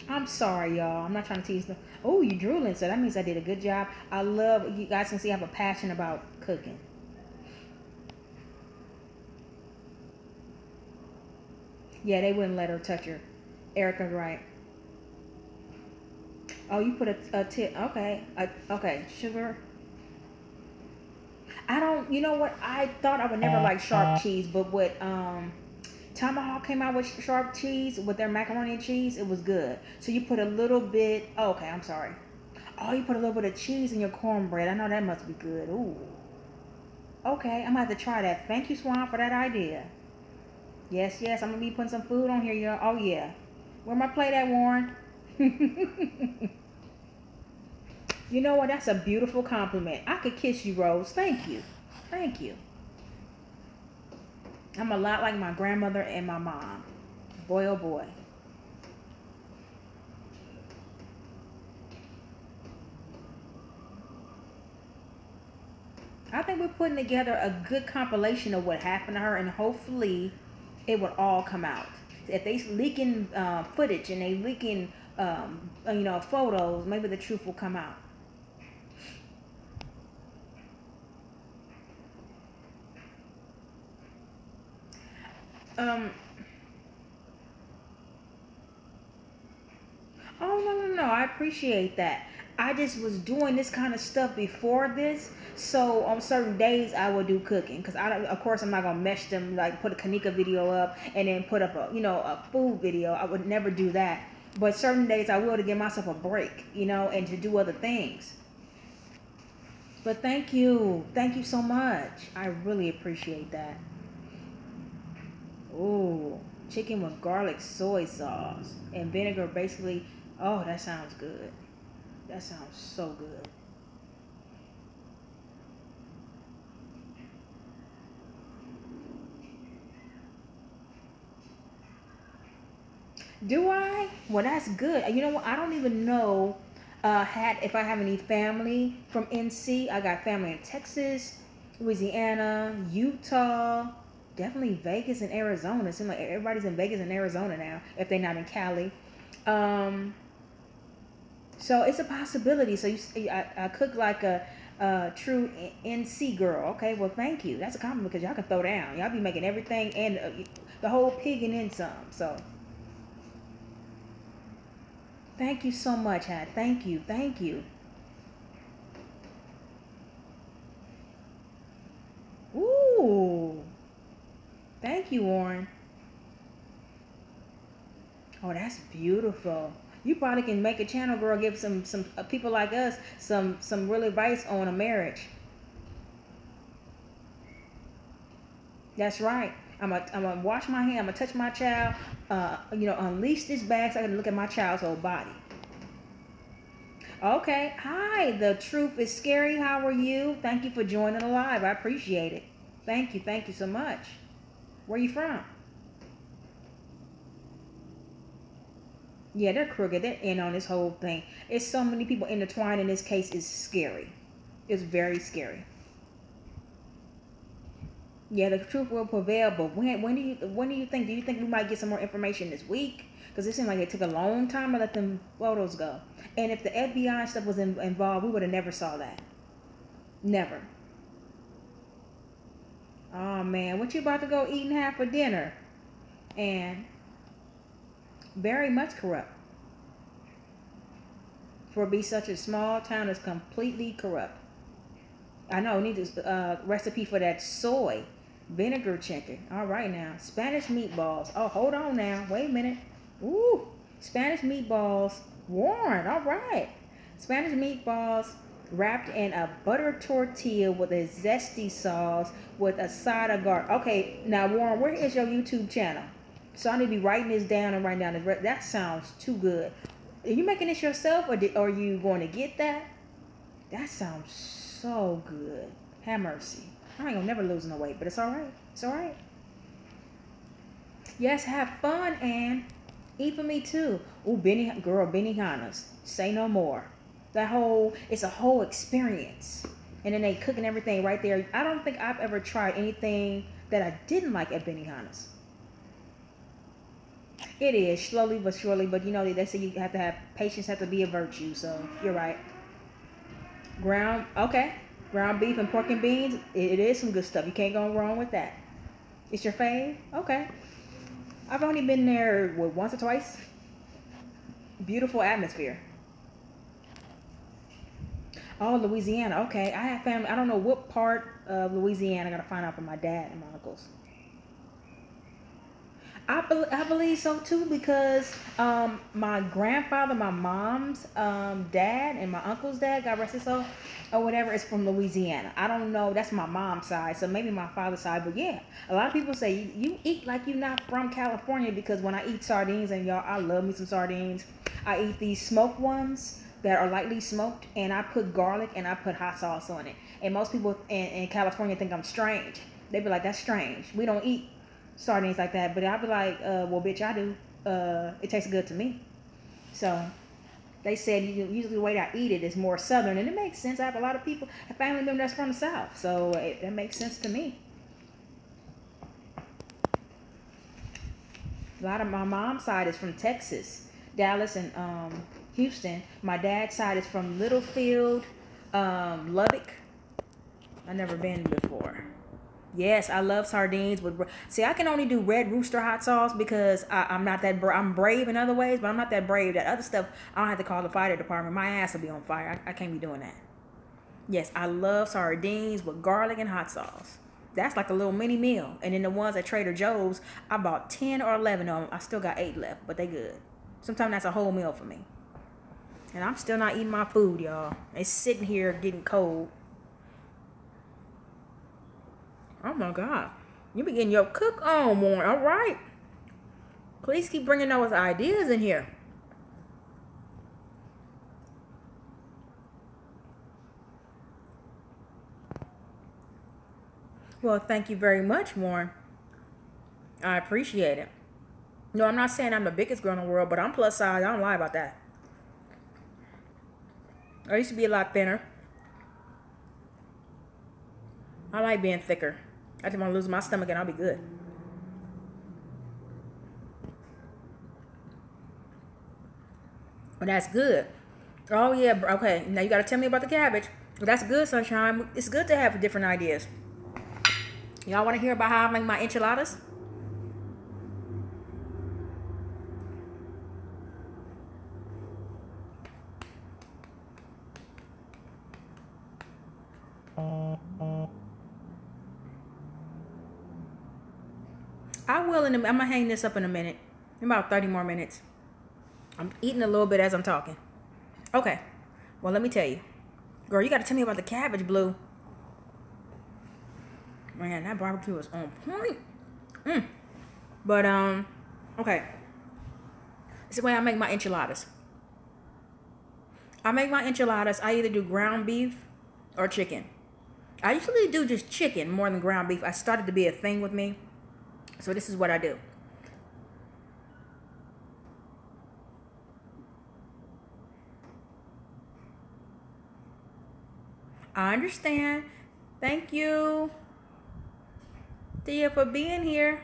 I'm sorry, y'all. I'm not trying to tease them. Oh, you drooling, so that means I did a good job. I love, you guys can see I have a passion about cooking. Yeah, they wouldn't let her touch her. Erica's right. Oh, you put a tip. Okay. Okay. Sugar. I don't, you know what? I thought I would never like sharp cheese, but what Tomahawk came out with sharp cheese with their macaroni and cheese, it was good. So you put a little bit, oh, okay, I'm sorry. Oh, you put a little bit of cheese in your cornbread. I know that must be good. Ooh. Okay, I'm gonna have to try that. Thank you, Swan, for that idea. Yes, yes, I'm gonna be putting some food on here, y'all. Oh yeah. Where my plate at, Warren? You know what? That's a beautiful compliment. I could kiss you, Rose. Thank you. Thank you. I'm a lot like my grandmother and my mom. Boy, oh boy. I think we're putting together a good compilation of what happened to her, and hopefully it would all come out. If they leaking footage and they leaking, photos, maybe the truth will come out. Oh, no. I appreciate that. I just was doing this kind of stuff before this. So on certain days I will do cooking. Because of course I'm not going to mesh them, like put a Kanika video up and then put up a food video. I would never do that. But certain days I will to give myself a break, and to do other things. But thank you. Thank you so much. I really appreciate that. Ooh, chicken with garlic soy sauce and vinegar, basically. Oh, that sounds good. That sounds so good. Do I? Well, that's good. You know what? I don't even know. If I have any family from NC, I got family in Texas, Louisiana, Utah, definitely Vegas and Arizona. It seems like everybody's in Vegas and Arizona now, if they're not in Cali. So it's a possibility. So I cook like a true NC girl. Okay, well, thank you. That's a compliment because y'all can throw down. Y'all be making everything and the whole pig and then some. So thank you so much, Hat. Thank you. Thank you. Ooh. Thank you, Warren. Oh, that's beautiful. You probably can make a channel, girl. Give some people like us some real advice on a marriage. That's right. I'm gonna wash my hand. I'm gonna touch my child. Unleash this bag so I can look at my child's whole body. Okay. Hi. The truth is scary. How are you? Thank you for joining the live. I appreciate it. Thank you. Thank you so much. Where you from? Yeah, they're crooked. They're in on this whole thing. It's so many people intertwined in this case. It's scary. It's very scary. Yeah, the truth will prevail. But when do you think? Do you think we might get some more information this week? Because it seemed like it took a long time to let them photos go. And if the FBI stuff was involved, we would have never saw that. Never. Oh man, what you about to go eat and have for dinner? And very much corrupt. For it be such a small town, it's completely corrupt. I know. Need a recipe for that soy vinegar chicken. All right now, Spanish meatballs. Oh, hold on now. Wait a minute. Ooh, Spanish meatballs. Warren. All right. Spanish meatballs wrapped in a butter tortilla with a zesty sauce with a side of garlic. Okay, now Warren, where is your YouTube channel? So I need to be writing this down and writing down this. That sounds too good. Are you making this yourself, or are you going to get that? That sounds so good. Have mercy. I ain't gonna never lose no weight, but it's all right. It's all right. Yes, have fun and eat for me too. Ooh, Benihana's. Say no more. It's a whole experience. And then they cooking everything right there. I don't think I've ever tried anything that I didn't like at Benihana's. It is slowly but surely, but they say you have to have patience, have to be a virtue. So you're right. Ground beef and pork and beans. It is some good stuff. You can't go wrong with that. It's your fave? Okay. I've only been there once or twice. Beautiful atmosphere. Oh, Louisiana. Okay, I have family. I don't know what part of Louisiana. I gotta find out from my dad and my uncles. I believe so too, because my grandfather, my mom's dad, and my uncle's dad, God rest his soul, or whatever, is from Louisiana. I don't know. That's my mom's side, so maybe my father's side. But yeah, a lot of people say you eat like you're not from California, because when I eat sardines, and y'all, I love me some sardines. I eat these smoked ones that are lightly smoked, and I put garlic and I put hot sauce on it. And most people in California think I'm strange. They be like, that's strange. We don't eat sardines like that. But I'll be like, well, bitch, I do. It tastes good to me. So they said usually the way that I eat it is more southern, and it makes sense. I have a lot of people, a family member that's from the South, so that makes sense to me. A lot of my mom's side is from Texas, Dallas, and Houston. My dad's side is from Littlefield, Lubbock. I've never been before. Yes, I love sardines with. See, I can only do Red Rooster hot sauce because I'm not that. I'm brave in other ways, but I'm not that brave. That other stuff, I don't have to call the fire department. My ass will be on fire. I can't be doing that. Yes, I love sardines with garlic and hot sauce. That's like a little mini meal. And then the ones at Trader Joe's, I bought 10 or 11 of them. I still got 8 left, but they good. Sometimes that's a whole meal for me. And I'm still not eating my food, y'all. It's sitting here getting cold. Oh my God. You be getting your cook on more. All right. Please keep bringing those ideas in here. Well, thank you very much, Warren. I appreciate it. No, I'm not saying I'm the biggest girl in the world, but I'm plus size. I don't lie about that. I used to be a lot thinner. I like being thicker. I just want to lose my stomach and I'll be good. But that's good. Oh yeah, okay. Now you gotta tell me about the cabbage. That's good, Sunshine. It's good to have different ideas. Y'all want to hear about how I make my enchiladas? I will I'm gonna hang this up in a minute. In about 30 more minutes. I'm eating a little bit as I'm talking. Okay. Well, let me tell you. Girl, you gotta tell me about the cabbage, Blue. Man, that barbecue was on point. But, okay. This is the way I make my enchiladas. I make my enchiladas, I either do ground beef or chicken. I usually do just chicken more than ground beef. I started to be a thing with me. So this is what I do. I understand. Thank you, Thea, for being here.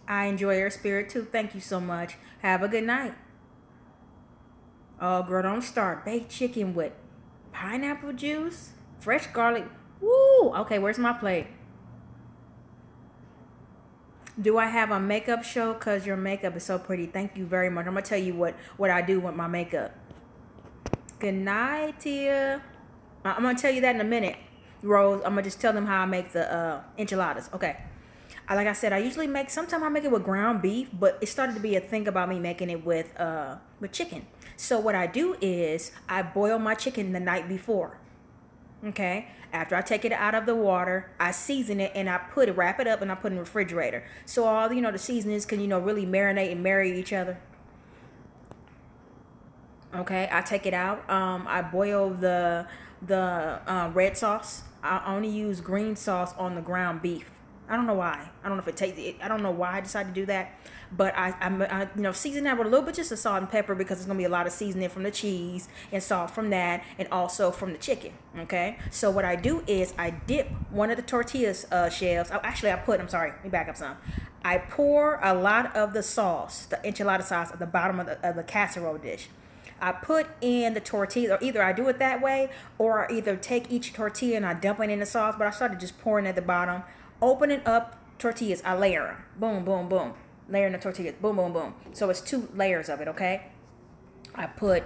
I enjoy your spirit too. Thank you so much. Have a good night. Oh, girl, don't start. Baked chicken with pineapple juice, fresh garlic. Woo! Okay, where's my plate? Do I have a makeup show? Because your makeup is so pretty. Thank you very much. I'm going to tell you what I do with my makeup. Good night, Tia. I'm going to tell you that in a minute, Rose. I'm going to just tell them how I make the enchiladas. Okay. Like I said, I usually sometimes I make it with ground beef, but it started to be a thing about me making it with chicken. So what I do is I boil my chicken the night before. Okay. After I take it out of the water, I season it and I wrap it up and I put it in the refrigerator. So all, the seasonings can, really marinate and marry each other. Okay. I take it out. I boil the red sauce. I only use green sauce on the ground beef. I don't know why. I don't know if it tastes it. I don't know why I decided to do that. But I season that with a little bit just of salt and pepper because there's gonna be a lot of seasoning from the cheese and salt from that and also from the chicken. Okay. So what I do is I dip one of the tortillas shells. I'm sorry. Let me back up some. I pour a lot of the sauce, the enchilada sauce, at the bottom of the casserole dish. I put in the tortilla, or either I do it that way, or I either take each tortilla and I dump it in the sauce. But I started just pouring at the bottom. Opening up tortillas, I layer them. Boom, boom, boom. Layering the tortillas. Boom, boom, boom. So it's 2 layers of it, okay? I put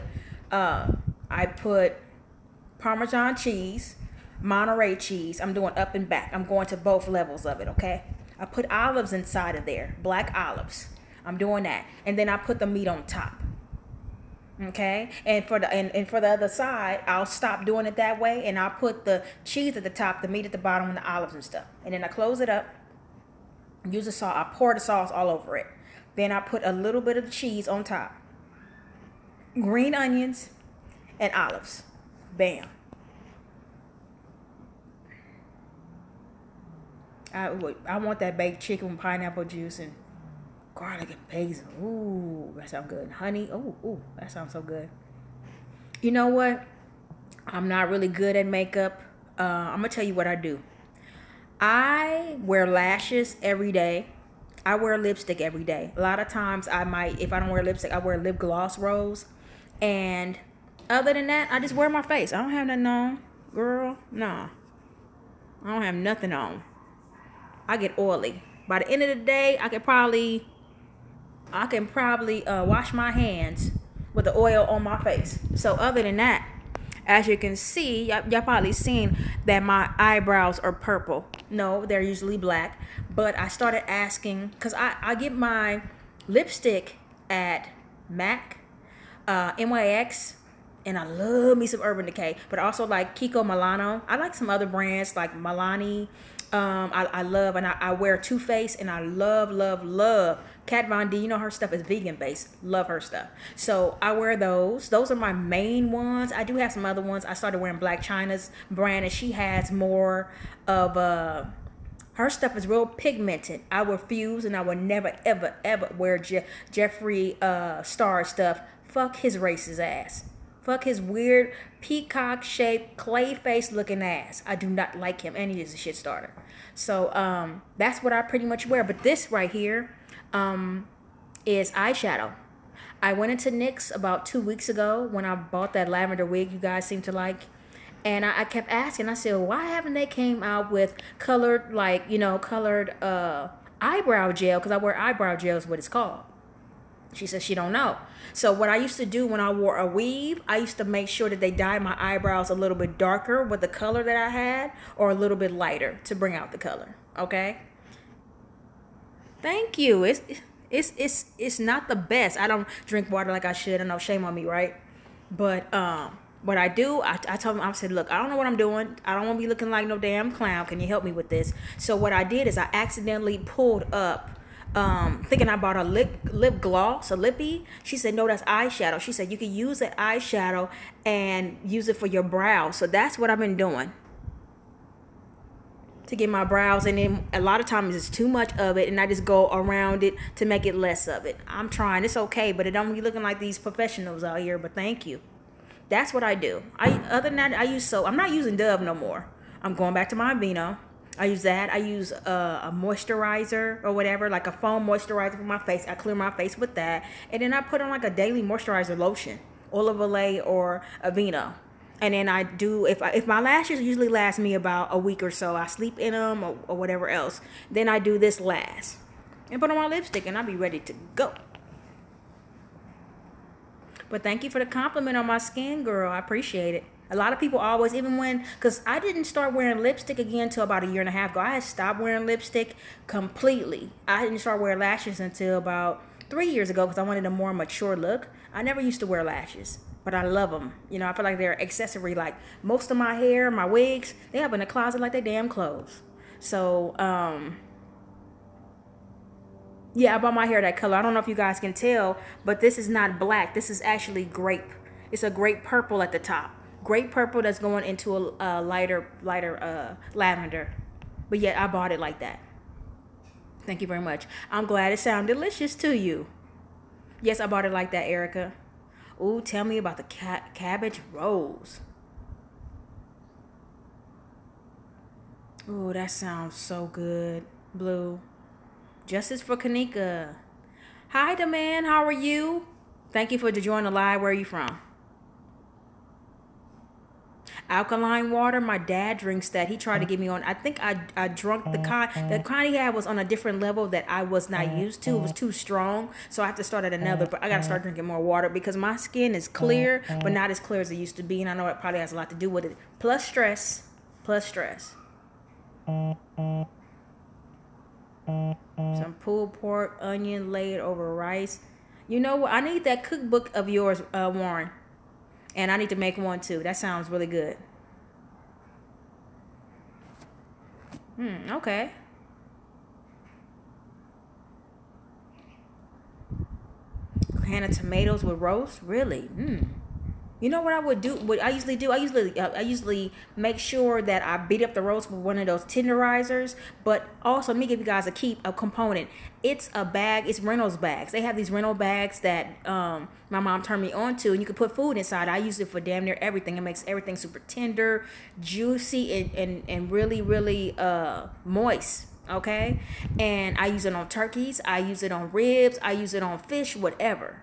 Parmesan cheese, Monterey cheese. I'm doing up and back. I'm going to both levels of it, okay? I put olives inside of there. Black olives. I'm doing that. And then I put the meat on top. Okay, and for the other side, I'll stop doing it that way, and I'll put the cheese at the top, the meat at the bottom, and the olives and stuff. And then I close it up. Use the sauce. I pour the sauce all over it. Then I put a little bit of the cheese on top. Green onions and olives. Bam. I want that baked chicken with pineapple juice and garlic and basil. Ooh, that sounds good. Honey. Ooh, that sounds so good. You know what? I'm not really good at makeup. I'm gonna tell you what I do. I wear lashes every day. I wear lipstick every day. A lot of times if I don't wear lipstick, I wear lip gloss rose. And other than that, I just wear my face. I don't have nothing on. Girl, nah. I don't have nothing on. I get oily. By the end of the day, I can probably wash my hands with the oil on my face. So other than that, as you can see, y'all probably seen that my eyebrows are purple. No, they're usually black. But I started asking, because I get my lipstick at MAC, NYX, and I love me some Urban Decay. But I also like Kiko Milano. I like some other brands like Milani. I love, and I wear Too Faced, and I love Kat Von D. You know her stuff is vegan based. Love her stuff. So I wear those. Those are my main ones. I do have some other ones. I started wearing Black China's brand, and she has more of her stuff is real pigmented. I refuse, and I would never ever wear Jeffree Star stuff. Fuck his racist ass. Fuck his weird peacock-shaped, clay-face looking ass. I do not like him, and he is a shit starter. So that's what I pretty much wear. But this right here is eyeshadow. I went into NYX about 2 weeks ago when I bought that lavender wig you guys seem to like. And I kept asking, I said, well, why haven't they came out with colored, like, you know, colored eyebrow gel? Because I wear eyebrow gel is what it's called. She says she don't know. So what I used to do when I wore a weave, I used to make sure that they dyed my eyebrows a little bit darker with the color that I had, or a little bit lighter to bring out the color. Okay. Thank you. It's not the best. I don't drink water like I should. I know, shame on me, right? But what I do, I told him, I said, look, I don't know what I'm doing. I don't want to be looking like no damn clown. Can you help me with this? So what I did is I accidentally pulled up, thinking I bought a lip gloss, a lippy. She said, no, that's eyeshadow. She said, you can use that eyeshadow and use it for your brows. So that's what I've been doing to get my brows. And then a lot of times it's too much of it, and I just go around it to make it less of it. I'm trying. It's okay, but it don't be looking like these professionals out here. But thank you. That's what I do. Other than that, I use soap. I'm not using Dove no more. I'm going back to my Aveeno. I use that. I use a moisturizer or whatever, like a foam moisturizer for my face. I clear my face with that. And then I put on like a daily moisturizer lotion, Olive Olay or Aveeno. And then I do, if my lashes usually last me about a week or so, I sleep in them or whatever else. Then I do this last. And put on my lipstick and I'll be ready to go. But thank you for the compliment on my skin, girl. I appreciate it. A lot of people always, even when, because I didn't start wearing lipstick again until about 1.5 years ago. I had stopped wearing lipstick completely. I didn't start wearing lashes until about 3 years ago because I wanted a more mature look. I never used to wear lashes, but I love them. You know, I feel like they're accessory. Like most of my hair, my wigs, they have in the closet like they damn clothes. So, yeah, I bought my hair that color. I don't know if you guys can tell, but this is not black. This is actually grape. It's a grape purple at the top. Grape purple that's going into a lighter lavender. But yeah, I bought it like that. Thank you very much. I'm glad it sounded delicious to you. Yes, I bought it like that, Erica. Ooh, tell me about the cabbage rolls. Ooh, that sounds so good. Blue. Justice for Kanika. Hi, Demand. How are you? Thank you for joining the live. Where are you from? Alkaline water. My dad drinks that. He tried to get me on. I think I drunk the kind he had was on a different level that I was not used to. It was too strong. So I have to start at another. But I got to start drinking more water because my skin is clear, but not as clear as it used to be. And I know it probably has a lot to do with it. Plus stress. Plus stress. Some pulled pork, onion laid over rice. You know what? I need that cookbook of yours, Warren. And I need to make one too. That sounds really good. Okay. Can of tomatoes with roast? Really? You know what I would do? What I usually do? I usually make sure that I beat up the roast with one of those tenderizers. But also, let me give you guys a component. It's a bag. It's Reynolds bags. They have these Reynolds bags that my mom turned me on to, and you can put food inside. I use it for damn near everything. It makes everything super tender, juicy, and really, really moist. Okay, and I use it on turkeys. I use it on ribs. I use it on fish. Whatever.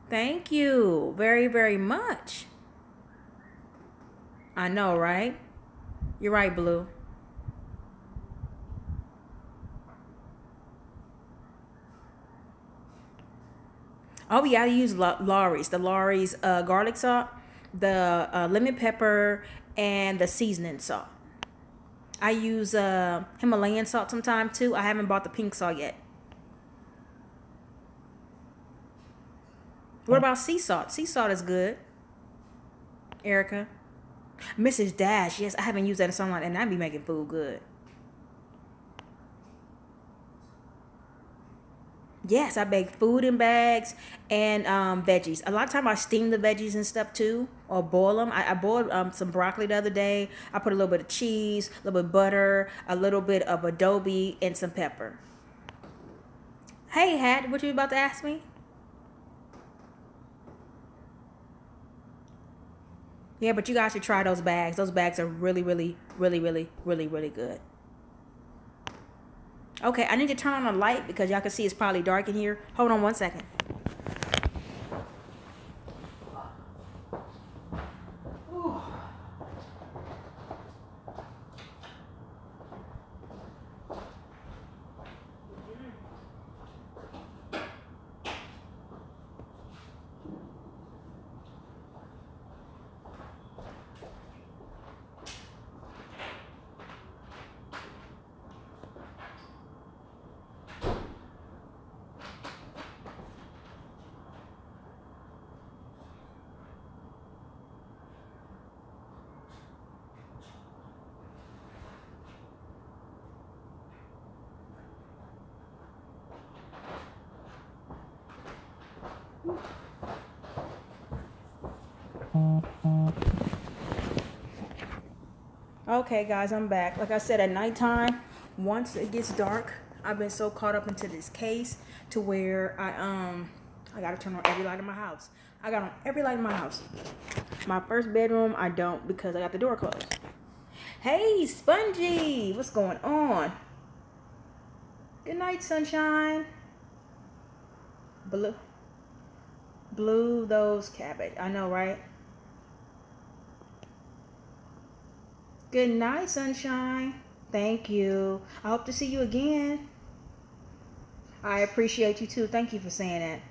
Thank you very, very much. I know, right? You're right, Blue. Oh, yeah, I use Lawry's. The Lawry's garlic salt, the lemon pepper, and the seasoning salt. I use Himalayan salt sometimes, too. I haven't bought the pink salt yet. What about sea salt? Sea salt is good. Erica. Mrs. Dash. Yes, I haven't used that in so long, and I be making food good. Yes, I bake food in bags and veggies. A lot of time I steam the veggies and stuff too, or boil them. I boiled some broccoli the other day. I put a little bit of cheese, a little bit of butter, a little bit of adobe, and some pepper. Hey, Hat, what you about to ask me? Yeah, but you guys should try those bags. Those bags are really, really, really, really, really, really good. Okay, I need to turn on the light because y'all can see it's probably dark in here. Hold on 1 second. Okay, guys, I'm back. Like I said, at nighttime, once it gets dark, I've been so caught up into this case to where I gotta turn on every light in my house. I got on every light in my house. My first bedroom, I don't because I got the door closed. Hey, Spongy, what's going on? Good night, sunshine. Blue those cabbage. I know, right? Good night, sunshine. Thank you. I hope to see you again. I appreciate you too. Thank you for saying that.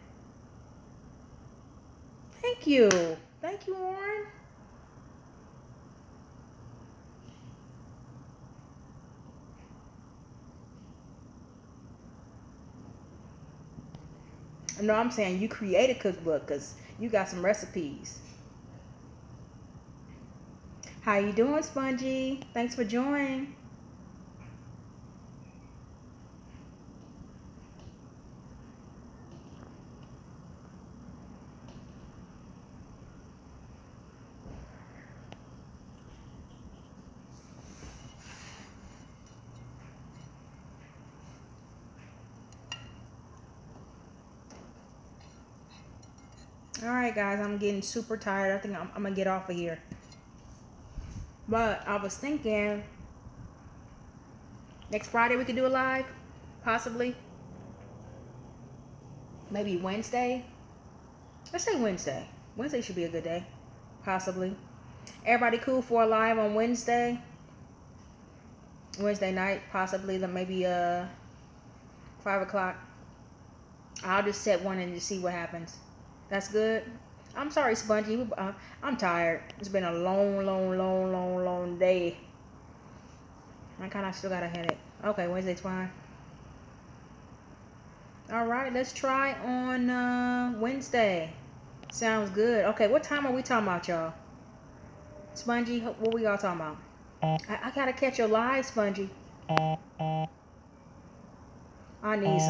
Thank you. Thank you, Warren. No, I'm saying you create a cookbook because you got some recipes. How you doing, Spongy? Thanks for joining. All right, guys, I'm getting super tired. I think I'm gonna get off of here. But I was thinking next Friday we could do a live, possibly. Maybe Wednesday. Let's say Wednesday. Wednesday should be a good day, possibly. Everybody cool for a live on Wednesday? Wednesday night, possibly. Maybe 5 o'clock. I'll just set one and just see what happens. That's good. I'm sorry, Spongy. I'm tired. It's been a long day. I kind of still got a headache. Okay, Wednesday's fine. All right, let's try on Wednesday. Sounds good. Okay, what time are we talking about, y'all? Spongy, what we all talking about? I gotta catch your live, Spongy. I need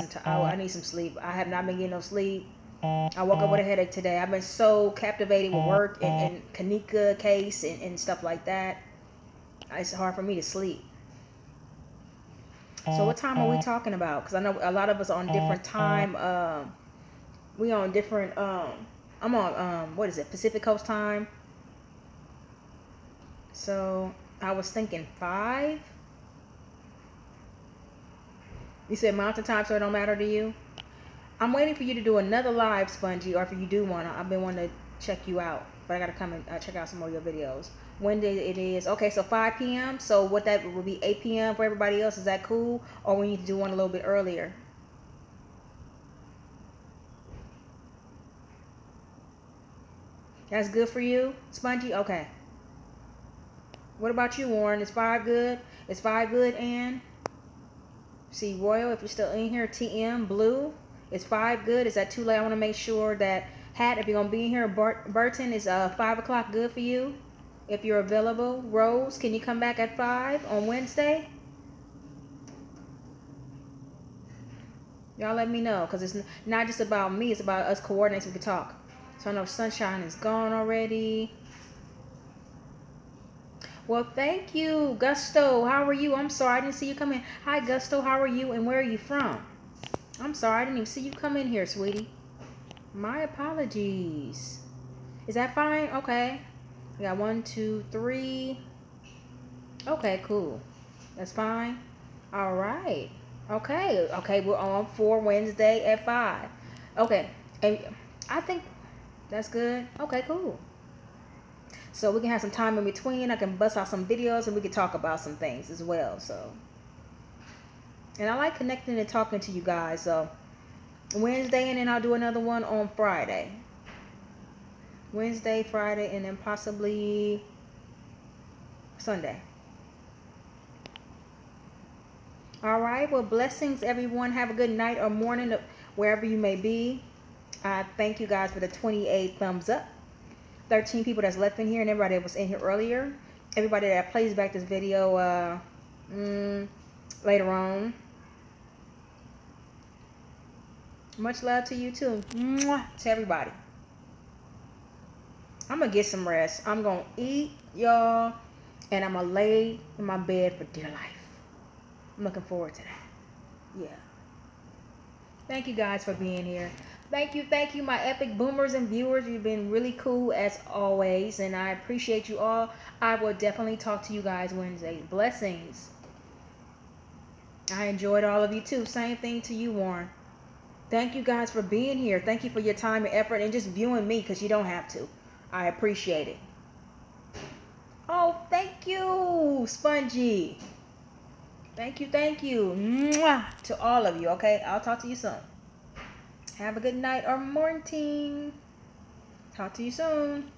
some sleep. I have not been getting no sleep. I woke up with a headache today. I've been so captivated with work and Kanika case and stuff like that. It's hard for me to sleep. So what time are we talking about? Because I know a lot of us are on different time. We on different. I'm on what is it? Pacific Coast time. So I was thinking 5. You said Mountain Time, so it don't matter to you. I'm waiting for you to do another live, Spongy, or if you do want to. I've been wanting to check you out, but I got to come and check out some more of your videos. When day it is? Okay, so 5 p.m. So what that would be 8 p.m. for everybody else. Is that cool? Or we need to do one a little bit earlier? That's good for you, Spongy? Okay. What about you, Warren? Is 5 good? Is 5 good, Ann? See, Royal, if you're still in here, TM, Blue. Is 5 good? Is that too late? I want to make sure that Hat, if you're going to be in here, Burton, is 5 o'clock good for you? If you're available. Rose, can you come back at 5 on Wednesday? Y'all let me know, because it's not just about me. It's about us coordinating so we can talk. So I know Sunshine is gone already. Well, thank you, Gusto. How are you? I'm sorry, I didn't see you come in. Hi, Gusto. How are you, and where are you from? I'm sorry, I didn't even see you come in here, sweetie. My apologies. Is that fine? Okay. We got 1, 2, 3. Okay, cool. That's fine. All right. Okay. Okay, we're on for Wednesday at 5. Okay. And I think that's good. Okay, cool. So we can have some time in between. I can bust out some videos and we can talk about some things as well. So, and I like connecting and talking to you guys. So Wednesday, and then I'll do another one on Friday. Wednesday, Friday, and then possibly Sunday. All right. Well, blessings, everyone. Have a good night or morning wherever you may be. I thank you guys for the 28 thumbs up. 13 people that's left in here, and everybody that was in here earlier. Everybody that plays back this video later on. Much love to you too. Mwah, to everybody. I'm going to get some rest. I'm going to eat, y'all. And I'm going to lay in my bed for dear life. I'm looking forward to that. Yeah. Thank you guys for being here. Thank you, my epic boomers and viewers. You've been really cool as always, and I appreciate you all. I will definitely talk to you guys Wednesday. Blessings. I enjoyed all of you too. Same thing to you, Warren. Thank you guys for being here. Thank you for your time and effort and just viewing me, because you don't have to. I appreciate it. Oh, thank you, Spongy. Thank you. Mwah, to all of you, okay? I'll talk to you soon. Have a good night or morning. Talk to you soon.